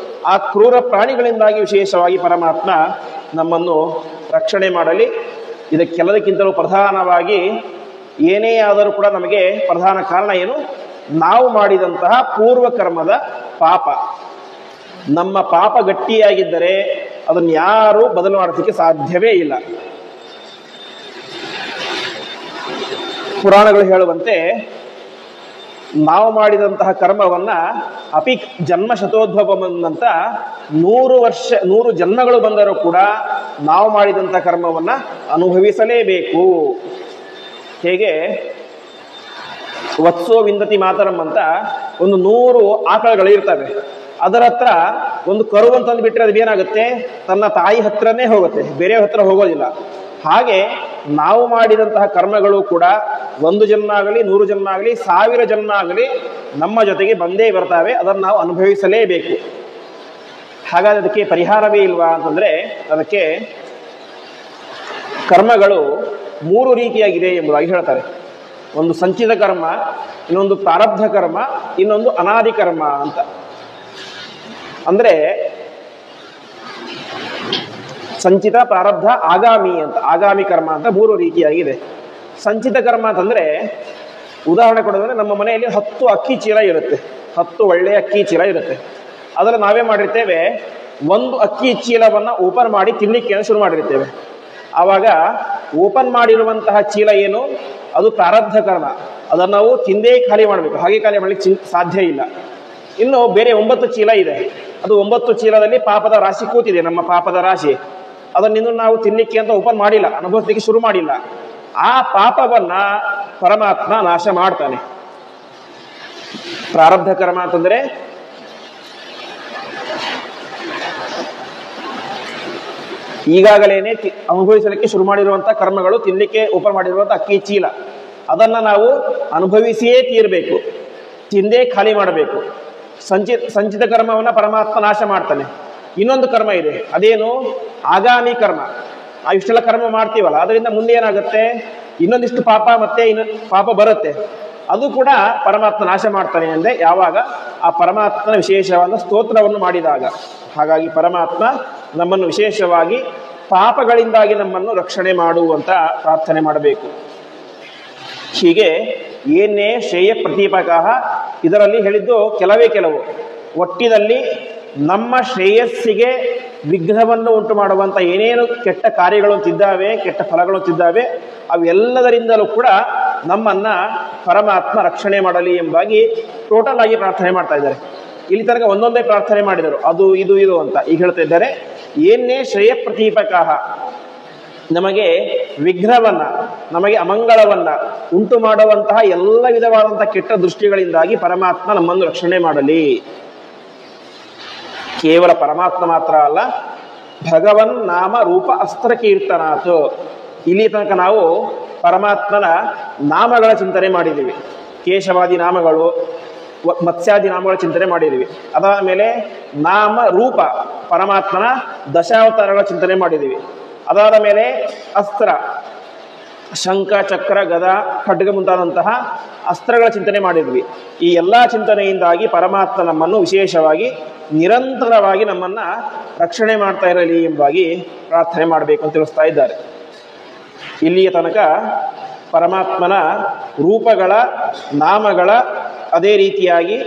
ಆ ಕ್ರೂರ ಪ್ರಾಣಿಗಳಿಂದಾಗಿ ವಿಶೇಷವಾಗಿ ಪರಮಾತ್ಮ ನಮ್ಮನ್ನು ರಕ್ಷಣೆ ಮಾಡಲಿ. ಇದಕ್ಕೆಲ್ಲದಕ್ಕಿಂತಲೂ ಪ್ರಧಾನವಾಗಿ ಏನೇ ಆದರೂ ಕೂಡ ನಮಗೆ ಪ್ರಧಾನ ಕಾರಣ ಏನು, ನಾವು ಮಾಡಿದಂತಹ ಪೂರ್ವಕರ್ಮದ ಪಾಪ. ನಮ್ಮ ಪಾಪ ಗಟ್ಟಿಯಾಗಿದ್ದರೆ ಅದನ್ನು ಯಾರೂ ಬದಲು ಮಾಡೋದಕ್ಕೆ ಸಾಧ್ಯವೇ ಇಲ್ಲ. ಪುರಾಣಗಳು ಹೇಳುವಂತೆ ನಾವು ಮಾಡಿದಂತಹ ಕರ್ಮವನ್ನ ಅಪಿ ಜನ್ಮ ಶತೋದ್ಭವವಂತ 100 ಜನ್ಮಗಳು ಬಂದರೂ ಕೂಡ ನಾವು ಮಾಡಿದಂತಹ ಕರ್ಮವನ್ನ ಅನುಭವಿಸಲೇಬೇಕು. ಹೇಗೆ ವತ್ಸೋ ವಿಂದತಿ ಮಾತರಂ ಅಂತ ಒಂದು 100 ಆಕಳಗಳಿರ್ತವೆ, ಅದರ ಹತ್ರ ಒಂದು ಕರು ಅಂತಂದು ಬಿಟ್ಟರೆ ಅದು ಏನಾಗುತ್ತೆ, ತನ್ನ ತಾಯಿ ಹತ್ರನೇ ಹೋಗುತ್ತೆ, ಬೇರೆ ಹತ್ರ ಹೋಗೋದಿಲ್ಲ. ಹಾಗೆ ನಾವು ಮಾಡಿದಂತಹ ಕರ್ಮಗಳು ಕೂಡ 1 ಜನ್ಮ ಆಗಲಿ 100 ಜನ್ಮ ಆಗಲಿ 1000 ಜನ್ಮ ಆಗಲಿ ನಮ್ಮ ಜೊತೆಗೆ ಬಂದೇ ಬರ್ತವೆ, ಅದನ್ನು ನಾವು ಅನುಭವಿಸಲೇಬೇಕು. ಹಾಗಾದ್ರೆ ಅದಕ್ಕೆ ಪರಿಹಾರವೇ ಇಲ್ವಾ ಅಂತಂದ್ರೆ, ಅದಕ್ಕೆ ಕರ್ಮಗಳು 3 ರೀತಿಯಾಗಿದೆ ಎಂಬುದಾಗಿ ಹೇಳ್ತಾರೆ. ಒಂದು ಸಂಚಿತ ಕರ್ಮ, ಇನ್ನೊಂದು ಪ್ರಾರಬ್ಧ ಕರ್ಮ, ಇನ್ನೊಂದು ಅನಾದಿ ಕರ್ಮ ಅಂತ. ಅಂದ್ರೆ ಸಂಚಿತ, ಪ್ರಾರಬ್ಧ, ಆಗಾಮಿ ಅಂತ. ಆಗಾಮಿ ಕರ್ಮ ಅಂತ 3 ರೀತಿಯಾಗಿದೆ. ಸಂಚಿತ ಕರ್ಮ ಅಂತಂದ್ರೆ, ಉದಾಹರಣೆ ಕೊಡೋದಂದ್ರೆ, ನಮ್ಮ ಮನೆಯಲ್ಲಿ 10 ಅಕ್ಕಿ ಚೀಲ ಇರುತ್ತೆ, 10 ಒಳ್ಳೆಯ ಅಕ್ಕಿ ಚೀಲ ಇರುತ್ತೆ. ಅದರಲ್ಲಿ ನಾವೇ ಮಾಡಿರ್ತೇವೆ, ಒಂದು ಅಕ್ಕಿ ಚೀಲವನ್ನ ಓಪನ್ ಮಾಡಿ ತಿನ್ಲಿಕ್ಕೆ ಶುರು ಮಾಡಿರ್ತೇವೆ. ಆವಾಗ ಓಪನ್ ಮಾಡಿರುವಂತಹ ಚೀಲ ಏನು, ಅದು ಪ್ರಾರಬ್ಧ ಕರ್ಮ. ಅದನ್ನು ನಾವು ತಿಂದೇ ಖಾಲಿ ಮಾಡಬೇಕು, ಹಾಗೆ ಖಾಲಿ ಮಾಡ್ಲಿಕ್ಕೆ ಸಾಧ್ಯ ಇಲ್ಲ. ಇನ್ನು ಬೇರೆ 9 ಚೀಲ ಇದೆ, ಅದು 9 ಚೀಲದಲ್ಲಿ ಪಾಪದ ರಾಶಿ ಕೂತಿದೆ, ನಮ್ಮ ಪಾಪದ ರಾಶಿ. ಅದನ್ನಿನ್ನು ನಾವು ತಿನ್ಲಿಕ್ಕೆ ಅಂತ ಓಪನ್ ಮಾಡಿಲ್ಲ, ಅನುಭವಿಸ್ಲಿಕ್ಕೆ ಶುರು ಮಾಡಿಲ್ಲ. ಆ ಪಾಪವನ್ನ ಪರಮಾತ್ಮ ನಾಶ ಮಾಡ್ತಾನೆ. ಪ್ರಾರಬ್ಧ ಕರ್ಮ ಅಂತಂದ್ರೆ ಈಗಾಗಲೇನೆ ಅನುಭವಿಸಲಿಕ್ಕೆ ಶುರು ಮಾಡಿರುವಂತಹ ಕರ್ಮಗಳು, ತಿನ್ಲಿಕ್ಕೆ ಓಪನ್ ಮಾಡಿರುವಂತಹ ಅಕ್ಕಿ ಚೀಲ, ಅದನ್ನ ನಾವು ಅನುಭವಿಸಿಯೇ ತೀರಬೇಕು, ತಿಂದೇ ಖಾಲಿ ಮಾಡಬೇಕು. ಸಂಚಿತ ಕರ್ಮವನ್ನ ಪರಮಾತ್ಮ ನಾಶ ಮಾಡ್ತಾನೆ. ಇನ್ನೊಂದು ಕರ್ಮ ಇದೆ, ಅದೇನು, ಆಗಾಮಿ ಕರ್ಮ. ನಾವು ಇಷ್ಟೆಲ್ಲ ಕರ್ಮ ಮಾಡ್ತೀವಲ್ಲ, ಅದರಿಂದ ಮುಂದೆ ಏನಾಗುತ್ತೆ, ಇನ್ನೊಂದಿಷ್ಟು ಪಾಪ ಮತ್ತೆ ಇನ್ನೊಂದು ಪಾಪ ಬರುತ್ತೆ, ಅದು ಕೂಡ ಪರಮಾತ್ಮ ನಾಶ ಮಾಡ್ತಾನೆ ಅಂದ್ರೆ ಯಾವಾಗ ಆ ಪರಮಾತ್ಮನ ವಿಶೇಷವಾದ ಸ್ತೋತ್ರವನ್ನು ಮಾಡಿದಾಗ. ಹಾಗಾಗಿ ಪರಮಾತ್ಮ ನಮ್ಮನ್ನು ವಿಶೇಷವಾಗಿ ಪಾಪಗಳಿಂದಾಗಿ ನಮ್ಮನ್ನು ರಕ್ಷಣೆ ಮಾಡುವಂತ ಪ್ರಾರ್ಥನೆ ಮಾಡಬೇಕು. ಹೀಗೆ ಏನೇ ಶ್ರೇಯ ಪ್ರತೀಪಕ, ಇದರಲ್ಲಿ ಹೇಳಿದ್ದು ಕೆಲವು ಒಟ್ಟಿನಲ್ಲಿ ನಮ್ಮ ಶ್ರೇಯಸ್ಸಿಗೆ ವಿಘ್ನವನ್ನು ಉಂಟು ಮಾಡುವಂಥ ಏನೇನು ಕೆಟ್ಟ ಕಾರ್ಯಗಳು ಅಂತಿದ್ದಾವೆ, ಕೆಟ್ಟ ಫಲಗಳು ಅಂತಿದ್ದಾವೆ, ಅವೆಲ್ಲದರಿಂದಲೂ ಕೂಡ ನಮ್ಮನ್ನ ಪರಮಾತ್ಮ ರಕ್ಷಣೆ ಮಾಡಲಿ ಎಂಬುದಾಗಿ ಟೋಟಲ್ ಆಗಿ ಪ್ರಾರ್ಥನೆ ಮಾಡ್ತಾ ಇದ್ದಾರೆ. ಇಲ್ಲಿ ತನಕ ಒಂದೊಂದೇ ಪ್ರಾರ್ಥನೆ ಮಾಡಿದರು, ಅದು ಇದು ಅಂತ. ಈಗ ಹೇಳ್ತಾ ಇದ್ದಾರೆ, ಏನೇ ಶ್ರೇಯ ಪ್ರತೀಪಕ, ನಮಗೆ ವಿಘ್ನವನ್ನ, ನಮಗೆ ಅಮಂಗಳವನ್ನ ಉಂಟು ಮಾಡುವಂತಹ ಎಲ್ಲ ವಿಧವಾದಂತಹ ಕೆಟ್ಟ ದೃಷ್ಟಿಗಳಿಂದಾಗಿ ಪರಮಾತ್ಮ ನಮ್ಮನ್ನು ರಕ್ಷಣೆ ಮಾಡಲಿ. ಕೇವಲ ಪರಮಾತ್ಮ ಮಾತ್ರ ಅಲ್ಲ, ಭಗವನ್ ನಾಮ ರೂಪ ಅಸ್ತ್ರ ಕೀರ್ತನಾಥ್. ಇಲ್ಲಿ ತನಕ ನಾವು ಪರಮಾತ್ಮನ ನಾಮಗಳ ಚಿಂತನೆ ಮಾಡಿದ್ದೀವಿ, ಕೇಶವಾದಿ ನಾಮಗಳು, ಮತ್ಸ್ಯಾದಿ ನಾಮಗಳ ಚಿಂತನೆ ಮಾಡಿದ್ದೀವಿ. ಅದಾದ ಮೇಲೆ ನಾಮ ರೂಪ, ಪರಮಾತ್ಮನ ದಶಾವತಾರಗಳ ಚಿಂತನೆ ಮಾಡಿದ್ದೀವಿ. ಅದಾದ ಮೇಲೆ ಅಸ್ತ್ರ, ಶಂಖ, ಚಕ್ರ, ಗದ, ಖಡ್ಗ ಮುಂತಾದಂತಹ ಅಸ್ತ್ರಗಳ ಚಿಂತನೆ ಮಾಡಿದ್ವಿ. ಈ ಎಲ್ಲ ಚಿಂತನೆಯಿಂದಾಗಿ ಪರಮಾತ್ಮ ನಮ್ಮನ್ನು ವಿಶೇಷವಾಗಿ ನಿರಂತರವಾಗಿ ನಮ್ಮನ್ನ ರಕ್ಷಣೆ ಮಾಡ್ತಾ ಇರಲಿ ಎಂಬುದಾಗಿ ಪ್ರಾರ್ಥನೆ ಮಾಡಬೇಕು ಅಂತ ತಿಳಿಸ್ತಾ ಇದ್ದಾರೆ. ಇಲ್ಲಿಯ ತನಕ ಪರಮಾತ್ಮನ ರೂಪಗಳ, ನಾಮಗಳ, ಅದೇ ರೀತಿಯಾಗಿ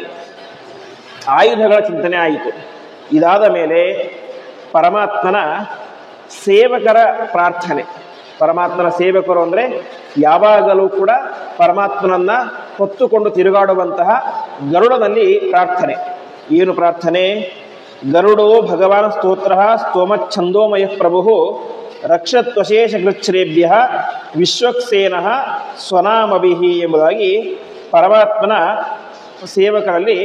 ಆಯುಧಗಳ ಚಿಂತನೆ ಆಯಿತು. ಇದಾದ ಮೇಲೆ ಪರಮಾತ್ಮನ ಸೇವಕರ ಪ್ರಾರ್ಥನೆ. ಪರಮಾತ್ಮನ ಸೇವಕರು ಅಂದರೆ ಯಾವಾಗಲೂ ಕೂಡ ಪರಮಾತ್ಮನನ್ನ ಹೊತ್ತುಕೊಂಡು ತಿರುಗಾಡುವಂತಹ ಗರುಡನಲ್ಲಿ ಪ್ರಾರ್ಥನೆ. ಏನು ಪ್ರಾರ್ಥನೆ? ಗರುಡೋ ಭಗವಾನ್ ಸ್ತೋತ್ರ ಸ್ತೋಮಚ್ಛಂದೋಮಯ ಪ್ರಭು ರಕ್ಷತ್ವಶೇಷ ಗೃಚ್ಛ್ರೇಭ್ಯ ವಿಶ್ವಕ್ಸೇನ ಸ್ವನಾಮಭಿಹಿ ಎಂಬುದಾಗಿ ಪರಮಾತ್ಮನ ಸೇವಕರಲ್ಲಿ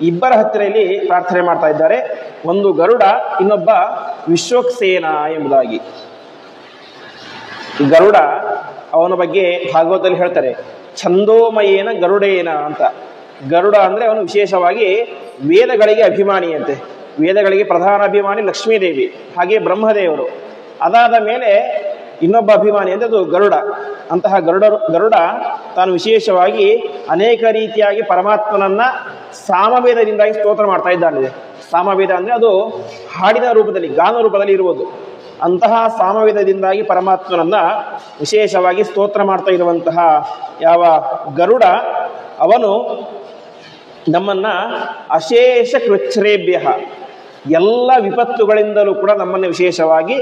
ಇಬ್ಬರ ಹತ್ತಿರ ಇಲ್ಲಿ ಪ್ರಾರ್ಥನೆ ಮಾಡ್ತಾ ಇದ್ದಾರೆ. ಒಂದು ಗರುಡ, ಇನ್ನೊಬ್ಬ ವಿಶ್ವಕ್ಸೇನ ಎಂಬುದಾಗಿ. ಗರುಡ, ಅವನ ಬಗ್ಗೆ ಭಾಗವತದಲ್ಲಿ ಹೇಳ್ತಾರೆ, ಛಂದೋಮಯೇನ ಗರುಡೇನ ಅಂತ. ಗರುಡ ಅಂದ್ರೆ ಅವನು ವಿಶೇಷವಾಗಿ ವೇದಗಳಿಗೆ ಅಭಿಮಾನಿಯಂತೆ. ವೇದಗಳಿಗೆ ಪ್ರಧಾನ ಅಭಿಮಾನಿ ಲಕ್ಷ್ಮೀದೇವಿ, ಹಾಗೆ ಬ್ರಹ್ಮದೇವರು. ಅದಾದ ಮೇಲೆ ಇನ್ನೊಬ್ಬ ಅಭಿಮಾನಿ ಅಂದ್ರೆ ಅದು ಗರುಡ. ಅಂತಹ ಗರುಡ ತಾನು ವಿಶೇಷವಾಗಿ ಅನೇಕ ರೀತಿಯಾಗಿ ಪರಮಾತ್ಮನನ್ನ ಸಾಮವೇದದಿಂದಾಗಿ ಸ್ತೋತ್ರ ಮಾಡ್ತಾ ಇದ್ದಾನೆ. ಸಾಮವೇದ ಅಂದ್ರೆ ಅದು ಹಾಡಿನ ರೂಪದಲ್ಲಿ, ಗಾನ ರೂಪದಲ್ಲಿ ಇರುವುದು. ಅಂತಹ ಸಾಮವೇದದಿಂದಾಗಿ ಪರಮಾತ್ಮನನ್ನ ವಿಶೇಷವಾಗಿ ಸ್ತೋತ್ರ ಮಾಡ್ತಾ ಇರುವಂತಹ ಯಾವ ಗರುಡ, ಅವನು ನಮ್ಮನ್ನ ಅಶೇಷ ಕೃಚ್ಛ್ರೇಭ್ಯ, ಎಲ್ಲ ವಿಪತ್ತುಗಳಿಂದಲೂ ಕೂಡ ನಮ್ಮನ್ನು ವಿಶೇಷವಾಗಿ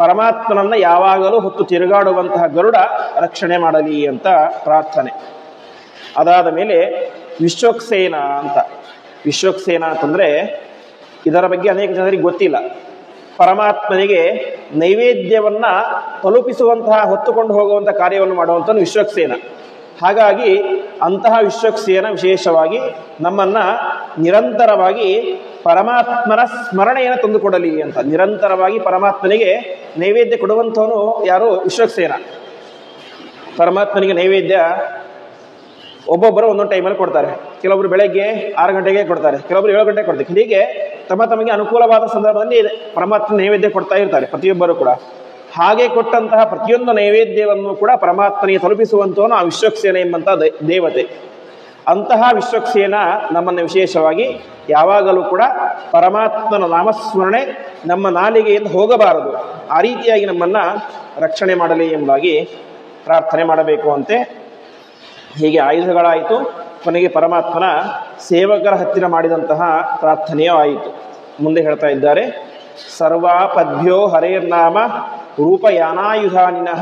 ಪರಮಾತ್ಮನನ್ನ ಯಾವಾಗಲೂ ಹೊತ್ತು ತಿರುಗಾಡುವಂತಹ ಗರುಡ ರಕ್ಷಣೆ ಮಾಡಲಿ ಅಂತ ಪ್ರಾರ್ಥನೆ. ಅದಾದ ಮೇಲೆ ವಿಶ್ವಕ್ಸೇನ ಅಂತ. ವಿಶ್ವಕ್ಸೇನ ಅಂತಂದ್ರೆ ಇದರ ಬಗ್ಗೆ ಅನೇಕ ಜನರಿಗೆ ಗೊತ್ತಿಲ್ಲ. ಪರಮಾತ್ಮನಿಗೆ ನೈವೇದ್ಯವನ್ನ ತಲುಪಿಸುವಂತಹ ಹೊತ್ತುಕೊಂಡು ಹೋಗುವಂತಹ ಕಾರ್ಯವನ್ನು ಮಾಡುವಂಥ ವಿಶ್ವಕ್ಸೇನ. ಹಾಗಾಗಿ ಅಂತಹ ವಿಶ್ವಕ್ಸೇನ ವಿಶೇಷವಾಗಿ ನಮ್ಮನ್ನ ನಿರಂತರವಾಗಿ ಪರಮಾತ್ಮನ ಸ್ಮರಣೆಯನ್ನು ತಂದುಕೊಡಲಿ ಅಂತ. ನಿರಂತರವಾಗಿ ಪರಮಾತ್ಮನಿಗೆ ನೈವೇದ್ಯ ಕೊಡುವಂಥವನು ಯಾರು? ವಿಶ್ವಕ್ಸೇನ. ಪರಮಾತ್ಮನಿಗೆ ನೈವೇದ್ಯ ಒಬ್ಬೊಬ್ಬರು ಒಂದೊಂದು ಟೈಮಲ್ಲಿ ಕೊಡ್ತಾರೆ. ಕೆಲವೊಬ್ರು ಬೆಳಗ್ಗೆ 6 ಗಂಟೆಗೆ ಕೊಡ್ತಾರೆ, ಕೆಲವೊಬ್ರು 7 ಗಂಟೆಗೆ ಕೊಡ್ತಾರೆ. ಹೀಗೆ ತಮಗೆ ಅನುಕೂಲವಾದ ಸಂದರ್ಭದಲ್ಲಿ ಪರಮಾತ್ಮ ನೈವೇದ್ಯ ಕೊಡ್ತಾ ಇರ್ತಾರೆ ಪ್ರತಿಯೊಬ್ಬರು ಕೂಡ. ಹಾಗೆ ಕೊಟ್ಟಂತಹ ಪ್ರತಿಯೊಂದು ನೈವೇದ್ಯವನ್ನು ಕೂಡ ಪರಮಾತ್ಮನಿಗೆ ತಲುಪಿಸುವಂಥವನು ಆ ವಿಶ್ವಕ್ಸೇನ ಎಂಬಂತಹ ದೇವತೆ. ಅಂತಹ ವಿಶ್ವಕ್ಸೇನ ನಮ್ಮನ್ನು ವಿಶೇಷವಾಗಿ ಯಾವಾಗಲೂ ಕೂಡ ಪರಮಾತ್ಮನ ನಾಮಸ್ಮರಣೆ ನಮ್ಮ ನಾಲಿಗೆಯಿಂದ ಹೋಗಬಾರದು, ಆ ರೀತಿಯಾಗಿ ನಮ್ಮನ್ನ ರಕ್ಷಣೆ ಮಾಡಲಿ ಎಂಬುದಾಗಿ ಪ್ರಾರ್ಥನೆ ಮಾಡಬೇಕು ಅಂತೆ. ಹೀಗೆ ಆಯುಧಗಳಾಯಿತು. ಕೊನೆಗೆ ಪರಮಾತ್ಮನ ಸೇವಕರ ಹತ್ತಿರ ಮಾಡಿದಂತಹ ಪ್ರಾರ್ಥನೆಯೂ ಆಯಿತು. ಮುಂದೆ ಹೇಳ್ತಾ ಇದ್ದಾರೆ, ಸರ್ವಾಪದ್ಭ್ಯೋ ಹರೇರ್ನಾಮ ರೂಪಯಾನಾಯುಧಾನಿನಃ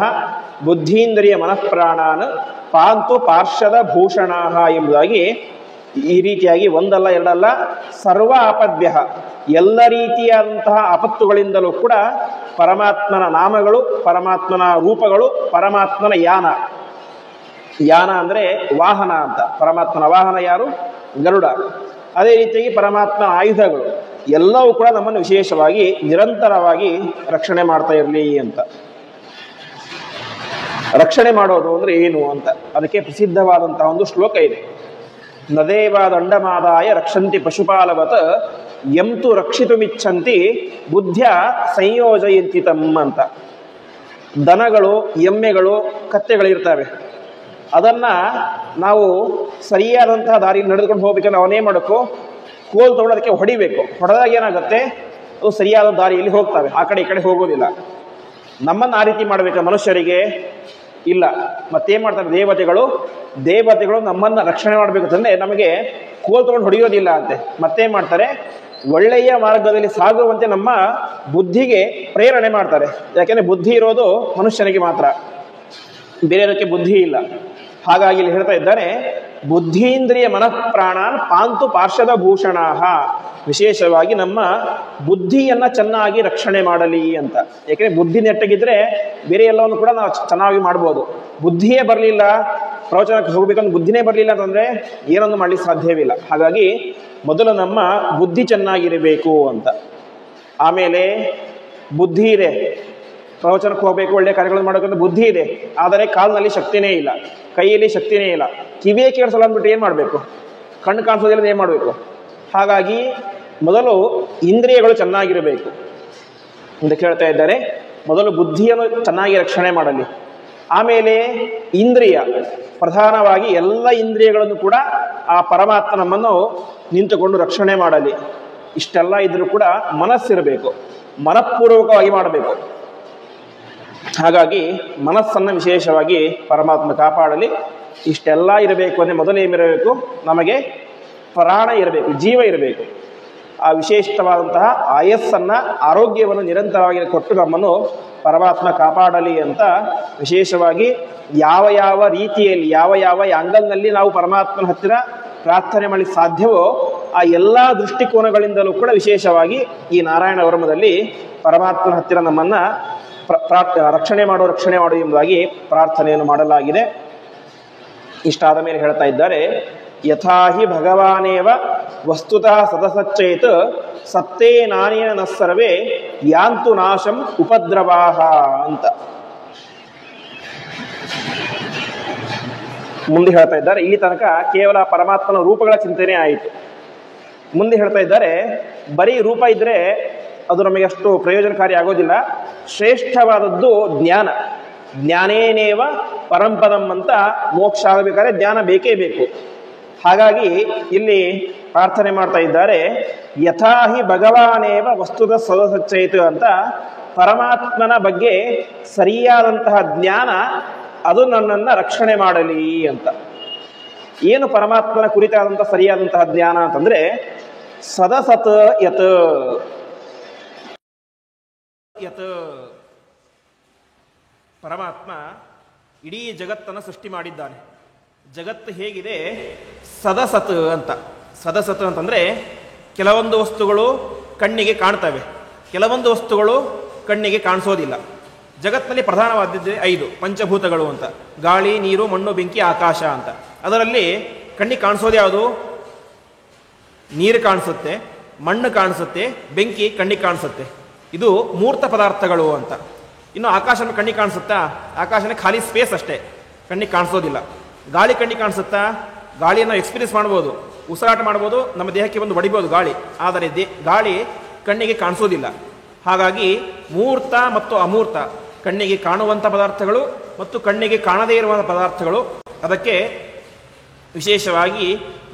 ಬುದ್ಧೀಂದ್ರಿಯ ಮನಃಪ್ರಾಣಾನ್ ಪಾಂತು ಪಾರ್ಶ್ವದ ಭೂಷಣಾಹ ಎಂಬುದಾಗಿ ಈ ರೀತಿಯಾಗಿ ಒಂದಲ್ಲ ಎರಡಲ್ಲ ಸರ್ವ ಆಪದ್ಭ್ಯ ಎಲ್ಲ ರೀತಿಯಾದಂತಹ ಆಪತ್ತುಗಳಿಂದಲೂ ಕೂಡ ಪರಮಾತ್ಮನ ನಾಮಗಳು, ಪರಮಾತ್ಮನ ರೂಪಗಳು, ಪರಮಾತ್ಮನ ಯಾನ. ಯಾನ ಅಂದರೆ ವಾಹನ ಅಂತ. ಪರಮಾತ್ಮನ ವಾಹನ ಯಾರು? ಗರುಡ. ಅದೇ ರೀತಿಯಾಗಿ ಪರಮಾತ್ಮನ ಆಯುಧಗಳು ಎಲ್ಲವೂ ಕೂಡ ನಮ್ಮನ್ನು ವಿಶೇಷವಾಗಿ ನಿರಂತರವಾಗಿ ರಕ್ಷಣೆ ಮಾಡ್ತಾ ಇರಲಿ ಅಂತ. ರಕ್ಷಣೆ ಮಾಡೋದು ಅಂದ್ರೆ ಏನು ಅಂತ ಅದಕ್ಕೆ ಪ್ರಸಿದ್ಧವಾದಂತಹ ಒಂದು ಶ್ಲೋಕ ಇದೆ. ನದೇವ ದಂಡಮಾದಾಯ ರಕ್ಷಂತಿ ಪಶುಪಾಲವತ್ ಎಂತು ರಕ್ಷಿತುಮಿಚ್ಛಂತಿ ಬುದ್ಧ್ಯ ಸಂಯೋಜಯಂತಿ ತಮ್ಮ ಅಂತ. ದನಗಳು, ಎಮ್ಮೆಗಳು, ಕತ್ತೆಗಳಿರ್ತವೆ. ಅದನ್ನ ನಾವು ಸರಿಯಾದಂತಹ ದಾರಿಯಲ್ಲಿ ನಡೆದುಕೊಂಡು ಹೋಗ್ಬೇಕಂದ್ರೆ ಅವನೇ ಮಾಡಬೇಕು, ಕೋಲ್ ತಗೊಂಡು ಅದಕ್ಕೆ ಹೊಡಿಬೇಕು. ಹೊಡೆದಾಗ ಏನಾಗುತ್ತೆ, ಅದು ಸರಿಯಾದ ದಾರಿಯಲ್ಲಿ ಹೋಗ್ತವೆ, ಆ ಕಡೆ ಈ ಕಡೆ ಹೋಗೋದಿಲ್ಲ. ನಮ್ಮನ್ನು ಆ ರೀತಿ ಮಾಡಬೇಕು ಮನುಷ್ಯರಿಗೆ ಇಲ್ಲ. ಮತ್ತೇನು ಮಾಡ್ತಾರೆ ದೇವತೆಗಳು ನಮ್ಮನ್ನು ರಕ್ಷಣೆ ಮಾಡಬೇಕಂತಂದ್ರೆ ನಮಗೆ ಕೋಲ್ ತಗೊಂಡು ಹೊಡೆಯೋದಿಲ್ಲ ಅಂತೆ. ಮತ್ತೇನು ಮಾಡ್ತಾರೆ, ಒಳ್ಳೆಯ ಮಾರ್ಗದಲ್ಲಿ ಸಾಗುವಂತೆ ನಮ್ಮ ಬುದ್ಧಿಗೆ ಪ್ರೇರಣೆ ಮಾಡ್ತಾರೆ. ಯಾಕೆಂದ್ರೆ ಬುದ್ಧಿ ಇರೋದು ಮನುಷ್ಯನಿಗೆ ಮಾತ್ರ, ಬೇರೆಯವರಿಗೆ ಬುದ್ಧಿ ಇಲ್ಲ. ಹಾಗಾಗಿ ಇಲ್ಲಿ ಹೇಳ್ತಾ ಇದ್ದಾರೆ, ಬುದ್ಧೀಂದ್ರಿಯ ಮನಃಪ್ರಾಣಾನ್ ಪಾಂತು ಪಾರ್ಶ್ವದ ಭೂಷಣಾಹ. ವಿಶೇಷವಾಗಿ ನಮ್ಮ ಬುದ್ಧಿಯನ್ನ ಚೆನ್ನಾಗಿ ರಕ್ಷಣೆ ಮಾಡಲಿ ಅಂತ. ಯಾಕೆಂದ್ರೆ ಬುದ್ಧಿ ನೆಟ್ಟಗಿದ್ರೆ ಬೇರೆ ಎಲ್ಲವನ್ನು ಕೂಡ ನಾವು ಚೆನ್ನಾಗಿ ಮಾಡ್ಬೋದು. ಬುದ್ಧಿಯೇ ಬರಲಿಲ್ಲ, ಪ್ರವಚನಕ್ಕೆ ಹೋಗ್ಬೇಕಂದ್ರೆ ಬುದ್ಧಿನೇ ಬರಲಿಲ್ಲ ಅಂತಂದ್ರೆ ಏನೊಂದು ಮಾಡ್ಲಿಕ್ಕೆ ಸಾಧ್ಯವಿಲ್ಲ. ಹಾಗಾಗಿ ಮೊದಲು ನಮ್ಮ ಬುದ್ಧಿ ಚೆನ್ನಾಗಿರಬೇಕು ಅಂತ. ಆಮೇಲೆ ಬುದ್ಧಿ ಇದೆ, ಪ್ರವಚನಕ್ಕೆ ಹೋಗಬೇಕು, ಒಳ್ಳೆ ಕಾರ್ಯಗಳನ್ನು ಮಾಡೋಕಂದ್ರೆ ಬುದ್ಧಿ ಇದೆ, ಆದರೆ ಕಾಲಿನಲ್ಲಿ ಶಕ್ತಿನೇ ಇಲ್ಲ, ಕೈಯಲ್ಲಿ ಶಕ್ತಿನೇ ಇಲ್ಲ, ಕಿವಿಯೇ ಕೇಳಿಸಲ್ಲ ಅಂದ್ಬಿಟ್ಟು ಏನು ಮಾಡಬೇಕು, ಕಣ್ಣು ಕಾಣಿಸೋದಿಲ್ಲ ಏನು ಮಾಡಬೇಕು. ಹಾಗಾಗಿ ಮೊದಲು ಇಂದ್ರಿಯಗಳು ಚೆನ್ನಾಗಿರಬೇಕು ಅಂತ ಕೇಳ್ತಾ ಇದ್ದಾರೆ. ಮೊದಲು ಬುದ್ಧಿಯನ್ನು ಚೆನ್ನಾಗಿ ರಕ್ಷಣೆ ಮಾಡಲಿ. ಆಮೇಲೆ ಇಂದ್ರಿಯ, ಪ್ರಧಾನವಾಗಿ ಎಲ್ಲ ಇಂದ್ರಿಯಗಳನ್ನು ಕೂಡ ಆ ಪರಮಾತ್ಮ ನಮ್ಮನ್ನು ನಿಂತುಕೊಂಡು ರಕ್ಷಣೆ ಮಾಡಲಿ. ಇಷ್ಟೆಲ್ಲ ಇದ್ರೂ ಕೂಡ ಮನಸ್ಸಿರಬೇಕು, ಮನಃಪೂರ್ವಕವಾಗಿ ಮಾಡಬೇಕು. ಹಾಗಾಗಿ ಮನಸ್ಸನ್ನು ವಿಶೇಷವಾಗಿ ಪರಮಾತ್ಮ ಕಾಪಾಡಲಿ. ಇಷ್ಟೆಲ್ಲ ಇರಬೇಕು ಅಂದರೆ ಮೊದಲು ಏನಿರಬೇಕು, ನಮಗೆ ಪ್ರಾಣ ಇರಬೇಕು, ಜೀವ ಇರಬೇಕು. ಆ ವಿಶೇಷವಾದಂತಹ ಆಯಸ್ಸನ್ನು, ಆರೋಗ್ಯವನ್ನು ನಿರಂತರವಾಗಿ ಕೊಟ್ಟು ನಮ್ಮನ್ನು ಪರಮಾತ್ಮ ಕಾಪಾಡಲಿ ಅಂತ ವಿಶೇಷವಾಗಿ ಯಾವ ಯಾವ ರೀತಿಯಲ್ಲಿ, ಯಾವ ಯಾವ ಆಂಗಲ್ನಲ್ಲಿ ನಾವು ಪರಮಾತ್ಮನ ಹತ್ತಿರ ಪ್ರಾರ್ಥನೆ ಮಾಡಲಿಕ್ಕೆ ಸಾಧ್ಯವೋ ಆ ಎಲ್ಲ ದೃಷ್ಟಿಕೋನಗಳಿಂದಲೂ ಕೂಡ ವಿಶೇಷವಾಗಿ ಈ ನಾರಾಯಣ ವರ್ಮದಲ್ಲಿ ಪರಮಾತ್ಮನ ಹತ್ತಿರ ನಮ್ಮನ್ನು ರಕ್ಷಣೆ ಮಾಡು ಎಂಬುದಾಗಿ ಪ್ರಾರ್ಥನೆಯನ್ನು ಮಾಡಲಾಗಿದೆ. ಇಷ್ಟಾದ ಮೇಲೆ ಹೇಳ್ತಾ ಇದ್ದಾರೆ, ಯಥಾಹಿ ಭಗವಾನೇವ ವಸ್ತುತಃ ಸದಸಚ್ಚೇತ್ ಸತ್ತೇ ನಾನೇನ ನ ಸರ್ವೇ ಯಾಂತು ನಾಶಂ ಉಪದ್ರವಾಹ ಅಂತ ಮುಂದೆ ಹೇಳ್ತಾ ಇದ್ದಾರೆ. ಇಲ್ಲಿ ತನಕ ಕೇವಲ ಪರಮಾತ್ಮನ ರೂಪಗಳ ಚಿಂತನೆ ಆಯಿತು. ಮುಂದೆ ಹೇಳ್ತಾ ಇದ್ದಾರೆ, ಬರೀ ರೂಪ ಇದ್ರೆ ಅದು ನಮಗೆ ಅಷ್ಟು ಪ್ರಯೋಜನಕಾರಿ ಆಗೋದಿಲ್ಲ. ಶ್ರೇಷ್ಠವಾದದ್ದು ಜ್ಞಾನ. ಜ್ಞಾನೇನೇವ ಪರಂಪದಂ ಅಂತ ಮೋಕ್ಷ ಆಗಬೇಕಾದ್ರೆ ಜ್ಞಾನ ಬೇಕೇ ಬೇಕು. ಹಾಗಾಗಿ ಇಲ್ಲಿ ಪ್ರಾರ್ಥನೆ ಮಾಡ್ತಾ ಇದ್ದಾರೆ, ಯಥಾಹಿ ಭಗವಾನೇವ ವಸ್ತುತ ಸದಸಚ್ಚೈತು ಅಂತ. ಪರಮಾತ್ಮನ ಬಗ್ಗೆ ಸರಿಯಾದಂತಹ ಜ್ಞಾನ ಅದು ನನ್ನನ್ನು ರಕ್ಷಣೆ ಮಾಡಲಿ ಅಂತ. ಏನು ಪರಮಾತ್ಮನ ಕುರಿತಾದಂತಹ ಸರಿಯಾದಂತಹ ಜ್ಞಾನ ಅಂತಂದ್ರೆ, ಸದಸತ್ ಯತ್ ಪರಮಾತ್ಮ ಇಡೀ ಜಗತ್ತನ್ನು ಸೃಷ್ಟಿ ಮಾಡಿದ್ದಾನೆ. ಜಗತ್ತು ಹೇಗಿದೆ? ಸದಸತ್ ಅಂತ. ಸದಸತ್ ಅಂತಂದರೆ ಕೆಲವೊಂದು ವಸ್ತುಗಳು ಕಣ್ಣಿಗೆ ಕಾಣ್ತವೆ, ಕೆಲವೊಂದು ವಸ್ತುಗಳು ಕಣ್ಣಿಗೆ ಕಾಣಿಸೋದಿಲ್ಲ. ಜಗತ್ತಿನಲ್ಲಿ ಪ್ರಧಾನವಾದದ್ದೇ 5 ಪಂಚಭೂತಗಳು ಅಂತ: ಗಾಳಿ, ನೀರು, ಮಣ್ಣು, ಬೆಂಕಿ, ಆಕಾಶ ಅಂತ. ಅದರಲ್ಲಿ ಕಣ್ಣಿಗೆ ಕಾಣಿಸೋದು ಯಾವುದು? ನೀರು ಕಾಣಿಸುತ್ತೆ, ಮಣ್ಣು ಕಾಣಿಸುತ್ತೆ, ಬೆಂಕಿ ಕಣ್ಣಿಗೆ ಕಾಣಿಸುತ್ತೆ. ಇದು ಮೂರ್ತ ಪದಾರ್ಥಗಳು ಅಂತ. ಇನ್ನು ಆಕಾಶನ ಕಣ್ಣಿಗೆ ಕಾಣಿಸುತ್ತಾ? ಆಕಾಶನೇ ಖಾಲಿ ಸ್ಪೇಸ್ ಅಷ್ಟೇ, ಕಣ್ಣಿಗೆ ಕಾಣಿಸೋದಿಲ್ಲ. ಗಾಳಿ ಕಣ್ಣಿಗೆ ಕಾಣಿಸುತ್ತಾ? ಗಾಳಿಯನ್ನು ಎಕ್ಸ್ಪೀರಿಯನ್ಸ್ ಮಾಡ್ಬೋದು, ಉಸಿರಾಟ ಮಾಡ್ಬೋದು, ನಮ್ಮ ದೇಹಕ್ಕೆ ಬಂದು ಹೊಡಿಬೋದು ಗಾಳಿ. ಆದರೆ ಗಾಳಿ ಕಣ್ಣಿಗೆ ಕಾಣಿಸೋದಿಲ್ಲ. ಹಾಗಾಗಿ ಮೂರ್ತ ಮತ್ತು ಅಮೂರ್ತ, ಕಣ್ಣಿಗೆ ಕಾಣುವಂಥ ಪದಾರ್ಥಗಳು ಮತ್ತು ಕಣ್ಣಿಗೆ ಕಾಣದೇ ಇರುವಂಥ ಪದಾರ್ಥಗಳು. ಅದಕ್ಕೆ ವಿಶೇಷವಾಗಿ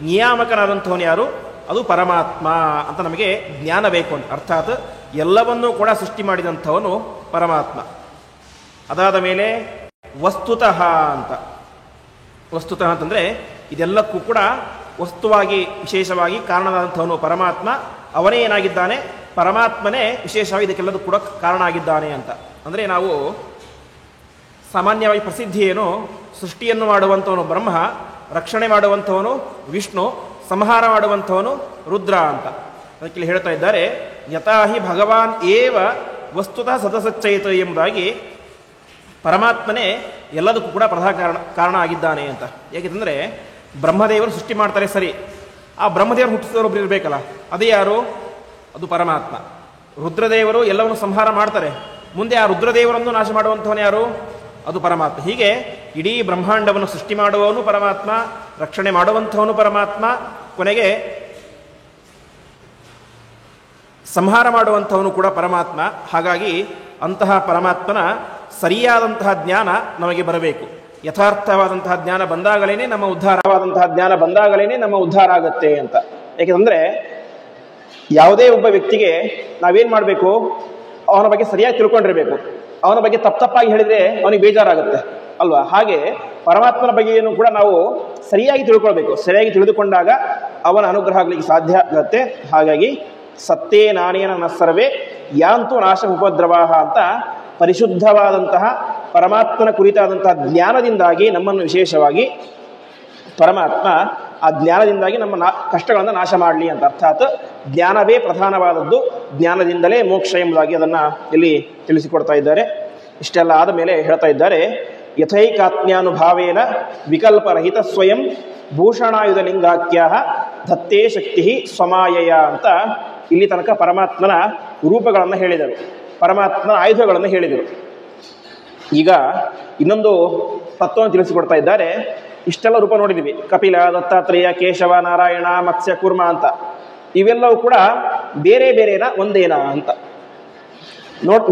ನಿಯಾಮಕನಾದಂಥವನು ಯಾರು? ಅದು ಪರಮಾತ್ಮ ಅಂತ ನಮಗೆ ಜ್ಞಾನ ಬೇಕು ಅಂತ. ಅರ್ಥಾತ್ ಎಲ್ಲವನ್ನೂ ಕೂಡ ಸೃಷ್ಟಿ ಮಾಡಿದಂಥವನು ಪರಮಾತ್ಮ. ಅದಾದ ಮೇಲೆ ವಸ್ತುತಃ ಅಂತ. ವಸ್ತುತಃ ಅಂತಂದರೆ ಇದೆಲ್ಲಕ್ಕೂ ಕೂಡ ವಸ್ತುವಾಗಿ ವಿಶೇಷವಾಗಿ ಕಾರಣನಾದಂಥವನು ಪರಮಾತ್ಮ. ಅವನೇ ಏನಾಗಿದ್ದಾನೆ? ಪರಮಾತ್ಮನೇ ವಿಶೇಷವಾಗಿ ಇದಕ್ಕೆಲ್ಲದೂ ಕೂಡ ಕಾರಣ ಆಗಿದ್ದಾನೆ ಅಂತ. ಅಂದರೆ ನಾವು ಸಾಮಾನ್ಯವಾಗಿ ಪ್ರಸಿದ್ಧಿ ಏನು? ಸೃಷ್ಟಿಯನ್ನು ಮಾಡುವಂಥವನು ಬ್ರಹ್ಮ, ರಕ್ಷಣೆ ಮಾಡುವಂಥವನು ವಿಷ್ಣು, ಸಂಹಾರ ಮಾಡುವಂಥವನು ರುದ್ರ ಅಂತ. ಅದಕ್ಕೆ ಹೇಳ್ತಾ ಇದ್ದಾರೆ, ಯಥಾಹಿ ಭಗವಾನ್ ಏವ ವಸ್ತುತಃ ಸದಸಚ್ಚೈತ ಎಂಬುದಾಗಿ ಪರಮಾತ್ಮನೇ ಎಲ್ಲದಕ್ಕೂ ಕೂಡ ಪ್ರಧಾನ ಕಾರಣ ಆಗಿದ್ದಾನೆ ಅಂತ. ಯಾಕೆಂದರೆ ಬ್ರಹ್ಮದೇವರು ಸೃಷ್ಟಿ ಮಾಡ್ತಾರೆ ಸರಿ, ಆ ಬ್ರಹ್ಮದೇವರು ಹುಟ್ಟಿಸಿದವರು ಒಬ್ಬರು ಇರಬೇಕಲ್ಲ, ಅದೇ ಯಾರು? ಅದು ಪರಮಾತ್ಮ. ರುದ್ರದೇವರು ಎಲ್ಲವನ್ನು ಸಂಹಾರ ಮಾಡ್ತಾರೆ, ಮುಂದೆ ಆ ರುದ್ರದೇವರನ್ನು ನಾಶ ಮಾಡುವಂಥವನು ಯಾರು? ಅದು ಪರಮಾತ್ಮ. ಹೀಗೆ ಇಡೀ ಬ್ರಹ್ಮಾಂಡವನ್ನು ಸೃಷ್ಟಿ ಮಾಡುವವನು ಪರಮಾತ್ಮ, ರಕ್ಷಣೆ ಮಾಡುವಂಥವನು ಪರಮಾತ್ಮ, ಕೊನೆಗೆ ಸಂಹಾರ ಮಾಡುವಂಥವನು ಕೂಡ ಪರಮಾತ್ಮ. ಹಾಗಾಗಿ ಅಂತಹ ಪರಮಾತ್ಮನ ಸರಿಯಾದಂತಹ ಜ್ಞಾನ ನಮಗೆ ಬರಬೇಕು. ಯಥಾರ್ಥವಾದಂತಹ ಜ್ಞಾನ ಬಂದಾಗಲೇ ನಮ್ಮ ಉದ್ಧಾರವಾದಂತಹ ಜ್ಞಾನ ಬಂದಾಗಲೇ ನಮ್ಮ ಉದ್ಧಾರ ಆಗುತ್ತೆ ಅಂತ. ಯಾಕೆಂದರೆ ಯಾವುದೇ ಒಬ್ಬ ವ್ಯಕ್ತಿಗೆ ನಾವೇನು ಮಾಡಬೇಕು? ಅವನ ಬಗ್ಗೆ ಸರಿಯಾಗಿ ತಿಳ್ಕೊಂಡಿರಬೇಕು. ಅವನ ಬಗ್ಗೆ ತಪ್ಪಾಗಿ ಹೇಳಿದರೆ ಅವನಿಗೆ ಬೇಜಾರಾಗುತ್ತೆ ಅಲ್ವಾ? ಹಾಗೆ ಪರಮಾತ್ಮನ ಬಗ್ಗೆಯನ್ನು ಕೂಡ ನಾವು ಸರಿಯಾಗಿ ತಿಳ್ಕೊಳ್ಬೇಕು. ಸರಿಯಾಗಿ ತಿಳಿದುಕೊಂಡಾಗ ಅವನ ಅನುಗ್ರಹ ಆಗಲಿಕ್ಕೆ ಸಾಧ್ಯ ಆಗುತ್ತೆ. ಹಾಗಾಗಿ ಸತ್ತೇ ನಾನೇನ ನ ಸರ್ವೇ ಯಾಂತು ನಾಶ ಉಪದ್ರವಾಹ ಅಂತ ಪರಿಶುದ್ಧವಾದಂತಹ ಪರಮಾತ್ಮನ ಕುರಿತಾದಂತಹ ಜ್ಞಾನದಿಂದಾಗಿ ನಮ್ಮನ್ನು ವಿಶೇಷವಾಗಿ ಪರಮಾತ್ಮ ಆ ಜ್ಞಾನದಿಂದಾಗಿ ನಮ್ಮ ಕಷ್ಟಗಳನ್ನು ನಾಶ ಮಾಡಲಿ ಅಂತ. ಅರ್ಥಾತ್ ಜ್ಞಾನವೇ ಪ್ರಧಾನವಾದದ್ದು, ಜ್ಞಾನದಿಂದಲೇ ಮೋಕ್ಷ ಎಂಬುದಾಗಿ ಅದನ್ನು ಇಲ್ಲಿ ತಿಳಿಸಿಕೊಡ್ತಾ ಇದ್ದಾರೆ. ಇಷ್ಟೆಲ್ಲ ಆದ ಮೇಲೆ ಹೇಳ್ತಾ ಇದ್ದಾರೆ, ಯಥೈಕಾತ್ಮ್ಯಾನುಭಾವೇನ ವಿಕಲ್ಪರಹಿತ ಸ್ವಯಂ ಭೂಷಣಾಯುಧ ಲಿಂಗಾಖ್ಯ ಧತ್ತೇ ಶಕ್ತಿ ಸ್ವಮಾಯಯ ಅಂತ ಇಲ್ಲಿ ತನಕ ಪರಮಾತ್ಮನ ರೂಪಗಳನ್ನು ಹೇಳಿದರು, ಪರಮಾತ್ಮನ ಆಯುಧಗಳನ್ನು ಹೇಳಿದರು. ಈಗ ಇನ್ನೊಂದು ತತ್ವವನ್ನು ತಿಳಿಸಿಕೊಡ್ತಾ ಇದ್ದಾರೆ. ಇಷ್ಟೆಲ್ಲ ರೂಪ ನೋಡಿದ್ದೀವಿ, ಕಪಿಲ, ದತ್ತಾತ್ರೇಯ, ಕೇಶವ, ನಾರಾಯಣ, ಮತ್ಸ್ಯ, ಕೂರ್ಮ ಅಂತ. ಇವೆಲ್ಲವೂ ಕೂಡ ಬೇರೆ ಬೇರೆನಾ ಒಂದೇನಾ ಅಂತ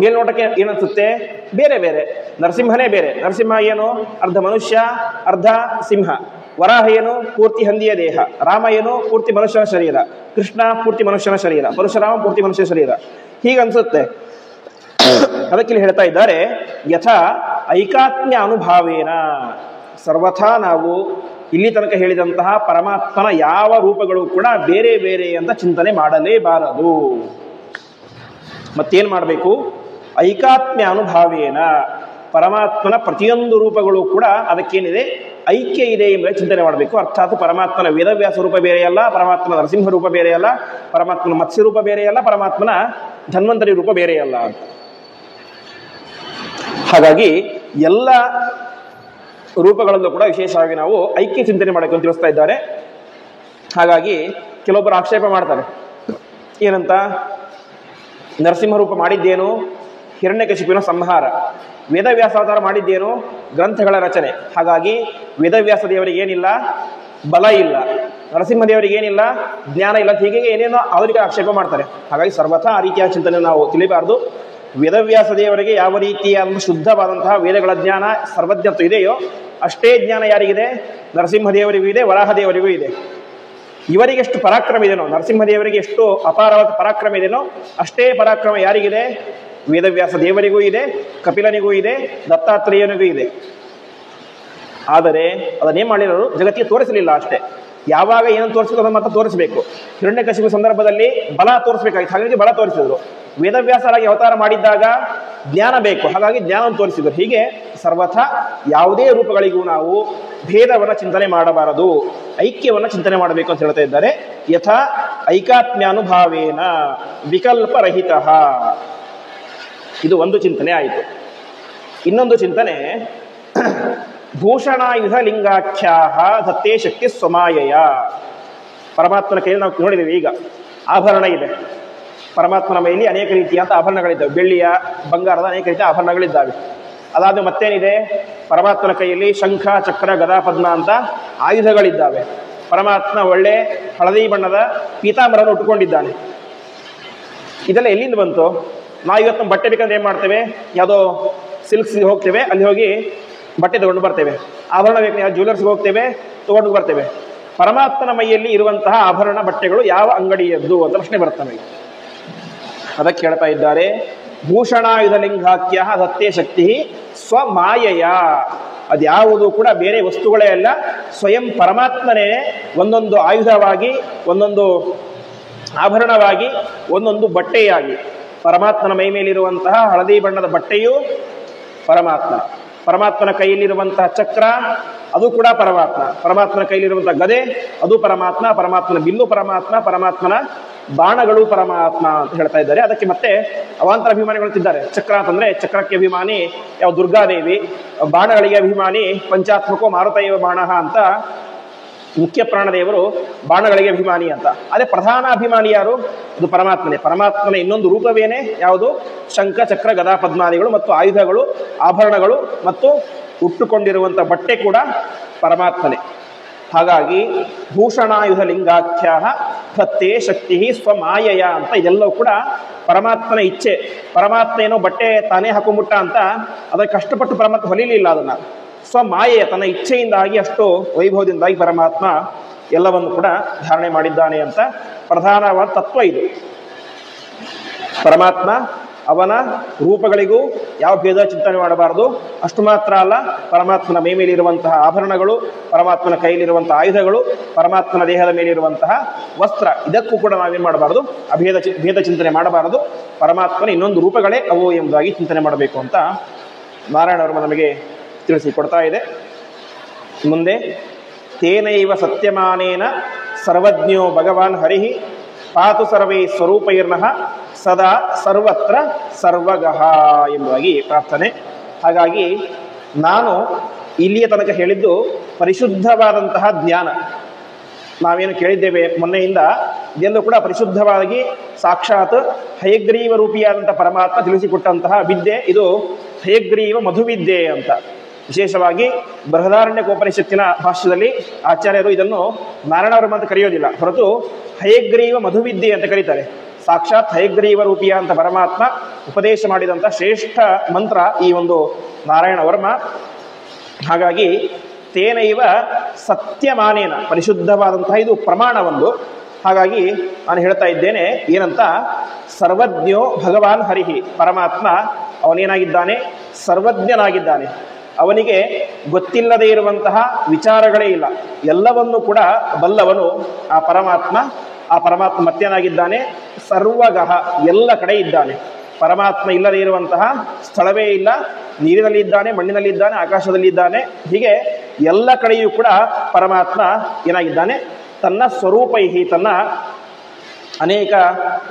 ಮೇಲ್ನೋಟಕ್ಕೆ ಏನನ್ಸುತ್ತೆ? ಬೇರೆ ಬೇರೆ. ನರಸಿಂಹನೇ ಬೇರೆ. ನರಸಿಂಹ ಏನು? ಅರ್ಧ ಮನುಷ್ಯ ಅರ್ಧ ಸಿಂಹ. ವರಾಹ ಏನು? ಪೂರ್ತಿ ಹಂದಿಯ ದೇಹ. ರಾಮ ಏನು? ಪೂರ್ತಿ ಮನುಷ್ಯನ ಶರೀರ. ಕೃಷ್ಣ ಪೂರ್ತಿ ಮನುಷ್ಯನ ಶರೀರ. ಪರಶುರಾಮ ಪೂರ್ತಿ ಮನುಷ್ಯ ಶರೀರ. ಹೀಗನ್ಸುತ್ತೆ. ಅದಕ್ಕಿಲ್ಲಿ ಹೇಳ್ತಾ ಇದ್ದಾರೆ, ಯಥಾ ಐಕಾತ್ಮ್ಯ ಅನುಭಾವೇನ, ಸರ್ವಥಾ ನಾವು ಇಲ್ಲಿ ತನಕ ಹೇಳಿದಂತಹ ಪರಮಾತ್ಮನ ಯಾವ ರೂಪಗಳು ಕೂಡ ಬೇರೆ ಬೇರೆ ಅಂತ ಚಿಂತನೆ ಮಾಡಲೇಬಾರದು. ಮತ್ತೇನು ಮಾಡಬೇಕು? ಐಕಾತ್ಮ್ಯ ಅನುಭಾವೇನ, ಪರಮಾತ್ಮನ ಪ್ರತಿಯೊಂದು ರೂಪಗಳು ಕೂಡ ಅದಕ್ಕೇನಿದೆ? ಐಕ್ಯ ಇದೆ ಎಂಬುದೇ ಚಿಂತನೆ ಮಾಡಬೇಕು. ಅರ್ಥಾತ್ ಪರಮಾತ್ಮನ ವೇದವ್ಯಾಸ ರೂಪ ಬೇರೆಯಲ್ಲ, ಪರಮಾತ್ಮನ ನರಸಿಂಹ ರೂಪ ಬೇರೆಯಲ್ಲ, ಪರಮಾತ್ಮನ ಮತ್ಸ್ಯ ರೂಪ ಬೇರೆಯಲ್ಲ, ಪರಮಾತ್ಮನ ಧನ್ವಂತರಿ ರೂಪ ಬೇರೆಯಲ್ಲ ಅಂತ. ಹಾಗಾಗಿ ಎಲ್ಲ ರೂಪಗಳಲ್ಲೂ ಕೂಡ ವಿಶೇಷವಾಗಿ ನಾವು ಐಕ್ಯ ಚಿಂತನೆ ಮಾಡಬೇಕು ಅಂತ ತಿಳಿಸ್ತಾ ಇದ್ದಾರೆ. ಹಾಗಾಗಿ ಕೆಲವೊಬ್ಬರು ಆಕ್ಷೇಪ ಮಾಡ್ತಾರೆ, ಏನಂತ? ನರಸಿಂಹ ರೂಪ ಮಾಡಿದ್ದೇನು? ಹಿರಣ್ಯಕಶಿಪುವಿನ ಸಂಹಾರ. ವೇದವ್ಯಾಸ ಅವತಾರ ಮಾಡಿದ್ದೇನು? ಗ್ರಂಥಗಳ ರಚನೆ. ಹಾಗಾಗಿ ವೇದವ್ಯಾಸ ದೇವರಿಗೆ ಏನಿಲ್ಲ? ಬಲ ಇಲ್ಲ. ನರಸಿಂಹದೇವರಿಗೆ ಏನಿಲ್ಲ? ಜ್ಞಾನ ಇಲ್ಲ. ಹೀಗೆ ಏನೇನೋ ಅವರಿಗೆ ಆಕ್ಷೇಪ ಮಾಡ್ತಾರೆ. ಹಾಗಾಗಿ ಸರ್ವಥಾ ಆ ರೀತಿಯ ಚಿಂತನೆ ನಾವು ತಿಳಿಬಾರ್ದು. ವೇದವ್ಯಾಸ ದೇವರಿಗೆ ಯಾವ ರೀತಿಯ ಶುದ್ಧವಾದಂತಹ ವೇದಗಳ ಜ್ಞಾನ, ಸರ್ವಜ್ಞತ್ವ ಇದೆಯೋ ಅಷ್ಟೇ ಜ್ಞಾನ ಯಾರಿಗಿದೆ? ನರಸಿಂಹದೇವರಿಗೂ ಇದೆ, ವರಾಹದೇವರಿಗೂ ಇದೆ. ಇವರಿಗೆಷ್ಟು ಪರಾಕ್ರಮ ಇದೆನೋ, ನರಸಿಂಹದೇವರಿಗೆ ಎಷ್ಟು ಅಪಾರವಾದ ಪರಾಕ್ರಮ ಇದೆನೋ ಅಷ್ಟೇ ಪರಾಕ್ರಮ ಯಾರಿಗಿದೆ? ವೇದವ್ಯಾಸ ದೇವರಿಗೂ ಇದೆ, ಕಪಿಲನಿಗೂ ಇದೆ, ದತ್ತಾತ್ರೇಯನಿಗೂ ಇದೆ. ಆದರೆ ಅದನ್ನೇ ಮಾಡಿರೋರು ಜಗತ್ತಿಗೆ ತೋರಿಸಲಿಲ್ಲ ಅಷ್ಟೇ. ಯಾವಾಗ ಏನನ್ನು ತೋರಿಸಿದ್ರು ಅದನ್ನು ಮಾತ್ರ ತೋರಿಸಬೇಕು. ಹಿರಣ್ಯಕಶಿಪು ಸಂದರ್ಭದಲ್ಲಿ ಬಲ ತೋರಿಸಬೇಕಾಗಿತ್ತು, ಹಾಗಾಗಿ ಬಲ ತೋರಿಸಿದ್ರು. ವೇದವ್ಯಾಸರಾಗಿ ಅವತಾರ ಮಾಡಿದ್ದಾಗ ಜ್ಞಾನ ಬೇಕು, ಹಾಗಾಗಿ ಜ್ಞಾನವನ್ನು ತೋರಿಸಿದ್ರು. ಹೀಗೆ ಸರ್ವಥಾ ಯಾವುದೇ ರೂಪಗಳಿಗೂ ನಾವು ಭೇದವನ್ನು ಚಿಂತನೆ ಮಾಡಬಾರದು, ಐಕ್ಯವನ್ನು ಚಿಂತನೆ ಮಾಡಬೇಕು ಅಂತ ಹೇಳ್ತಾ ಇದ್ದಾರೆ. ಯಥಾ ಐಕಾತ್ಮ್ಯಾನುಭಾವೇನ ವಿಕಲ್ಪರಹಿತ. ಇದು ಒಂದು ಚಿಂತನೆ ಆಯಿತು. ಇನ್ನೊಂದು ಚಿಂತನೆ, ಭೂಷಣಾಯುಧ ಲಿಂಗಾಖ್ಯಾ ದತ್ತೇ ಶಕ್ತಿ ಸ್ವಮಾಯಯ. ಪರಮಾತ್ಮನ ಕೈಯಲ್ಲಿ ನಾವು ನೋಡಿದ್ದೇವೆ, ಈಗ ಆಭರಣ ಇದೆ. ಪರಮಾತ್ಮನ ಮೈಯಲ್ಲಿ ಅನೇಕ ರೀತಿಯಾದ ಆಭರಣಗಳಿದ್ದಾವೆ, ಬೆಳ್ಳಿಯ ಬಂಗಾರದ ಅನೇಕ ರೀತಿಯ ಆಭರಣಗಳಿದ್ದಾವೆ. ಅದಾದ ಮತ್ತೇನಿದೆ, ಪರಮಾತ್ಮನ ಕೈಯಲ್ಲಿ ಶಂಖ ಚಕ್ರ ಗದಾ ಪದ್ಮ ಅಂತ ಆಯುಧಗಳಿದ್ದಾವೆ. ಪರಮಾತ್ಮ ಒಳ್ಳೆ ಹಳದಿ ಬಣ್ಣದ ಪೀತಾಂಬರವನ್ನು ಉಟ್ಟುಕೊಂಡಿದ್ದಾನೆ. ಇದೆಲ್ಲ ಎಲ್ಲಿಂದ ಬಂತು? ನಾವು ಇವತ್ತು ಬಟ್ಟೆ ಬೇಕಂದ್ರೆ ಏನು ಮಾಡ್ತೇವೆ, ಯಾವುದೋ ಸಿಲ್ಕ್ಸ್ಗೆ ಹೋಗ್ತೇವೆ, ಅಲ್ಲಿ ಹೋಗಿ ಬಟ್ಟೆ ತಗೊಂಡು ಬರ್ತೇವೆ. ಆಭರಣ ಬೇಕು, ಯಾವ ಜ್ಯುವೆಲರ್ಸ್ಗೆ ಹೋಗ್ತೇವೆ, ತಗೊಂಡು ಬರ್ತೇವೆ. ಪರಮಾತ್ಮನ ಮೈಯಲ್ಲಿ ಇರುವಂತಹ ಆಭರಣ ಬಟ್ಟೆಗಳು ಯಾವ ಅಂಗಡಿಯದ್ದು ಅಂತ ಪ್ರಶ್ನೆ ಬರ್ತವೆ. ಅದಕ್ಕೆ ಹೇಳ್ತಾ ಇದ್ದಾರೆ, ಭೂಷಣಾಯುಧ ಲಿಂಗಾಖ್ಯ ದತ್ತೇ ಶಕ್ತಿ ಸ್ವಮಾಯಯ. ಅದ್ಯಾವುದು ಕೂಡ ಬೇರೆ ವಸ್ತುಗಳೇ ಅಲ್ಲ, ಸ್ವಯಂ ಪರಮಾತ್ಮನೇ ಒಂದೊಂದು ಆಯುಧವಾಗಿ, ಒಂದೊಂದು ಆಭರಣವಾಗಿ, ಒಂದೊಂದು ಬಟ್ಟೆಯಾಗಿ. ಪರಮಾತ್ಮನ ಮೈ ಮೇಲಿರುವಂತಹ ಹಳದಿ ಬಣ್ಣದ ಬಟ್ಟೆಯು ಪರಮಾತ್ಮ, ಪರಮಾತ್ಮನ ಕೈಯಲ್ಲಿರುವಂತಹ ಚಕ್ರ ಅದು ಕೂಡ ಪರಮಾತ್ಮ, ಪರಮಾತ್ಮನ ಕೈಯಲ್ಲಿರುವಂತಹ ಗದೆ ಅದು ಪರಮಾತ್ಮ, ಪರಮಾತ್ಮನ ಬಿಲ್ಲು ಪರಮಾತ್ಮ, ಪರಮಾತ್ಮನ ಬಾಣಗಳು ಪರಮಾತ್ಮ ಅಂತ ಹೇಳ್ತಾ ಇದ್ದಾರೆ. ಅದಕ್ಕೆ ಮತ್ತೆ ಅವಾಂತರ ಅಭಿಮಾನಿಗಳು ಇದ್ದಾರೆ. ಚಕ್ರ ಅಂತಂದ್ರೆ ಚಕ್ರಕ್ಕೆ ಅಭಿಮಾನಿ ಯಾವ ದುರ್ಗಾದೇವಿ, ಬಾಣಗಳಿಗೆ ಅಭಿಮಾನಿ ಪಂಚಾತ್ಮಕೋ ಮಾರುತೈವ ಬಾಣ ಅಂತ ಮುಖ್ಯ ಪ್ರಾಣದೇವರು ಬಾಣಗಳಿಗೆ ಅಭಿಮಾನಿ ಅಂತ. ಅದೇ ಪ್ರಧಾನ ಅಭಿಮಾನಿ ಯಾರು? ಅದು ಪರಮಾತ್ಮನೇ. ಪರಮಾತ್ಮನ ಇನ್ನೊಂದು ರೂಪವೇನೆ ಯಾವುದು? ಶಂಖ ಚಕ್ರ ಗದಾ ಪದ್ಮಾದಿಗಳು ಮತ್ತು ಆಯುಧಗಳು, ಆಭರಣಗಳು ಮತ್ತು ಉಟ್ಟುಕೊಂಡಿರುವಂಥ ಬಟ್ಟೆ ಕೂಡ ಪರಮಾತ್ಮನೇ. ಹಾಗಾಗಿ ಭೂಷಣಾಯುಧ ಲಿಂಗಾಖ್ಯ ದತ್ತೇ ಶಕ್ತಿ ಸ್ವಮಾಯಯ ಅಂತ ಇದೆಲ್ಲವೂ ಕೂಡ ಪರಮಾತ್ಮನ ಇಚ್ಛೆ. ಪರಮಾತ್ಮ ಏನೋ ಬಟ್ಟೆ ತಾನೇ ಹಾಕೊಂಡ್ಬಿಟ್ಟ ಅಂತ ಅದಕ್ಕೆ ಕಷ್ಟಪಟ್ಟು ಪರಮಾತ್ಮ ಹೊಲಿಲಿಲ್ಲ, ಅದನ್ನ ಸ್ವಮಾಯೆಯ ತನ್ನ ಇಚ್ಛೆಯಿಂದಾಗಿ ಅಷ್ಟು ವೈಭವದಿಂದಾಗಿ ಪರಮಾತ್ಮ ಎಲ್ಲವನ್ನು ಕೂಡ ಧಾರಣೆ ಮಾಡಿದ್ದಾನೆ ಅಂತ ಪ್ರಧಾನವಾದ ತತ್ವ ಇದು. ಪರಮಾತ್ಮ ಅವನ ರೂಪಗಳಿಗೂ ಯಾವ ಭೇದ ಚಿಂತನೆ ಮಾಡಬಾರದು. ಅಷ್ಟು ಮಾತ್ರ ಅಲ್ಲ, ಪರಮಾತ್ಮನ ಮೈ ಮೇಲಿರುವಂತಹ ಆಭರಣಗಳು, ಪರಮಾತ್ಮನ ಕೈಯಲ್ಲಿರುವಂತಹ ಆಯುಧಗಳು, ಪರಮಾತ್ಮನ ದೇಹದ ಮೇಲಿರುವಂತಹ ವಸ್ತ್ರ, ಇದಕ್ಕೂ ಕೂಡ ನಾವೇನು ಮಾಡಬಾರದು, ಭೇದ ಚಿಂತನೆ ಮಾಡಬಾರದು. ಪರಮಾತ್ಮನ ಇನ್ನೊಂದು ರೂಪಗಳೇ ಅವು ಎಂಬುದಾಗಿ ಚಿಂತನೆ ಮಾಡಬೇಕು ಅಂತ ನಾರಾಯಣವರು ನಮಗೆ ತಿಳಿಸಿಕೊಡ್ತಾ ಇದೆ. ಮುಂದೆ ತೇನೈವ ಸತ್ಯಮಾನೇನ ಸರ್ವಜ್ಞೋ ಭಗವಾನ್ ಹರಿಃ ಪಾತು ಸರ್ವೇ ಸ್ವರೂಪೈರ್ನಃ ಸದಾ ಸರ್ವತ್ರ ಸರ್ವಗಃ ಎಂಬುದಾಗಿ ಪ್ರಾರ್ಥನೆ. ಹಾಗಾಗಿ ನಾನು ಇಲ್ಲಿಯ ತನಕ ಹೇಳಿದ್ದು ಪರಿಶುದ್ಧವಾದಂತಹ ಜ್ಞಾನ. ನಾವೇನು ಕೇಳಿದ್ದೇವೆ ಮೊನ್ನೆಯಿಂದ, ಇದೆಲ್ಲೂ ಕೂಡ ಪರಿಶುದ್ಧವಾಗಿ ಸಾಕ್ಷಾತ್ ಹಯಗ್ರೀವ ರೂಪಿಯಾದಂಥ ಪರಮಾತ್ಮ ತಿಳಿಸಿಕೊಟ್ಟಂತಹ ವಿದ್ಯೆ. ಇದು ಹಯಗ್ರೀವ ಮಧುವಿದ್ಯೆ ಅಂತ. ವಿಶೇಷವಾಗಿ ಬೃಹದಾರಣ್ಯಕೋಪನಿಷತ್ತಿನ ಭಾಷ್ಯದಲ್ಲಿ ಆಚಾರ್ಯರು ಇದನ್ನು ನಾರಾಯಣವರ್ಮ ಅಂತ ಕರೆಯೋದಿಲ್ಲ, ಹೊರತು ಹಯಗ್ರೀವ ಮಧುವಿದ್ಯೆ ಅಂತ ಕರೀತಾರೆ. ಸಾಕ್ಷಾತ್ ಹಯಗ್ರೀವ ರೂಪಿಯ ಅಂತ ಪರಮಾತ್ಮ ಉಪದೇಶ ಮಾಡಿದಂಥ ಶ್ರೇಷ್ಠ ಮಂತ್ರ ಈ ಒಂದು ನಾರಾಯಣ ವರ್ಮ. ಹಾಗಾಗಿ ತೇನೈವ ಸತ್ಯಮಾನೇನ, ಪರಿಶುದ್ಧವಾದಂತಹ ಇದು ಪ್ರಮಾಣ ಒಂದು. ಹಾಗಾಗಿ ನಾನು ಹೇಳ್ತಾ ಇದ್ದೇನೆ ಏನಂತ, ಸರ್ವಜ್ಞೋ ಭಗವಾನ್ ಹರಿಹಿ, ಪರಮಾತ್ಮ ಅವನೇನಾಗಿದ್ದಾನೆ, ಸರ್ವಜ್ಞನಾಗಿದ್ದಾನೆ. ಅವನಿಗೆ ಗೊತ್ತಿಲ್ಲದೆ ಇರುವಂತಹ ವಿಚಾರಗಳೇ ಇಲ್ಲ, ಎಲ್ಲವನ್ನೂ ಕೂಡ ಬಲ್ಲವನು ಆ ಪರಮಾತ್ಮ. ಆ ಪರಮಾತ್ಮ ಮತ್ತೇನಾಗಿದ್ದಾನೆ, ಸರ್ವಗಃ, ಎಲ್ಲ ಕಡೆ ಇದ್ದಾನೆ. ಪರಮಾತ್ಮ ಇಲ್ಲದೆ ಇರುವಂತಹ ಸ್ಥಳವೇ ಇಲ್ಲ. ನೀರಿನಲ್ಲಿ ಇದ್ದಾನೆ, ಮಣ್ಣಿನಲ್ಲಿ ಇದ್ದಾನೆ, ಆಕಾಶದಲ್ಲಿ ಇದ್ದಾನೆ. ಹೀಗೆ ಎಲ್ಲ ಕಡೆಯೂ ಕೂಡ ಪರಮಾತ್ಮ ಏನಾಗಿದ್ದಾನೆ, ತನ್ನ ಸ್ವರೂಪೈಹಿ, ತನ್ನ ಅನೇಕ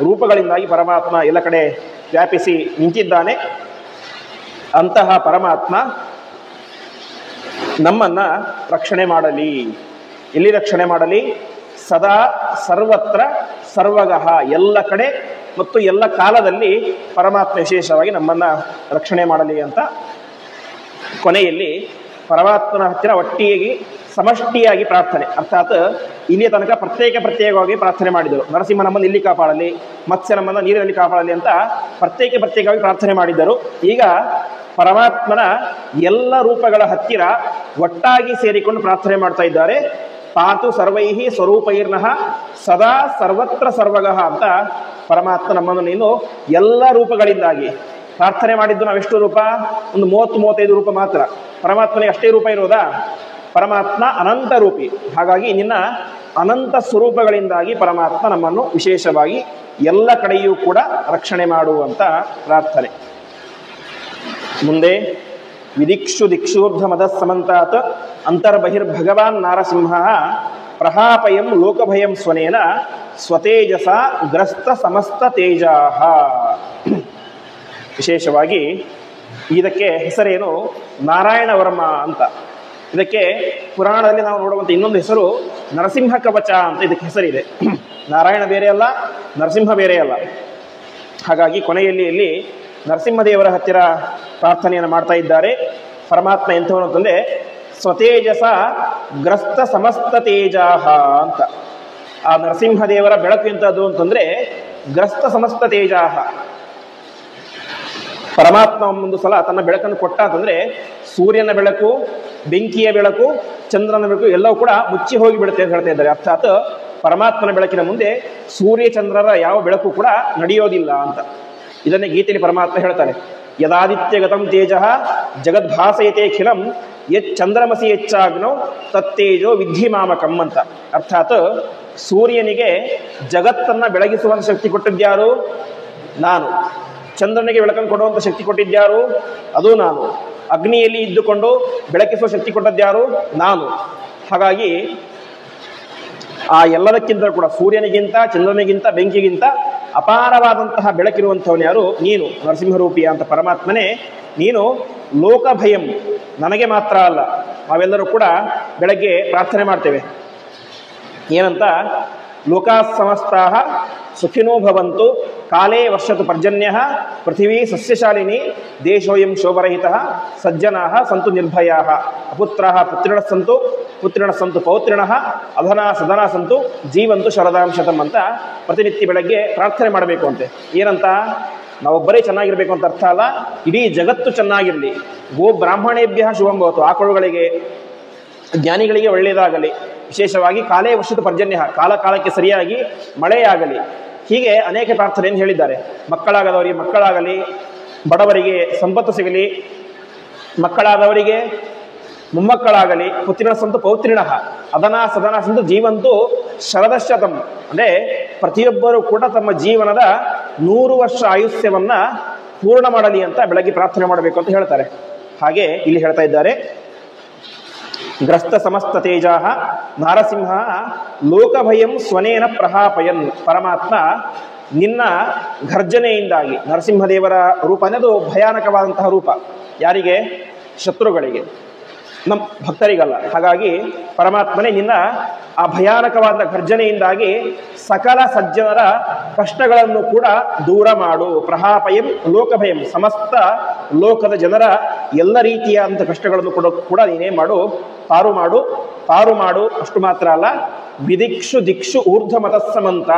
ರೂಪಗಳಿಂದಾಗಿ ಪರಮಾತ್ಮ ಎಲ್ಲ ಕಡೆ ವ್ಯಾಪಿಸಿ ನಿಂತಿದ್ದಾನೆ. ಅಂತಹ ಪರಮಾತ್ಮ ನಮ್ಮನ್ನ ರಕ್ಷಣೆ ಮಾಡಲಿ. ಎಲ್ಲಿ ರಕ್ಷಣೆ ಮಾಡಲಿ? ಸದಾ ಸರ್ವತ್ರ ಸರ್ವಗಃ, ಎಲ್ಲ ಕಡೆ ಮತ್ತು ಎಲ್ಲ ಕಾಲದಲ್ಲಿ ಪರಮಾತ್ಮ ವಿಶೇಷವಾಗಿ ನಮ್ಮನ್ನ ರಕ್ಷಣೆ ಮಾಡಲಿ ಅಂತ ಕೊನೆಯಲ್ಲಿ ಪರಮಾತ್ಮನ ಹತ್ತಿರ ಒಟ್ಟಿಗೆ ಸಮಷ್ಟಿಯಾಗಿ ಪ್ರಾರ್ಥನೆ. ಅರ್ಥಾತ್ ಇಲ್ಲಿಯ ತನಕ ಪ್ರತ್ಯೇಕವಾಗಿ ಪ್ರಾರ್ಥನೆ ಮಾಡಿದರು. ನರಸಿಂಹ ನಮ್ಮನ್ನು ಇಲ್ಲಿ ಕಾಪಾಡಲಿ, ಮತ್ಸ್ಯ ನಮ್ಮನ್ನು ನೀರಿನಲ್ಲಿ ಕಾಪಾಡಲಿ ಅಂತ ಪ್ರತ್ಯೇಕವಾಗಿ ಪ್ರಾರ್ಥನೆ ಮಾಡಿದ್ದರು. ಈಗ ಪರಮಾತ್ಮನ ಎಲ್ಲ ರೂಪಗಳ ಹತ್ತಿರ ಒಟ್ಟಾಗಿ ಸೇರಿಕೊಂಡು ಪ್ರಾರ್ಥನೆ ಮಾಡ್ತಾ ಇದ್ದಾರೆ. ಪಾತು ಸರ್ವೈಹಿ ಸ್ವರೂಪೈರ್ನಃ ಸದಾ ಸರ್ವತ್ರ ಸರ್ವಗಃ ಅಂತ ಪರಮಾತ್ಮ ನಮ್ಮನ್ನು ನೀನು ಎಲ್ಲ ರೂಪಗಳಿಂದಾಗಿ ಪ್ರಾರ್ಥನೆ ಮಾಡಿದ್ದು. ನಾವೆಷ್ಟು ರೂಪ? ಒಂದು 30-35 ರೂಪ ಮಾತ್ರ. ಪರಮಾತ್ಮನಿಗೆ ಅಷ್ಟೇ ರೂಪ ಇರೋದಾ? ಪರಮಾತ್ಮ ಅನಂತ ರೂಪಿ. ಹಾಗಾಗಿ ನಿನ್ನ ಅನಂತ ಸ್ವರೂಪಗಳಿಂದಾಗಿ ಪರಮಾತ್ಮ ನಮ್ಮನ್ನು ವಿಶೇಷವಾಗಿ ಎಲ್ಲ ಕಡೆಯೂ ಕೂಡ ರಕ್ಷಣೆ ಮಾಡುವಂತ ಪ್ರಾರ್ಥನೆ. ಮುಂದೆ ವಿದಿಕ್ಷು ದಿಕ್ಷೂರ್ಧ ಮದಸ್ಸಮಂತಾತ್ ಅಂತರ್ಬಹಿರ್ಭಗವಾನ್ ನಾರಸಿಂಹ ಪ್ರಹಾಪಯಂ ಲೋಕಭಯಂ ಸ್ವನೇನ ಸ್ವತೇಜಸ ಗ್ರಸ್ತ ಸಮಸ್ತ ತೇಜಾಹ. ವಿಶೇಷವಾಗಿ ಇದಕ್ಕೆ ಹೆಸರೇನು? ನಾರಾಯಣ ವರ್ಮ ಅಂತ. ಇದಕ್ಕೆ ಪುರಾಣದಲ್ಲಿ ನಾವು ನೋಡುವಂಥ ಇನ್ನೊಂದು ಹೆಸರು ನರಸಿಂಹ ಕವಚ ಅಂತ ಇದಕ್ಕೆ ಹೆಸರಿದೆ. ನಾರಾಯಣ ಬೇರೆ ಅಲ್ಲ, ನರಸಿಂಹ ಬೇರೆ ಅಲ್ಲ. ಹಾಗಾಗಿ ಕೊನೆಯಲ್ಲಿ ಇಲ್ಲಿ ನರಸಿಂಹದೇವರ ಹತ್ತಿರ ಪ್ರಾರ್ಥನೆಯನ್ನು ಮಾಡ್ತಾ ಇದ್ದಾರೆ. ಪರಮಾತ್ಮ ಎಂಥವನು ಅಂತಂದರೆ ಸ್ವತೇಜಸ ಗ್ರಸ್ತ ಸಮಸ್ತ ತೇಜಾಹ ಅಂತ. ಆ ನರಸಿಂಹದೇವರ ಬೆಳಕು ಎಂಥದ್ದು ಅಂತಂದರೆ ಗ್ರಸ್ತ ಸಮಸ್ತ ತೇಜಾಹ. ಪರಮಾತ್ಮ ಒಂದು ಸಲ ತನ್ನ ಬೆಳಕನ್ನು ಕೊಟ್ಟ ಅಂತಂದರೆ ಸೂರ್ಯನ ಬೆಳಕು, ಬೆಂಕಿಯ ಬೆಳಕು, ಚಂದ್ರನ ಬೆಳಕು ಎಲ್ಲವೂ ಕೂಡ ಮುಚ್ಚಿ ಹೋಗಿ ಬಿಡುತ್ತೆ ಅಂತ ಹೇಳ್ತಾ ಇದ್ದಾರೆ. ಅರ್ಥಾತ್ ಪರಮಾತ್ಮನ ಬೆಳಕಿನ ಮುಂದೆ ಸೂರ್ಯ ಚಂದ್ರರ ಯಾವ ಬೆಳಕು ಕೂಡ ನಡೆಯೋದಿಲ್ಲ ಅಂತ. ಇದನ್ನೇ ಗೀತೆಯಲ್ಲಿ ಪರಮಾತ್ಮ ಹೇಳ್ತಾನೆ, ಯದಾದಿತ್ಯಗತಂ ತೇಜ ಜಗದ್ಭಾಸಯತೆ ಖಿಲಂ ಯತ್ ಚಂದ್ರಮಸಿ ಹೆಚ್ಚಾಗ್ನೋ ತತ್ತೇಜೋ ವಿಧಿ ಮಾಮಕಂ ಅಂತ. ಅರ್ಥಾತ್ ಸೂರ್ಯನಿಗೆ ಜಗತ್ತನ್ನು ಬೆಳಗಿಸುವಂಥ ಶಕ್ತಿ ಕೊಟ್ಟಿದ್ಯಾರು? ನಾನು. ಚಂದ್ರನಿಗೆ ಬೆಳಕನ್ನು ಕೊಡುವಂಥ ಶಕ್ತಿ ಕೊಟ್ಟಿದ್ಯಾರು? ಅದು ನಾನು. ಅಗ್ನಿಯಲ್ಲಿ ಇದ್ದುಕೊಂಡು ಬೆಳಕಿಸುವ ಶಕ್ತಿ ಕೊಟ್ಟದ್ಯಾರು? ನಾನು. ಹಾಗಾಗಿ ಆ ಎಲ್ಲದಕ್ಕಿಂತ ಕೂಡ ಸೂರ್ಯನಿಗಿಂತ, ಚಂದ್ರನಿಗಿಂತ, ಬೆಂಕಿಗಿಂತ ಅಪಾರವಾದಂತಹ ಬೆಳಕಿರುವಂಥವನು ಯಾರು? ನೀನು ನರಸಿಂಹರೂಪಿಯ ಅಂತ ಪರಮಾತ್ಮನೇ. ನೀನು ಲೋಕಭಯಂ, ನನಗೆ ಮಾತ್ರ ಅಲ್ಲ, ನಾವೆಲ್ಲರೂ ಕೂಡ ಬೆಳಗ್ಗೆ ಪ್ರಾರ್ಥನೆ ಮಾಡ್ತೇವೆ. ಏನಂತ? ಲೋಕಾ ಸಮಸ್ತಾಃ ಸುಖಿನೋ ಭವಂತು ಕಾಲೇ ವರ್ಷತು ಪರ್ಜನ್ಯ ಪೃಥಿವೀ ಸಸ್ಯಶಾಲಿನಿ ದೇಶೋಯಂ ಶೋಭರಹಿತಃ ಸಜ್ಜನಾಃ ಸಂತು ನಿರ್ಭಯಾಃ ಅಪುತ್ರಾಃ ಪುತ್ರಿಣಃ ಸಂತು ಪುತ್ರಿಣಃ ಸಂತು ಪೌತ್ರಿಣಃ ಅಧನಾ ಸದನಾ ಸಂತು ಜೀವಂತು ಶರದಾಂ ಶತಂ ಅಂತ ಪ್ರತಿನಿತ್ಯ ಬೆಳಗ್ಗೆ ಪ್ರಾರ್ಥನೆ ಮಾಡಬೇಕು ಅಂತೆ. ಏನಂತ? ನಾವೊಬ್ಬರೇ ಚೆನ್ನಾಗಿರ್ಬೇಕು ಅಂತ ಅರ್ಥ ಅಲ್ಲ, ಇಡೀ ಜಗತ್ತು ಚೆನ್ನಾಗಿರಲಿ. ಗೋ ಬ್ರಾಹ್ಮಣೇಭ್ಯ ಶುಭಂ ಭವತು, ಆಕಳುಗಳಿಗೆ, ಜ್ಞಾನಿಗಳಿಗೆ ಒಳ್ಳೆಯದಾಗಲಿ. ವಿಶೇಷವಾಗಿ ಕಾಲೇ ವರ್ಷದ ಪರ್ಜನ್ಯ, ಕಾಲ ಕಾಲಕ್ಕೆ ಸರಿಯಾಗಿ ಮಳೆಯಾಗಲಿ. ಹೀಗೆ ಅನೇಕ ಪ್ರಾರ್ಥನೆಯನ್ನು ಹೇಳಿದ್ದಾರೆ. ಮಕ್ಕಳಾಗದವರಿಗೆ ಮಕ್ಕಳಾಗಲಿ, ಬಡವರಿಗೆ ಸಂಪತ್ತು ಸಿಗಲಿ, ಮಕ್ಕಳಾದವರಿಗೆ ಮೊಮ್ಮಕ್ಕಳಾಗಲಿ, ಪುತ್ರಿಣ ಸಂತು ಪೌತ್ರಿಣ ಅದನಾ ಸದನಾ ಸಂತು ಜೀವಂತು ಶರದಶತಂ. ಅಂದರೆ ಪ್ರತಿಯೊಬ್ಬರೂ ಕೂಡ ತಮ್ಮ ಜೀವನದ 100 ವರ್ಷ ಆಯುಷ್ಯವನ್ನ ಪೂರ್ಣ ಮಾಡಲಿ ಅಂತ ಬೆಳಗ್ಗೆ ಪ್ರಾರ್ಥನೆ ಮಾಡಬೇಕು ಅಂತ ಹೇಳ್ತಾರೆ. ಹಾಗೆ ಇಲ್ಲಿ ಹೇಳ್ತಾ ಇದ್ದಾರೆ, ಗ್ರಸ್ತ ಸಮಸ್ತ ತೇಜಾಹ ನಾರಸಿಂಹ ಲೋಕಭಯಂ ಸ್ವನೇನ ಪ್ರಹಾಪಯನ್. ಪರಮಾತ್ಮ ನಿನ್ನ ಘರ್ಜನೆಯಿಂದಾಗಿ, ನರಸಿಂಹದೇವರ ರೂಪ ಅನ್ನೋದು ಭಯಾನಕವಾದಂತಹ ರೂಪ. ಯಾರಿಗೆ? ಶತ್ರುಗಳಿಗೆ, ನಮ್ಮ ಭಕ್ತರಿಗಲ್ಲ. ಹಾಗಾಗಿ ಪರಮಾತ್ಮನೇ ನಿನ್ನ ಆ ಭಯಾನಕವಾದ ಘರ್ಜನೆಯಿಂದಾಗಿ ಸಕಲ ಸಜ್ಜನರ ಕಷ್ಟಗಳನ್ನು ಕೂಡ ದೂರ ಮಾಡು. ಪ್ರಹಾಪಯಂ ಲೋಕಭಯಂ, ಸಮಸ್ತ ಲೋಕದ ಜನರ ಎಲ್ಲ ರೀತಿಯಾದಂಥ ಕಷ್ಟಗಳನ್ನು ಕೂಡ ನೀನೇ ಮಾಡು, ಪಾರು ಮಾಡು, ಪಾರು ಮಾಡು. ಅಷ್ಟು ಮಾತ್ರ ಅಲ್ಲ, ವಿದಿಕ್ಷು ದಿಕ್ಷು ಊರ್ಧ್ವ ಮತಸ್ಸಮಂತ.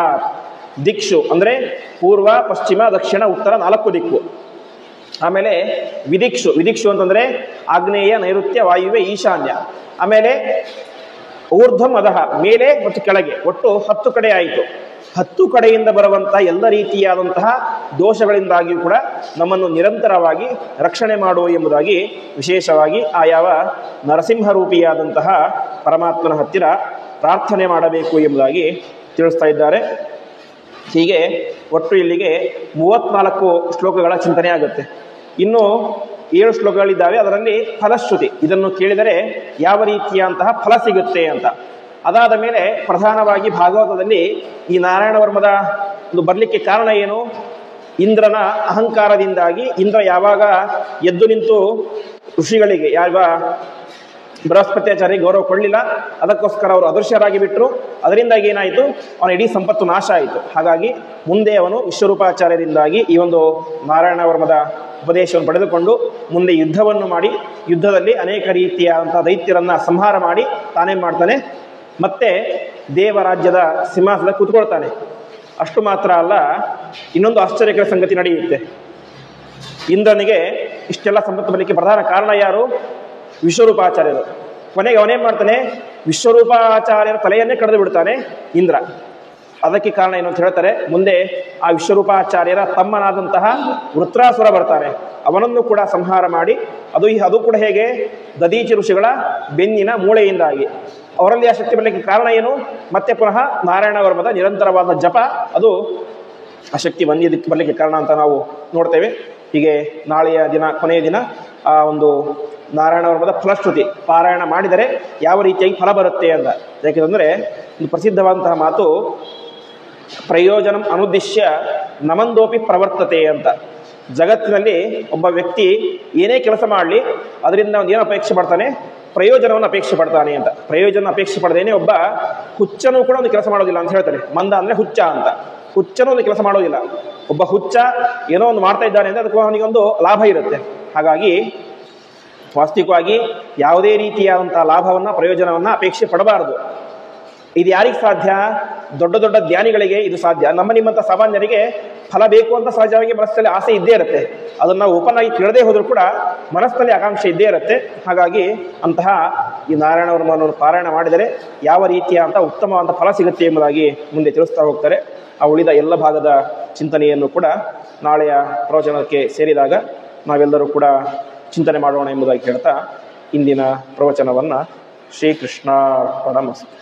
ದಿಕ್ಷು ಅಂದರೆ ಪೂರ್ವ, ಪಶ್ಚಿಮ, ದಕ್ಷಿಣ, ಉತ್ತರ 4 ದಿಕ್ಕು. ಆಮೇಲೆ ವಿದಿಕ್ಷು, ವಿದಿಕ್ಷು ಅಂತಂದರೆ ಆಗ್ನೇಯ, ನೈಋತ್ಯ, ವಾಯುವ್ಯ, ಈಶಾನ್ಯ. ಆಮೇಲೆ ಊರ್ಧ್ವಂ ಅಧಃ, ಮೇಲೆ ಮತ್ತು ಕೆಳಗೆ, ಒಟ್ಟು 10 ಕಡೆ ಆಯಿತು. 10 ಕಡೆಯಿಂದ ಬರುವಂತಹ ಎಲ್ಲ ರೀತಿಯಾದಂತಹ ದೋಷಗಳಿಂದಾಗಿಯೂ ಕೂಡ ನಮ್ಮನ್ನು ನಿರಂತರವಾಗಿ ರಕ್ಷಣೆ ಮಾಡು ಎಂಬುದಾಗಿ ವಿಶೇಷವಾಗಿ ಆ ಯಾವ ನರಸಿಂಹರೂಪಿಯಾದಂತಹ ಪರಮಾತ್ಮನ ಹತ್ತಿರ ಪ್ರಾರ್ಥನೆ ಮಾಡಬೇಕು ಎಂಬುದಾಗಿ ತಿಳಿಸ್ತಾ ಇದ್ದಾರೆ. ಹೀಗೆ ಒಟ್ಟು ಇಲ್ಲಿಗೆ 34 ಶ್ಲೋಕಗಳ ಚಿಂತನೆ ಆಗುತ್ತೆ. ಇನ್ನು 7 ಶ್ಲೋಕಗಳಿದ್ದಾವೆ. ಅದರಲ್ಲಿ ಫಲಶ್ರುತಿ, ಇದನ್ನು ಕೇಳಿದರೆ ಯಾವ ರೀತಿಯಂತಹ ಫಲ ಸಿಗುತ್ತೆ ಅಂತ. ಅದಾದ ಮೇಲೆ ಪ್ರಧಾನವಾಗಿ ಭಾಗವತದಲ್ಲಿ ಈ ನಾರಾಯಣ ವರ್ಮದ ಒಂದು ಬರಲಿಕ್ಕೆ ಕಾರಣ ಏನು? ಇಂದ್ರನ ಅಹಂಕಾರದಿಂದಾಗಿ ಇಂದ್ರ ಯಾವಾಗ ಎದ್ದು ನಿಂತು ಋಷಿಗಳಿಗೆ, ಯಾವಾಗ ಬೃಹಸ್ಪತ್ಯಾಚಾರ್ಯ ಗೌರವ ಕೊಡಲಿಲ್ಲ, ಅದಕ್ಕೋಸ್ಕರ ಅವರು ಅದೃಶ್ಯರಾಗಿ ಬಿಟ್ಟರು. ಅದರಿಂದಾಗಿ ಏನಾಯಿತು? ಅವನ ಇಡೀ ಸಂಪತ್ತು ನಾಶ ಆಯಿತು. ಹಾಗಾಗಿ ಮುಂದೆ ಅವನು ವಿಶ್ವರೂಪಾಚಾರ್ಯರಿಂದಾಗಿ ಈ ಒಂದು ನಾರಾಯಣ ವರ್ಮದ ಉಪದೇಶವನ್ನು ಪಡೆದುಕೊಂಡು ಮುಂದೆ ಯುದ್ಧವನ್ನು ಮಾಡಿ, ಯುದ್ಧದಲ್ಲಿ ಅನೇಕ ರೀತಿಯಾದಂಥ ದೈತ್ಯರನ್ನು ಸಂಹಾರ ಮಾಡಿ ತಾನೇನು ಮಾಡ್ತಾನೆ? ಮತ್ತೆ ದೇವರಾಜ್ಯದ ಸಿಂಹಾಸನದಲ್ಲಿ ಕೂತ್ಕೊಳ್ತಾನೆ. ಅಷ್ಟು ಮಾತ್ರ ಅಲ್ಲ, ಇನ್ನೊಂದು ಆಶ್ಚರ್ಯಕರ ಸಂಗತಿ ನಡೆಯುತ್ತೆ. ಇಂದ್ರನಿಗೆ ಇಷ್ಟೆಲ್ಲ ಸಂಪತ್ತು ಬರಲಿಕ್ಕೆ ಪ್ರಧಾನ ಕಾರಣ ಯಾರು? ವಿಶ್ವರೂಪಾಚಾರ್ಯರು. ಕೊನೆಗೆ ಅವನೇನು ಮಾಡ್ತಾನೆ? ವಿಶ್ವರೂಪಾಚಾರ್ಯರ ತಲೆಯನ್ನೇ ಕಡಿದು ಬಿಡ್ತಾನೆ ಇಂದ್ರ. ಅದಕ್ಕೆ ಕಾರಣ ಏನು ಅಂತ ಹೇಳ್ತಾರೆ. ಮುಂದೆ ಆ ವಿಶ್ವರೂಪಾಚಾರ್ಯರ ತಮ್ಮನಾದಂತಹ ವೃತ್ರಾಸುರ ಬರ್ತಾನೆ. ಅವನನ್ನು ಕೂಡ ಸಂಹಾರ ಮಾಡಿ, ಅದು ಕೂಡ ಹೇಗೆ? ದದೀಚಿ ಋಷಿಗಳ ಬೆನ್ನಿನ ಮೂಳೆಯಿಂದಾಗಿ. ಅವರಲ್ಲಿ ಆ ಶಕ್ತಿ ಬರಲಿಕ್ಕೆ ಕಾರಣ ಏನು? ಮತ್ತೆ ಪುನಃ ನಾರಾಯಣ ವರ್ಮದ ನಿರಂತರವಾದ ಜಪ, ಅದು ಆ ಶಕ್ತಿ ಬರಲಿಕ್ಕೆ ಕಾರಣ ಅಂತ ನಾವು ನೋಡ್ತೇವೆ. ಹೀಗೆ ನಾಳೆಯ ದಿನ, ಕೊನೆಯ ದಿನ ಆ ಒಂದು ನಾರಾಯಣ ವರ್ಮದ ಫಲಶ್ರುತಿ ಪಾರಾಯಣ ಮಾಡಿದರೆ ಯಾವ ರೀತಿಯಾಗಿ ಫಲ ಬರುತ್ತೆ ಅಂತ. ಯಾಕೆಂದರೆ ಒಂದು ಪ್ರಸಿದ್ಧವಾದಂತಹ ಮಾತು, ಪ್ರಯೋಜನಂ ಅನುದ್ದಿಶ್ಯ ನಮಂದೋಪಿ ಪ್ರವರ್ತತೆ ಅಂತ. ಜಗತ್ತಿನಲ್ಲಿ ಒಬ್ಬ ವ್ಯಕ್ತಿ ಏನೇ ಕೆಲಸ ಮಾಡಲಿ ಅದರಿಂದ ಒಂದು ಏನು ಅಪೇಕ್ಷೆ ಪಡ್ತಾನೆ, ಪ್ರಯೋಜನವನ್ನು ಅಪೇಕ್ಷೆ ಪಡ್ತಾನೆ ಅಂತ. ಪ್ರಯೋಜನ ಅಪೇಕ್ಷೆ ಪಡೆದೇನೆ ಒಬ್ಬ ಹುಚ್ಚನೂ ಕೂಡ ಒಂದು ಕೆಲಸ ಮಾಡೋದಿಲ್ಲ ಅಂತ ಹೇಳ್ತಾರೆ. ಮಂದ ಅಂದರೆ ಹುಚ್ಚ ಅಂತ. ಹುಚ್ಚನೂ ಒಂದು ಕೆಲಸ ಮಾಡೋದಿಲ್ಲ. ಒಬ್ಬ ಹುಚ್ಚ ಏನೋ ಒಂದು ಮಾಡ್ತಾ ಇದ್ದಾನೆ ಅಂದರೆ ಅದಕ್ಕೆ ಅವನಿಗೊಂದು ಲಾಭ ಇರುತ್ತೆ. ಹಾಗಾಗಿ ವಾಸ್ತವಿಕವಾಗಿ ಯಾವುದೇ ರೀತಿಯಾದಂಥ ಲಾಭವನ್ನು ಪ್ರಯೋಜನವನ್ನು ಅಪೇಕ್ಷೆ ಪಡಬಾರದು. ಇದು ಯಾರಿಗೆ ಸಾಧ್ಯ? ದೊಡ್ಡ ದೊಡ್ಡ ಜ್ಞಾನಿಗಳಿಗೆ ಇದು ಸಾಧ್ಯ. ನಮ್ಮ ನಿಮ್ಮಂಥ ಸಾಮಾನ್ಯರಿಗೆ ಫಲ ಬೇಕು ಅಂತ ಸಹಜವಾಗಿ ಮನಸ್ಸಲ್ಲಿ ಆಸೆ ಇದ್ದೇ ಇರುತ್ತೆ. ಅದನ್ನು ನಾವು ಓಪನ್ ಆಗಿ ಕೇಳದೇ ಹೋದರೂ ಕೂಡ ಮನಸ್ಸಿನಲ್ಲಿ ಆಕಾಂಕ್ಷೆ ಇದ್ದೇ ಇರುತ್ತೆ. ಹಾಗಾಗಿ ಅಂತಹ ಈ ನಾರಾಯಣ ವರ್ಮವನ್ನು ಪಾರಾಯಣ ಮಾಡಿದರೆ ಯಾವ ರೀತಿಯ ಅಂತ ಉತ್ತಮವಾದ ಫಲ ಸಿಗುತ್ತೆ ಎಂಬುದಾಗಿ ಮುಂದೆ ತಿಳಿಸ್ತಾ ಹೋಗ್ತಾರೆ. ಆ ಉಳಿದ ಎಲ್ಲ ಭಾಗದ ಚಿಂತನೆಯನ್ನು ಕೂಡ ನಾಳೆಯ ಪ್ರವಚನಕ್ಕೆ ಸೇರಿದಾಗ ನಾವೆಲ್ಲರೂ ಕೂಡ ಚಿಂತನೆ ಮಾಡೋಣ ಎಂಬುದಾಗಿ ಹೇಳ್ತಾ ಇಂದಿನ ಪ್ರವಚನವನ್ನು ಶ್ರೀಕೃಷ್ಣಾರ್ಪಣಮಸ್ತು.